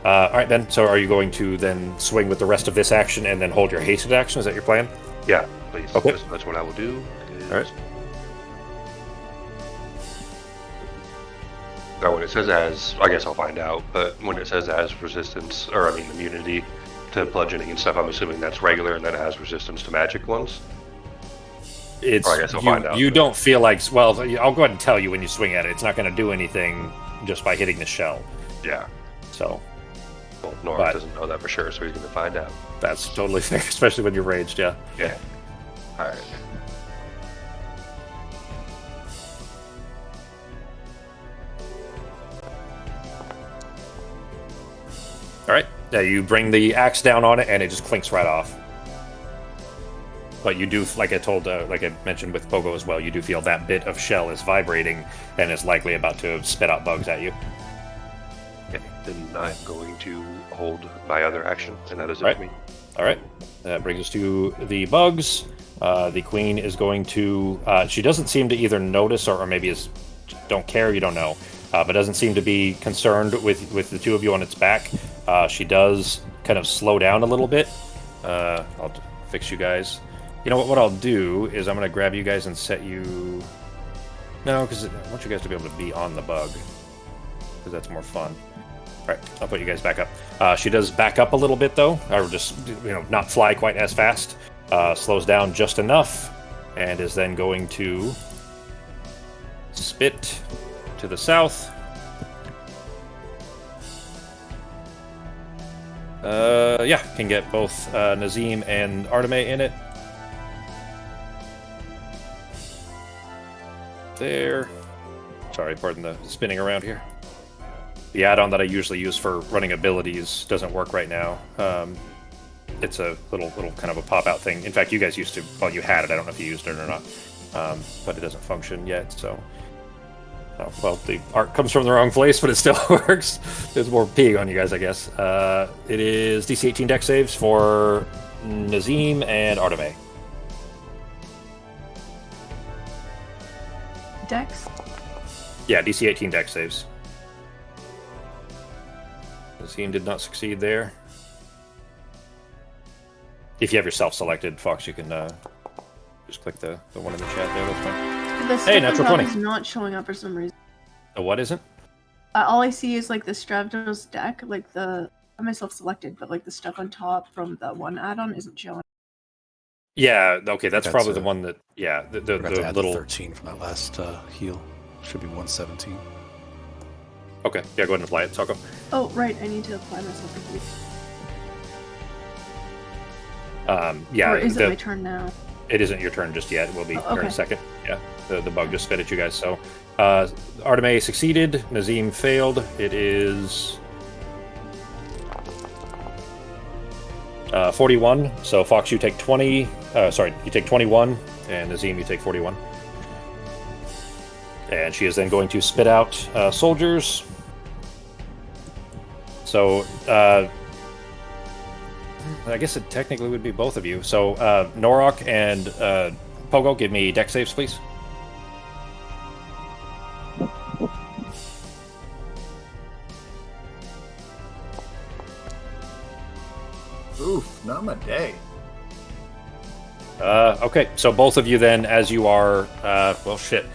Speaker 1: all right, Ben. So, are you going to then swing with the rest of this action and then hold your hasted action? Is that your plan?
Speaker 5: Yeah, please.
Speaker 1: Okay.
Speaker 5: That's what I will do.
Speaker 1: All right.
Speaker 5: Now, when it says as, I guess I'll find out. But when it says as resistance, or I mean immunity to bludgeoning and stuff, I'm assuming that's regular and then it has resistance to magic ones.
Speaker 1: It's
Speaker 5: I guess I'll find out.
Speaker 1: You don't feel like, well, I'll go ahead and tell you when you swing at it. It's not going to do anything just by hitting the shell.
Speaker 5: Yeah.
Speaker 1: So
Speaker 5: Well, Nora doesn't know that for sure, so he's going to find out.
Speaker 1: that's totally fair, especially when you're raged. Yeah.
Speaker 5: Yeah. All right.
Speaker 1: All right. Yeah, you bring the axe down on it, and it just clinks right off. But you do, like I mentioned with Pogo as well, you do feel that bit of shell is vibrating and is likely about to spit out bugs at you.
Speaker 5: Okay. Then I'm going to hold my other action, and that is it
Speaker 1: Right.
Speaker 5: for me.
Speaker 1: All right. That brings us to the bugs. The queen is going to. She doesn't seem to either notice or maybe don't care. You don't know, but doesn't seem to be concerned with the two of you on its back. She does kind of slow down a little bit. I'll fix you guys. You know what? What I'll do is I'm going to grab you guys and set you. No, because I want you guys to be able to be on the bug, because that's more fun. All right, I'll put you guys back up. She does back up a little bit though, or just not fly quite as fast. Slows down just enough, and is then going to spit to the south. Yeah, can get both Nazim and Arteme in it. There. Sorry, pardon the spinning around here. The add-on that I usually use for running abilities doesn't work right now. It's a little kind of a pop-out thing. In fact, you guys used to, well, you had it. I don't know if you used it or not, but it doesn't function yet. So, well, the art comes from the wrong place, but it still works. There's more peeing on you guys, I guess. It is DC 18 dex saves for Nazim and Arteme.
Speaker 4: Dex?
Speaker 1: Yeah, DC 18 dex saves. Nazim did not succeed there. If you have yourself selected, Fox, you can just click the one in the chat there. That's fine.
Speaker 4: The
Speaker 1: Hey, natural 20.
Speaker 4: is not showing up for some reason.
Speaker 1: The what isn't?
Speaker 4: All I see is like the Stravdos deck, like the I have myself selected, but like the stuff on top from the one add-on isn't showing.
Speaker 1: Yeah, okay, that's
Speaker 3: That's
Speaker 1: probably the one that, yeah, the
Speaker 3: Forgot to add
Speaker 1: little...
Speaker 3: the 13 from that last heal. Should be 117.
Speaker 1: Okay, yeah, go ahead and apply it, Soko.
Speaker 4: Oh, right, I need to apply myself a heal.
Speaker 1: Yeah,
Speaker 4: Or is it my turn now?
Speaker 1: it isn't your turn just yet. It will be
Speaker 4: Oh,
Speaker 1: here in
Speaker 4: okay.
Speaker 1: a second. Yeah, the bug just spit at you guys. So, Arteme succeeded, Nazim failed. It is 41. So, Fox, you take 20. Sorry, you take 21, and Nazim, you take 41. And she is then going to spit out soldiers. So, I guess it technically would be both of you. So, Norok and Pogo, give me dex saves, please.
Speaker 2: Oof, not my day.
Speaker 1: Okay, so both of you then, as you are, well, shit.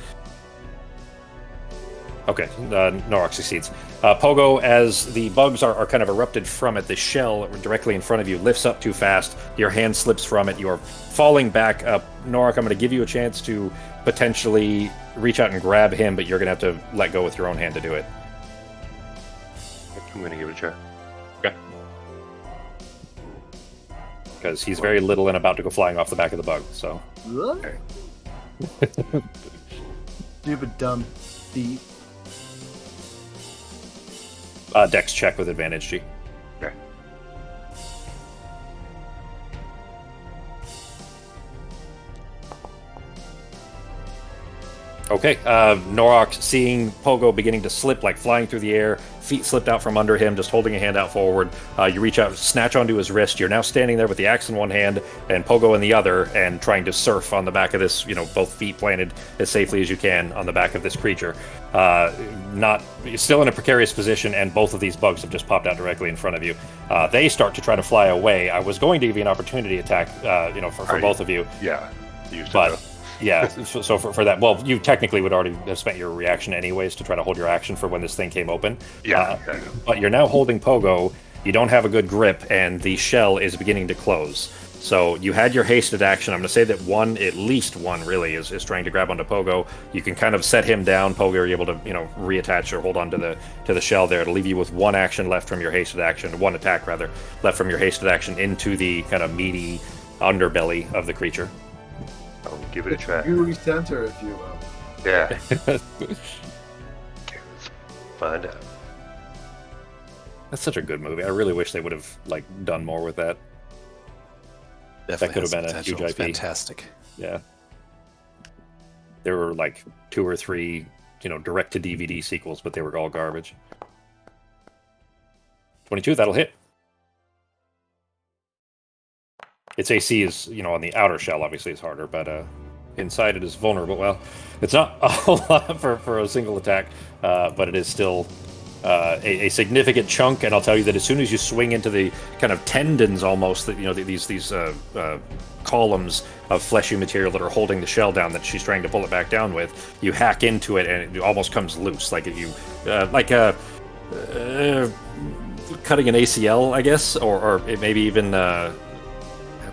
Speaker 1: Okay, Norok succeeds. Pogo, as the bugs are kind of erupted from it, the shell directly in front of you lifts up too fast. Your hand slips from it. You're falling back up. Norok, I'm going to give you a chance to potentially reach out and grab him, but you're going to have to let go with your own hand to do it.
Speaker 5: I'm going to give it a try.
Speaker 1: Okay. Because he's very little and about to go flying off the back of the bug, so...
Speaker 2: What? Stupid dumb thief.
Speaker 1: Dex check with advantage, G.
Speaker 5: Okay.
Speaker 1: Okay, Norok seeing Pogo beginning to slip, like flying through the air, feet slipped out from under him, just holding a hand out forward. You reach out, snatch onto his wrist. You're now standing there with the axe in one hand and Pogo in the other, and trying to surf on the back of this, both feet planted as safely as you can on the back of this creature. You're still in a precarious position, and both of these bugs have just popped out directly in front of you. They start to try to fly away. I was going to give you an opportunity attack, for both of you.
Speaker 5: Yeah. Used
Speaker 1: But
Speaker 5: to.
Speaker 1: yeah, so for that, well, you technically would already have spent your reaction anyways to try to hold your action for when this thing came open.
Speaker 5: Yeah.
Speaker 1: But you're now holding Pogo. You don't have a good grip, and the shell is beginning to close. So you had your hasted action. I'm going to say that at least one, really, is trying to grab onto Pogo. You can kind of set him down. Pogo, you're able to, reattach or hold on to the shell there. It'll leave you with one action left from your hasted action, one attack rather, left from your hasted action into the kind of meaty underbelly of the creature.
Speaker 5: I'll give it a try.
Speaker 2: Gooey center, if you will.
Speaker 5: Yeah. Okay, let's find out.
Speaker 1: That's such a good movie. I really wish they would have done more with that.
Speaker 3: Definitely
Speaker 1: could have
Speaker 3: has
Speaker 1: been a
Speaker 3: potential.
Speaker 1: huge
Speaker 3: It's
Speaker 1: IP.
Speaker 3: Fantastic.
Speaker 1: Yeah. There were 2 or 3, direct to DVD sequels, but they were all garbage. 22, that'll hit. Its AC is, on the outer shell, obviously is harder, but inside it is vulnerable. Well, it's not a whole lot for a single attack, but it is still a significant chunk. And I'll tell you that as soon as you swing into the kind of tendons, almost that these columns of fleshy material that are holding the shell down that she's trying to pull it back down with, you hack into it and it almost comes loose, cutting an ACL, I guess, or it maybe even.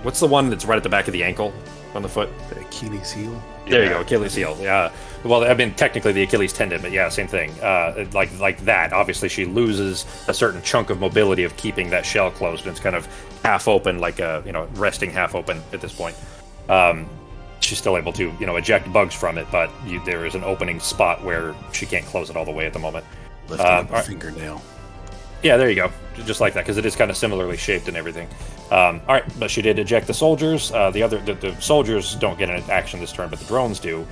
Speaker 1: What's the one that's right at the back of the ankle on the foot?
Speaker 3: The Achilles heel.
Speaker 1: There you go, Achilles heel. Yeah. Well, I mean, technically the Achilles tendon, but yeah, same thing. Like that. Obviously, she loses a certain chunk of mobility of keeping that shell closed, and it's kind of half open, resting half open at this point. She's still able to, eject bugs from it, but there is an opening spot where she can't close it all the way at the moment.
Speaker 3: Lifting up a fingernail.
Speaker 1: Yeah, there you go. Just like that, because it is kind of similarly shaped and everything. All right, but she did eject the soldiers. The soldiers don't get an action this turn, but the drones do.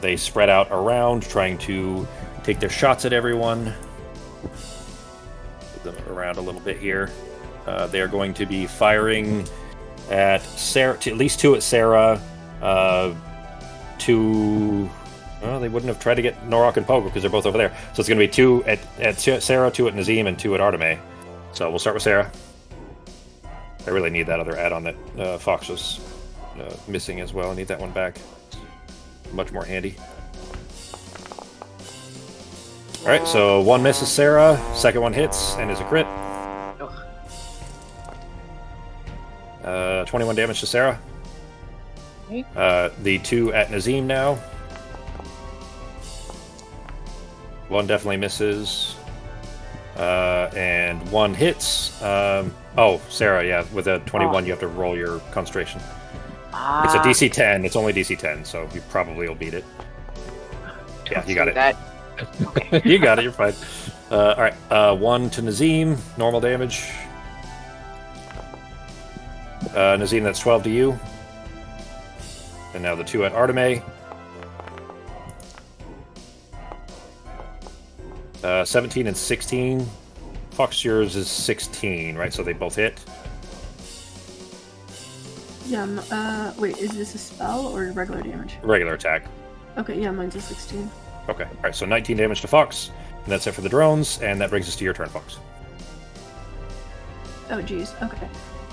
Speaker 1: They spread out around, trying to take their shots at everyone. Move them around a little bit here. They are going to be firing at Sarah, at least 2 at Sarah. 2. Well, they wouldn't have tried to get Norok and Pogo because they're both over there. So it's going to be 2 at Sarah, 2 at Nazim, and 2 at Arteme. So we'll start with Sarah. I really need that other add-on that Fox was missing as well. I need that one back. Much more handy. All right, so 1 misses Sarah, second one hits and is a crit. 21 damage to Sarah.
Speaker 6: Okay.
Speaker 1: The 2 at Nazim now. 1 definitely misses. And 1 hits. Sarah, yeah, with a 21 you have to roll your concentration. It's a DC 10. It's only DC 10, so you probably will beat it. Yeah, you got it.
Speaker 6: That. Okay.
Speaker 1: You got it, you're fine. All right, 1 to Nazim, normal damage. Nazim, that's 12 to you. And now the 2 at Arteme. 17 and 16. Fox, yours is 16, right? So they both hit.
Speaker 4: Yeah, wait, is this a spell or regular damage?
Speaker 1: Regular attack.
Speaker 4: Okay, yeah, mine's a 16.
Speaker 1: Okay, all right, so 19 damage to Fox. And that's it for the drones, and that brings us to your turn, Fox.
Speaker 4: Oh, geez, okay.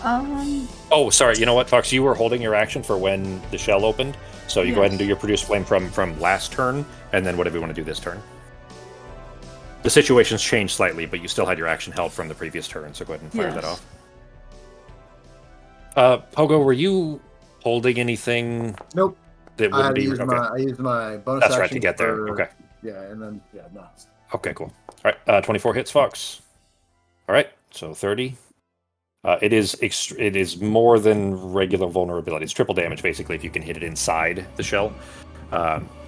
Speaker 1: Oh, sorry, you know what, Fox? You were holding your action for when the shell opened, so you go ahead and do your Produce Flame from last turn, and then whatever you want to do this turn. The situation's changed slightly, but you still had your action held from the previous turn, so go ahead and fire that off. Pogo, were you holding anything?
Speaker 2: Nope.
Speaker 1: That wouldn't be...
Speaker 2: I used my bonus
Speaker 1: That's
Speaker 2: action
Speaker 1: right, to get there. Okay.
Speaker 2: Yeah, and then, no.
Speaker 1: Okay, cool. All right, 24 hits, Fox. All right, so 30. It is more than regular vulnerability. It's triple damage, basically, if you can hit it inside the shell.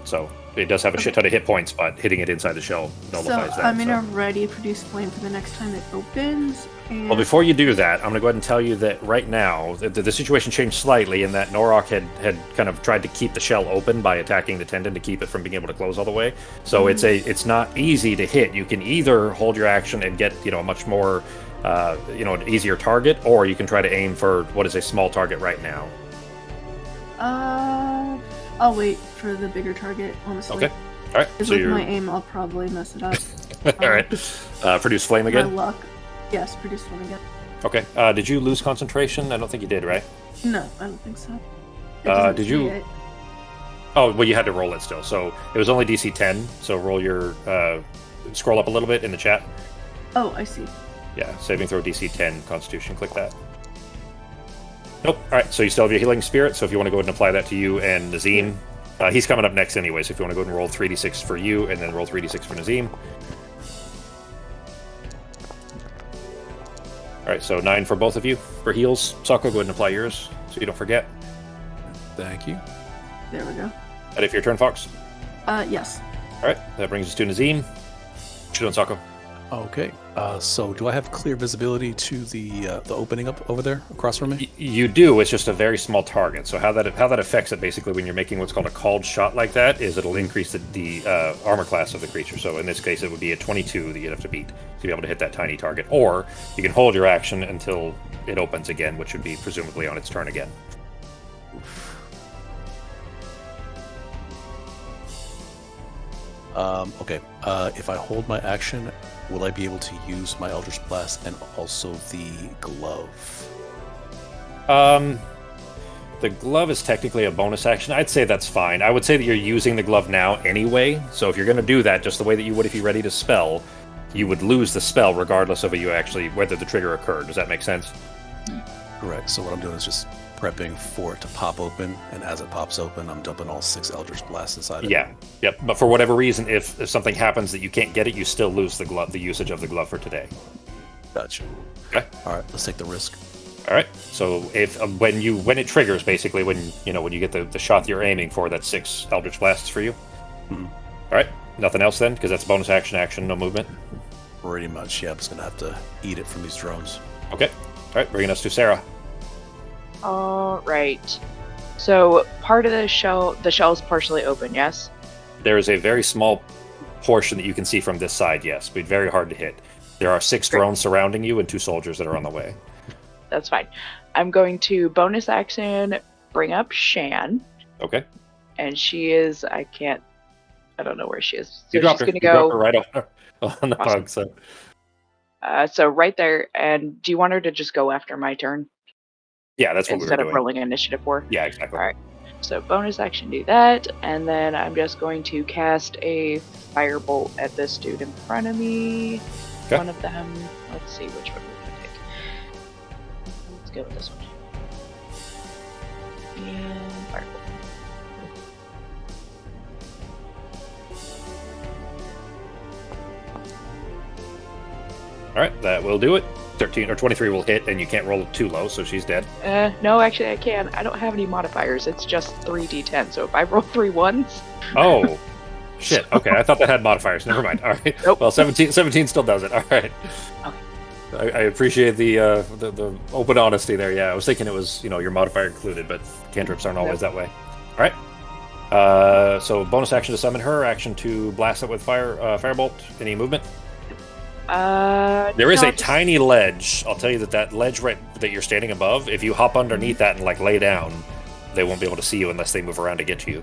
Speaker 1: So it does have a shit ton of hit points, but hitting it inside the shell nullifies
Speaker 4: So
Speaker 1: that.
Speaker 4: I'm gonna ready produce flame for the next time it opens. And
Speaker 1: Well, before you do that, I'm going to go ahead and tell you that right now, the situation changed slightly in that Norok had kind of tried to keep the shell open by attacking the tendon to keep it from being able to close all the way. So it's not easy to hit. You can either hold your action and get, a much more, an easier target, or you can try to aim for what is a small target right now.
Speaker 4: I'll wait for the bigger target, honestly.
Speaker 1: Okay. All right.
Speaker 4: Because
Speaker 1: So
Speaker 4: with my aim, I'll probably mess it up.
Speaker 1: All right. Produce flame
Speaker 4: My
Speaker 1: again?
Speaker 4: luck. Yes, produce flame again.
Speaker 1: Okay. Did you lose concentration? I don't think you did, right?
Speaker 4: No, I don't think so. It doesn't
Speaker 1: Did
Speaker 4: say
Speaker 1: you?
Speaker 4: it.
Speaker 1: Oh, well, you had to roll it still. So it was only DC 10. So roll your scroll up a little bit in the chat.
Speaker 4: Oh, I see.
Speaker 1: Yeah, saving throw DC 10 Constitution. Click that. Nope. All right. So you still have your healing spirit. So if you want to go ahead and apply that to you and Nazim, he's coming up next anyway. So if you want to go ahead and roll 3d6 for you and then roll 3d6 for Nazim. All right. So 9 for both of you for heals. Sako, go ahead and apply yours so you don't forget.
Speaker 3: Thank you.
Speaker 4: There we go.
Speaker 1: And if your turn, Fox.
Speaker 4: Yes.
Speaker 1: All right. That brings us to Nazim. Shoot on Sako.
Speaker 3: Okay. So do I have clear visibility to the opening up over there across from me?
Speaker 1: You do. It's just a very small target. So how that affects it basically when you're making what's called a called shot like that is it'll increase the armor class of the creature. So in this case, it would be a 22 that you'd have to beat to be able to hit that tiny target. Or you can hold your action until it opens again, which would be presumably on its turn again.
Speaker 3: Okay. If I hold my action, will I be able to use my Eldritch Blast and also the glove?
Speaker 1: The glove is technically a bonus action. I'd say that's fine. I would say that you're using the glove now anyway. So if you're going to do that, just the way that you would if you're ready to spell, you would lose the spell regardless of whether the trigger occurred. Does that make sense?
Speaker 3: Correct. So what I'm doing is just prepping for it to pop open, and as it pops open, I'm dumping all 6 Eldritch Blasts inside of it.
Speaker 1: Yeah. Yep. But for whatever reason, if something happens that you can't get it, you still lose the usage of the glove for today.
Speaker 3: Gotcha.
Speaker 1: Okay.
Speaker 3: All right, let's take the risk.
Speaker 1: All right. So if when it triggers, basically when you get the shot that you're aiming for, that's 6 Eldritch Blasts for you.
Speaker 3: Mhm.
Speaker 1: All right. Nothing else then, because that's bonus action, no movement.
Speaker 3: Pretty much. Yeah, I'm just gonna have to eat it from these drones.
Speaker 1: Okay. All right. Bringing us to Sarah.
Speaker 6: All right. So part of the shell is partially open, yes?
Speaker 1: There is a very small portion that you can see from this side, yes, but very hard to hit. There are 6
Speaker 6: Great.
Speaker 1: drones surrounding you and 2 soldiers that are on the way.
Speaker 6: That's fine. I'm going to bonus action bring up Shan,
Speaker 1: Okay.
Speaker 6: and she is I don't know where she is. So
Speaker 1: You dropped
Speaker 6: she's
Speaker 1: her.
Speaker 6: gonna
Speaker 1: You dropped her
Speaker 6: go
Speaker 1: right on the
Speaker 6: Awesome.
Speaker 1: bug, so.
Speaker 6: So right there. And do you want her to just go after my turn
Speaker 1: Yeah, that's what we were
Speaker 6: instead of
Speaker 1: doing.
Speaker 6: rolling initiative for?
Speaker 1: Yeah, exactly.
Speaker 6: All right. So bonus action, do that, and then I'm just going to cast a firebolt at this dude in front of me.
Speaker 1: Okay.
Speaker 6: One of them. Let's see which one we're gonna take. Let's go with this one. And firebolt.
Speaker 1: All right, that will do it. 13 or 23 will hit, and you can't roll too low, so she's dead.
Speaker 6: No, actually I can. I don't have any modifiers. It's just 3d10. So if I roll 3 ones.
Speaker 1: Oh, shit. Okay, I thought that had modifiers. Never mind. All right.
Speaker 6: Nope.
Speaker 1: Well, 17 still does it. All right.
Speaker 6: Okay.
Speaker 1: I appreciate the open honesty there. Yeah, I was thinking it was your modifier included, but cantrips aren't always that way. All right. So bonus action to summon her, action to blast it with firebolt. Any movement? There is
Speaker 6: no,
Speaker 1: a tiny ledge. I'll tell you that ledge right that you're standing above. If you hop underneath that and lay down, they won't be able to see you unless they move around to get to you.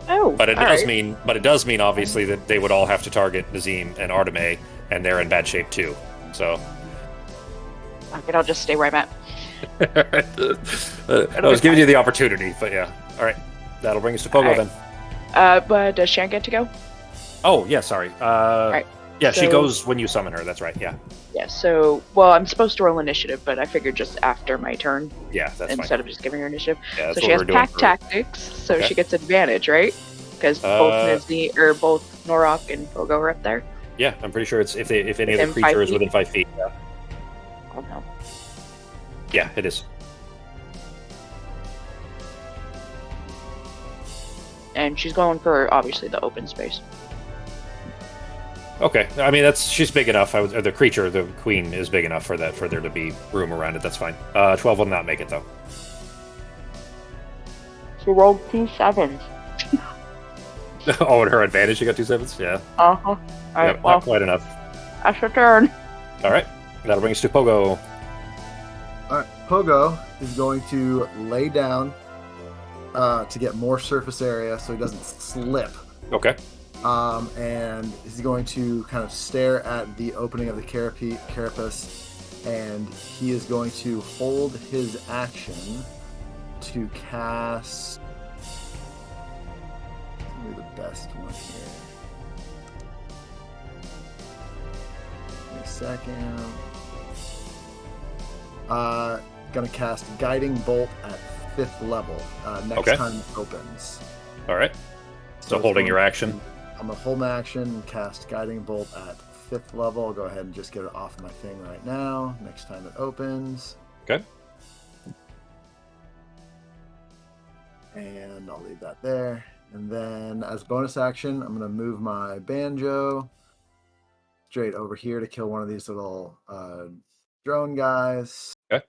Speaker 6: Oh,
Speaker 1: But it
Speaker 6: all
Speaker 1: does
Speaker 6: right.
Speaker 1: mean, obviously that they would all have to target Nazim and Arteme, and they're in bad shape too. So.
Speaker 6: Okay, I'll just stay where I'm at.
Speaker 1: I was giving you the opportunity, but yeah. All right, that'll bring us to Pogo
Speaker 6: All right.
Speaker 1: then.
Speaker 6: But does Shan get to go?
Speaker 1: Oh yeah, sorry.
Speaker 6: Right.
Speaker 1: Yeah, she
Speaker 6: So-
Speaker 1: goes when you summon her. That's right. Yeah,
Speaker 6: Yeah, so, well, I'm supposed to roll initiative, but I figured just after my turn
Speaker 1: yeah, that's
Speaker 6: instead
Speaker 1: fine.
Speaker 6: of just giving her initiative.
Speaker 1: Yeah, that's
Speaker 6: So
Speaker 1: what
Speaker 6: she has
Speaker 1: we're doing.
Speaker 6: pack
Speaker 1: for-
Speaker 6: tactics, so
Speaker 1: Okay.
Speaker 6: she gets advantage, right? Because both Norok and Pogo are up there.
Speaker 1: Yeah, I'm pretty sure it's if any of the
Speaker 6: Within 5
Speaker 1: creature is
Speaker 6: feet?
Speaker 1: within 5 feet. Yeah.
Speaker 6: Oh no.
Speaker 1: Yeah, it is.
Speaker 6: and she's going for obviously the open space.
Speaker 1: Okay, I mean she's big enough. The creature, the queen, is big enough for there to be room around it. That's fine. 12 will not make it though.
Speaker 6: She rolled 2 7s.
Speaker 1: Oh, and her advantage, she got 2 7s? Yeah.
Speaker 6: Uh-huh. Alright,
Speaker 1: Yep,
Speaker 6: well,
Speaker 1: not quite enough.
Speaker 6: that's your turn.
Speaker 1: Alright, that'll bring us to Pogo.
Speaker 2: Alright, Pogo is going to lay down to get more surface area so he doesn't slip.
Speaker 1: Okay.
Speaker 2: And he's going to kind of stare at the opening of the carapace, and he is going to hold his action to cast. Give me the best one here. Give me a second. Gonna cast Guiding Bolt at 5th level next time it opens.
Speaker 1: Alright. So holding your action.
Speaker 2: I'm gonna hold my action and cast Guiding Bolt at 5th level. I'll go ahead and just get it off my thing right now. Next time it opens.
Speaker 1: Okay.
Speaker 2: And I'll leave that there. And then as bonus action, I'm gonna move my banjo straight over here to kill one of these little drone guys.
Speaker 1: Okay.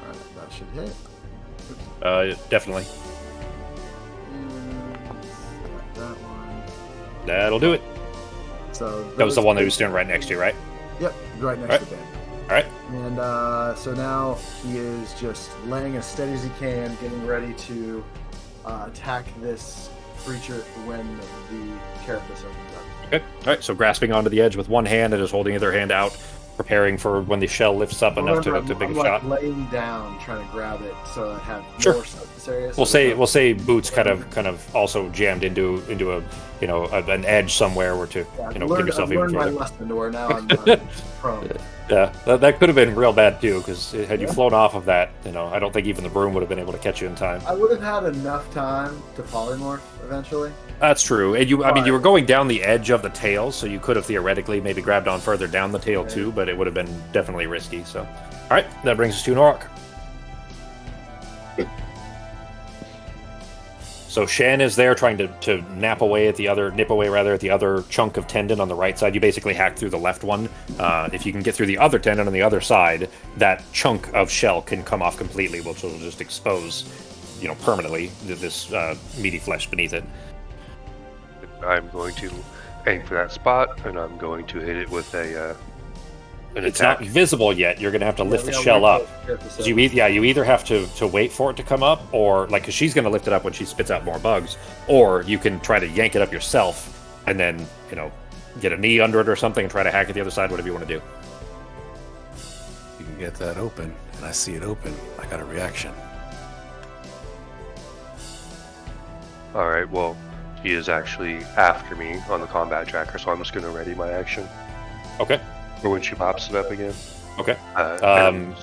Speaker 2: Alright, that should hit.
Speaker 1: Definitely.
Speaker 2: Select that one.
Speaker 1: That'll do it.
Speaker 2: So
Speaker 1: That was the one that he was standing right next to, right?
Speaker 2: Yep, right next
Speaker 1: Alright.
Speaker 2: to Ben.
Speaker 1: Alright.
Speaker 2: And so now he is just laying as steady as he can, getting ready to attack this creature when the carapace opens up.
Speaker 1: Okay. Alright, so grasping onto the edge with one hand and just holding the other hand out, preparing for when the shell lifts up enough to
Speaker 2: I'm
Speaker 1: big a
Speaker 2: like
Speaker 1: shot.
Speaker 2: laying down, trying to grab it so I have
Speaker 1: Sure.
Speaker 2: more surface area.
Speaker 1: We'll say Boots kind of also jammed into a an edge somewhere where to give yourself even
Speaker 2: I've learned my
Speaker 1: further.
Speaker 2: lesson to where now I'm prone.
Speaker 1: Yeah, that could have been real bad too, because had you flown off of that, I don't think even the broom would have been able to catch you in time.
Speaker 2: I would have had enough time to polymorph eventually.
Speaker 1: That's true, and you were going down the edge of the tail, so you could have theoretically maybe grabbed on further down the tail too, but it would have been definitely risky. So, all right, that brings us to Norok. So Shan is there trying to nip away at the other chunk of tendon on the right side. You basically hack through the left one. If you can get through the other tendon on the other side, that chunk of shell can come off completely, which will just expose, permanently this meaty flesh beneath it.
Speaker 5: I'm going to aim for that spot, and I'm going to hit it with an
Speaker 1: It's
Speaker 5: attack.
Speaker 1: not visible yet. You're going to have to lift the shell up. You either have to wait for it to come up, or because she's going to lift it up when she spits out more bugs, or you can try to yank it up yourself and then get a knee under it or something and try to hack at the other side. Whatever you want to do.
Speaker 3: You can get that open, and I see it open. I got a reaction.
Speaker 5: All right, well, he is actually after me on the combat tracker, so I'm just going to ready my action
Speaker 1: Okay.
Speaker 5: for when she pops it up again.
Speaker 1: Okay.
Speaker 5: And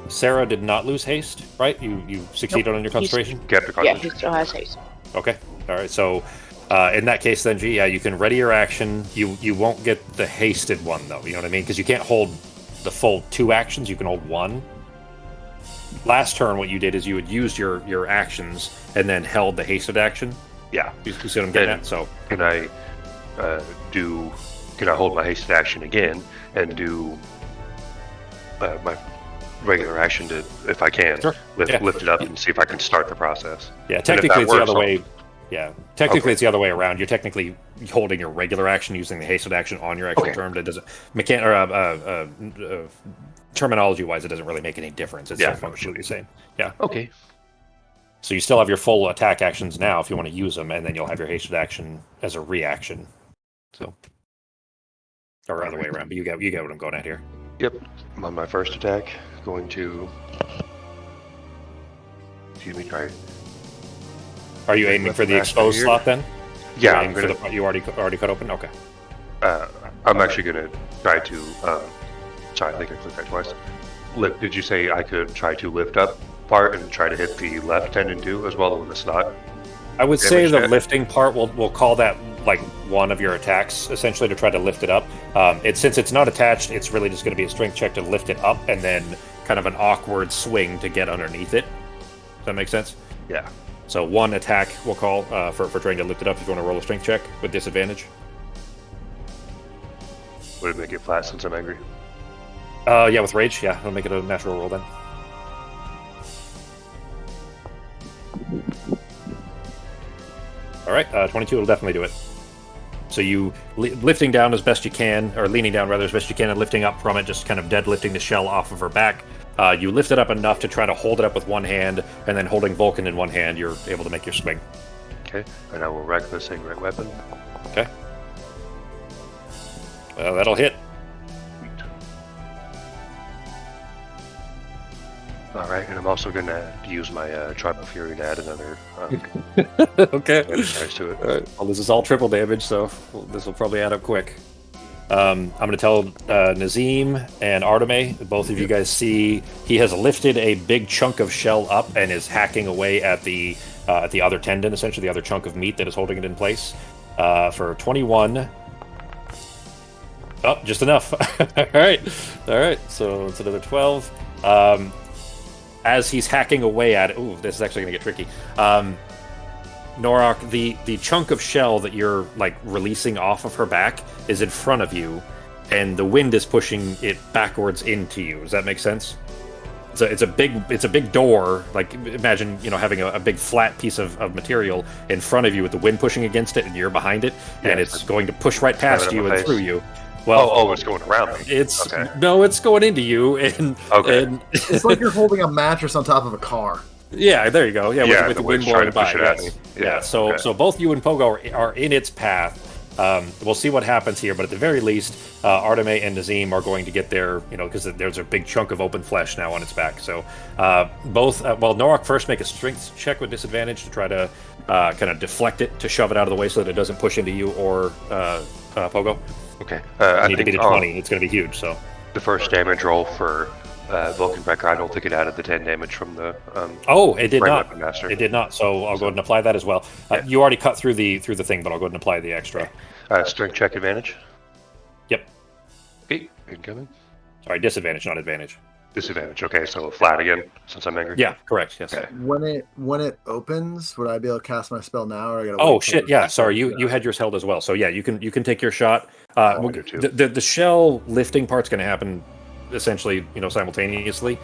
Speaker 1: Sarah did not lose haste, right? You succeeded on your concentration.
Speaker 5: kept the
Speaker 6: Yeah,
Speaker 5: concentration.
Speaker 6: he still has haste.
Speaker 1: Okay. All right. So, in that case, then, G, you can ready your action. You won't get the hasted one though. You know what I mean? Because you can't hold the full 2 actions. You can hold 1. Last turn, what you did is you had used your actions and then held the hasted action.
Speaker 5: Yeah.
Speaker 1: You see what I'm getting at? So,
Speaker 5: Can I hold my hasted action again and do my regular action to, if I can,
Speaker 1: Sure.
Speaker 5: lift it up and see if I can start the process?
Speaker 1: yeah,
Speaker 5: if
Speaker 1: technically
Speaker 5: that
Speaker 1: it's the
Speaker 5: works,
Speaker 1: other
Speaker 5: I'll-
Speaker 1: way. Yeah, technically
Speaker 5: Okay.
Speaker 1: it's the other way around. You're technically holding your regular action using the hasted action on your action
Speaker 5: Okay.
Speaker 1: turn. But it doesn't terminology-wise, it doesn't really make any difference. It's
Speaker 5: Yeah.
Speaker 1: still functionally the same. Yeah.
Speaker 5: Okay.
Speaker 1: So you still have your full attack actions now if you want to use them, and then you'll have your hasted action as a reaction. So, or other way around. But you get what I'm going at here.
Speaker 5: Yep. I'm on my first attack. Going to. Excuse me. Try.
Speaker 1: Are you
Speaker 5: Like
Speaker 1: aiming for the
Speaker 5: weapon
Speaker 1: exposed
Speaker 5: master
Speaker 1: slot then?
Speaker 5: Yeah,
Speaker 1: You're
Speaker 5: I'm
Speaker 1: aiming for
Speaker 5: gonna.
Speaker 1: the part you already cut open. Okay.
Speaker 5: I'm actually gonna try to. Sorry, I think I clicked that twice. Did you say I could try to lift up part and try to hit the left tendon too, as well, the one that's not.
Speaker 1: I would say the
Speaker 5: Damage.
Speaker 1: lifting part, we'll call that like one of your attacks, essentially, to try to lift it up. Since it's not attached, it's really just going to be a strength check to lift it up, and then kind of an awkward swing to get underneath it. Does that make sense?
Speaker 5: Yeah.
Speaker 1: So one attack we'll call for trying to lift it up if you want to roll a strength check with disadvantage.
Speaker 5: Would it make it flat since I'm angry?
Speaker 1: Yeah, with rage, yeah, I'll make it a natural roll then. All right, 22 will definitely do it. So you lifting down as best you can, or leaning down rather as best you can, and lifting up from it, just kind of deadlifting the shell off of her back. You lift it up enough to try to hold it up with one hand, and then holding Vulcan in one hand, you're able to make your swing.
Speaker 5: Okay, and I will rack the sacred weapon.
Speaker 1: Okay. Well, that'll hit.
Speaker 5: All right, and I'm also going to use my Tribal Fury to add another
Speaker 1: Okay.
Speaker 5: dice to it.
Speaker 1: All right. Well, this is all triple damage, so this will probably add up quick. I'm going to tell Nazim and Arteme, both of you guys see he has lifted a big chunk of shell up and is hacking away at the other tendon, essentially the other chunk of meat that is holding it in place. For 21. Oh, just enough. All right. So it's another 12. As he's hacking away at it, ooh, this is actually going to get tricky. Norak, the chunk of shell that you're like releasing off of her back is in front of you, and the wind is pushing it backwards into you. Does that make sense? So it's a big door. Like imagine having a big flat piece of material in front of you with the wind pushing against it, and you're behind it, and it's going to push right past you and through you. Well,
Speaker 5: it's going around me.
Speaker 1: It's
Speaker 5: okay.
Speaker 1: No, it's going into you, and
Speaker 2: It's like you're holding a mattress on top of a car.
Speaker 1: Yeah, there you go. Yeah, with the wind blowing
Speaker 5: trying to push
Speaker 1: by.
Speaker 5: it at
Speaker 1: Yes.
Speaker 5: me.
Speaker 1: Yeah. So both you and Pogo are in its path. We'll see what happens here, but at the very least, Arteme and Nazim are going to get there, because there's a big chunk of open flesh now on its back. So both, Norak first make a strength check with disadvantage to try to kind of deflect it, to shove it out of the way so that it doesn't push into you or Pogo.
Speaker 5: Okay.
Speaker 1: I need to beat a 20. It's going to be huge. So
Speaker 5: the first damage roll for Vulcan Wrecker, I don't think it added the 10 damage from the.
Speaker 1: It did not.
Speaker 5: Weapon Master.
Speaker 1: It did not. So I'll go ahead and apply that as well. You already cut through the thing, but I'll go ahead and apply the extra.
Speaker 5: Strength check advantage.
Speaker 1: Yep.
Speaker 5: Okay. Incoming.
Speaker 1: Sorry, disadvantage, not advantage.
Speaker 5: Disadvantage. Okay, so flat again since I'm angry.
Speaker 1: Yeah, correct. Yes.
Speaker 5: Okay.
Speaker 2: When it opens, would I be able to cast my spell now, or I gotta?
Speaker 1: Oh
Speaker 2: wait
Speaker 1: shit!
Speaker 2: till
Speaker 1: Yeah, sorry. You had yours held as well. So yeah, you can take your shot.
Speaker 5: I do too.
Speaker 1: The shell lifting part's going to happen essentially, simultaneously.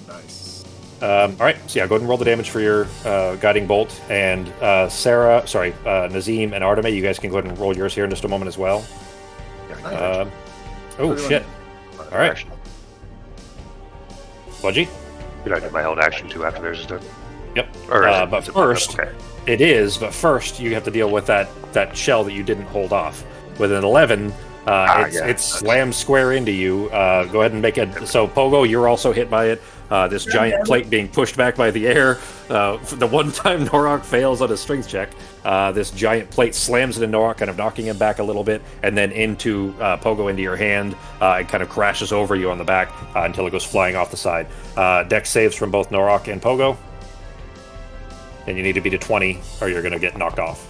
Speaker 2: Nice.
Speaker 1: All right. So yeah, go ahead and roll the damage for your guiding bolt. And Nazim and Arteme, you guys can go ahead and roll yours here in just a moment as well.
Speaker 5: Yeah.
Speaker 1: Oh shit! All right. Budgie?
Speaker 5: Did I do my held action too after theirs is done?
Speaker 1: Yep.
Speaker 5: Or is
Speaker 1: But
Speaker 5: it-
Speaker 1: first,
Speaker 5: okay.
Speaker 1: it is. But first, you have to deal with that shell that you didn't hold off. With an 11, it slams square into you. Go ahead and make it. So Pogo, you're also hit by it. This giant plate being pushed back by the air. The one time Norak fails on his strength check, this giant plate slams into Norak, kind of knocking him back a little bit, and then into Pogo, into your hand. It kind of crashes over you on the back until it goes flying off the side. Dex saves from both Norak and Pogo. And you need to beat a 20, or you're going to get knocked off.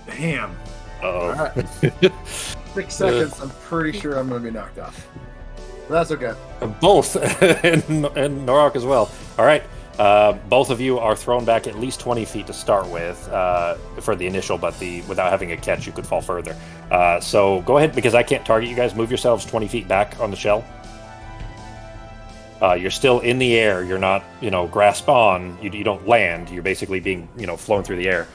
Speaker 2: Damn.
Speaker 1: Uh-oh.
Speaker 2: All right. 6 seconds. I'm pretty sure I'm going to be knocked off. But that's okay.
Speaker 1: Both, and Norak as well. All right. Both of you are thrown back at least 20 feet to start with for the initial, but without having a catch, you could fall further. So go ahead, because I can't target you guys. Move yourselves 20 feet back on the shell. You're still in the air. You're not, grasp on. You don't land. You're basically being, flown through the air.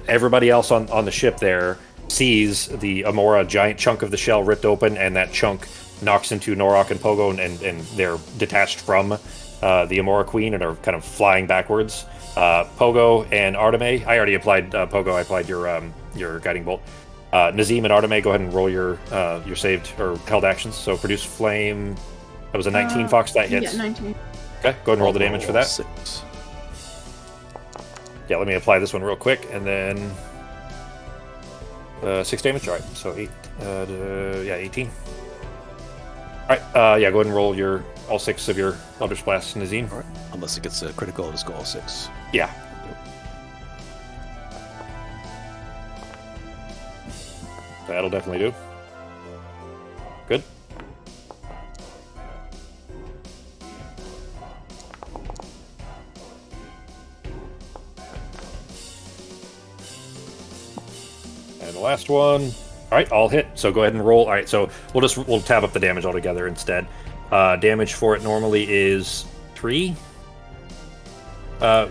Speaker 1: Everybody else on the ship there sees the Amora giant chunk of the shell ripped open, and that chunk knocks into Norak and Pogo, and they're detached from the Amora Queen and are kind of flying backwards. Pogo and Arteme, I already applied Pogo. I applied your guiding bolt. Nazim and Arteme, go ahead and roll your saved or held actions. So produce flame. That was a 19 Fox, that hits.
Speaker 4: Yeah, 19.
Speaker 1: Okay, go ahead and roll the damage for that.
Speaker 3: 6.
Speaker 1: Yeah, let me apply this one real quick, and then 6 damage. All right, so 18. All right, go ahead and roll all 6 of your Eldritch Blasts, Nazim.
Speaker 3: All right. Unless it gets a critical, it'll just go all 6.
Speaker 1: Yeah. That'll definitely do. Good. And the last one. All right, all hit. So go ahead and roll. All right, so we'll tab up the damage altogether instead. Damage for it normally is 3. Hang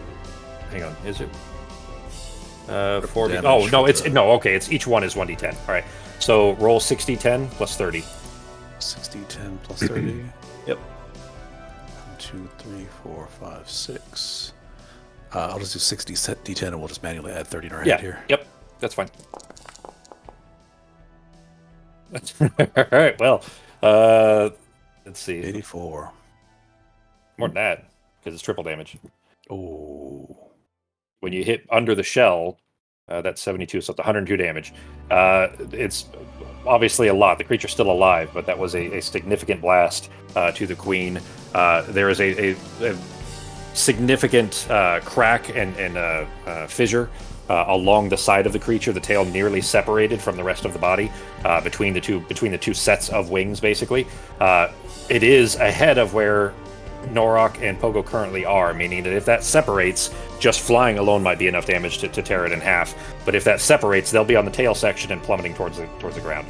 Speaker 1: on, is it? 4. Oh no, it's no. Okay, it's each one is 1d10. All right, so roll 60d10 plus 30.
Speaker 3: 60d10 plus 30.
Speaker 1: Yep.
Speaker 3: 1, 2, 3, 4, 5, 6. I'll just do 60 d10 and we'll just manually add 30 in our head here.
Speaker 1: Yep, that's fine. All right. Well, let's see.
Speaker 3: 84.
Speaker 1: More than that, because it's triple damage.
Speaker 3: Oh.
Speaker 1: When you hit under the shell, that's 72, so it's 102 damage. It's obviously a lot. The creature's still alive, but that was a significant blast to the queen. There is a significant crack and fissure along the side of the creature. The tail nearly separated from the rest of the body between the two sets of wings. Basically, it is ahead of where Norok and Pogo currently are, meaning that if that separates, just flying alone might be enough damage to tear it in half. But if that separates, they'll be on the tail section and plummeting towards the ground.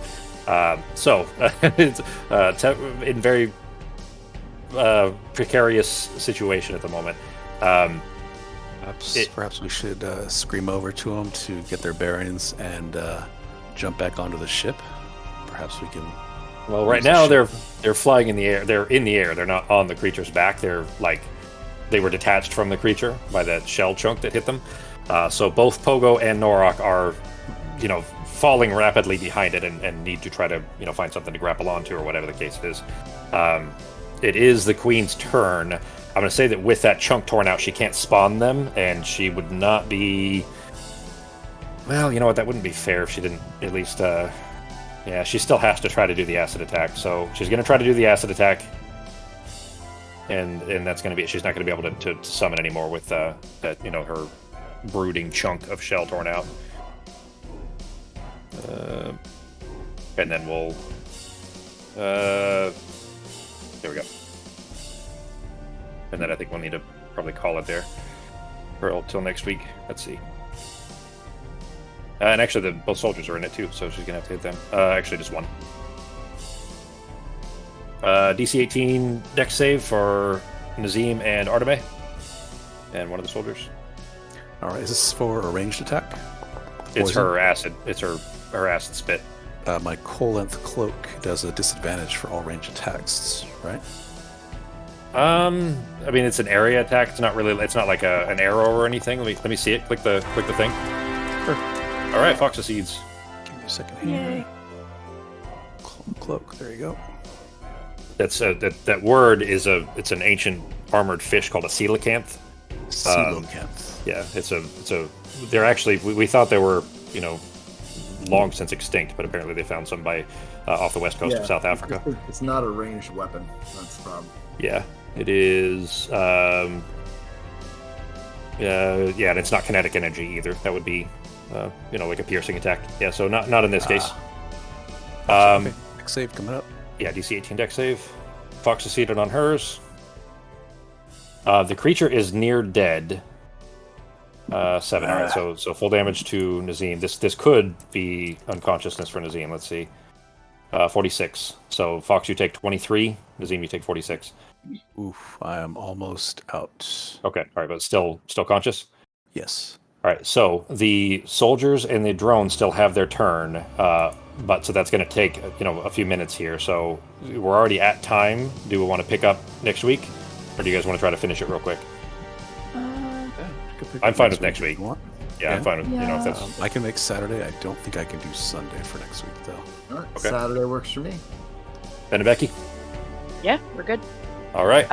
Speaker 1: So it's in very precarious situation at the moment.
Speaker 3: Perhaps we should scream over to them to get their bearings and jump back onto the ship. Perhaps we can.
Speaker 1: Well, right now they're flying in the air. They're in the air. They're not on the creature's back. They're they were detached from the creature by that shell chunk that hit them. So both Pogo and Norok are, falling rapidly behind it and need to try to, find something to grapple onto or whatever the case is. It is the queen's turn. I'm going to say that with that chunk torn out, she can't spawn them, and she would not be. Well, you know what? That wouldn't be fair if she didn't at least. Yeah, she still has to try to do the acid attack, so she's going to try to do the acid attack, and that's going to be it. She's not going to be able to summon anymore with that, her brooding chunk of shell torn out. And then we'll. There we go. And then I think we'll need to probably call it there till next week. Let's see. And actually, both soldiers are in it too, so she's gonna have to hit them. Actually, just one. DC 18 dex save for Nazim and Arteme, and one of the soldiers.
Speaker 3: All right, is this for a ranged attack?
Speaker 1: It's her acid. It's her acid spit.
Speaker 3: My coal-length cloak does a disadvantage for all ranged attacks, right?
Speaker 1: I mean, it's an area attack. It's not really. It's not like an arrow or anything. Let me see it. Click the thing.
Speaker 3: Sure.
Speaker 1: All right, Fox of Seeds.
Speaker 3: Give me a second here. Cloak. There you go.
Speaker 1: That's that word is it's an ancient armored fish called a coelacanth.
Speaker 3: Coelacanth.
Speaker 1: Yeah, it's a. They're actually we thought they were long since extinct, but apparently they found some by off the west coast of South Africa.
Speaker 2: It's not a ranged weapon. That's the problem.
Speaker 1: Yeah, it is. Yeah, and it's not kinetic energy either. That would be, like a piercing attack. Yeah, so not in this case.
Speaker 3: Okay. Dex save coming up.
Speaker 1: Yeah, DC 18 dex save. Fox succeeded on hers. The creature is near dead. 7. All right, so full damage to Nazim. This could be unconsciousness for Nazim. Let's see. 46. So Fox, you take 23. Nazim, you take 46.
Speaker 3: Oof, I am almost out.
Speaker 1: Okay, all right, but still conscious?
Speaker 3: Yes.
Speaker 1: All right, so the soldiers and the drone still have their turn, but so that's going to take a few minutes here. So we're already at time. Do we want to pick up next week, or do you guys want to try to finish it real quick? I'm fine with next week. Yeah, I'm fine with if that's.
Speaker 3: I can make Saturday. I don't think I can do Sunday for next week though.
Speaker 2: All right,
Speaker 1: Okay.
Speaker 2: Saturday works for me.
Speaker 1: Ben and Becky.
Speaker 6: Yeah, we're good.
Speaker 1: All right.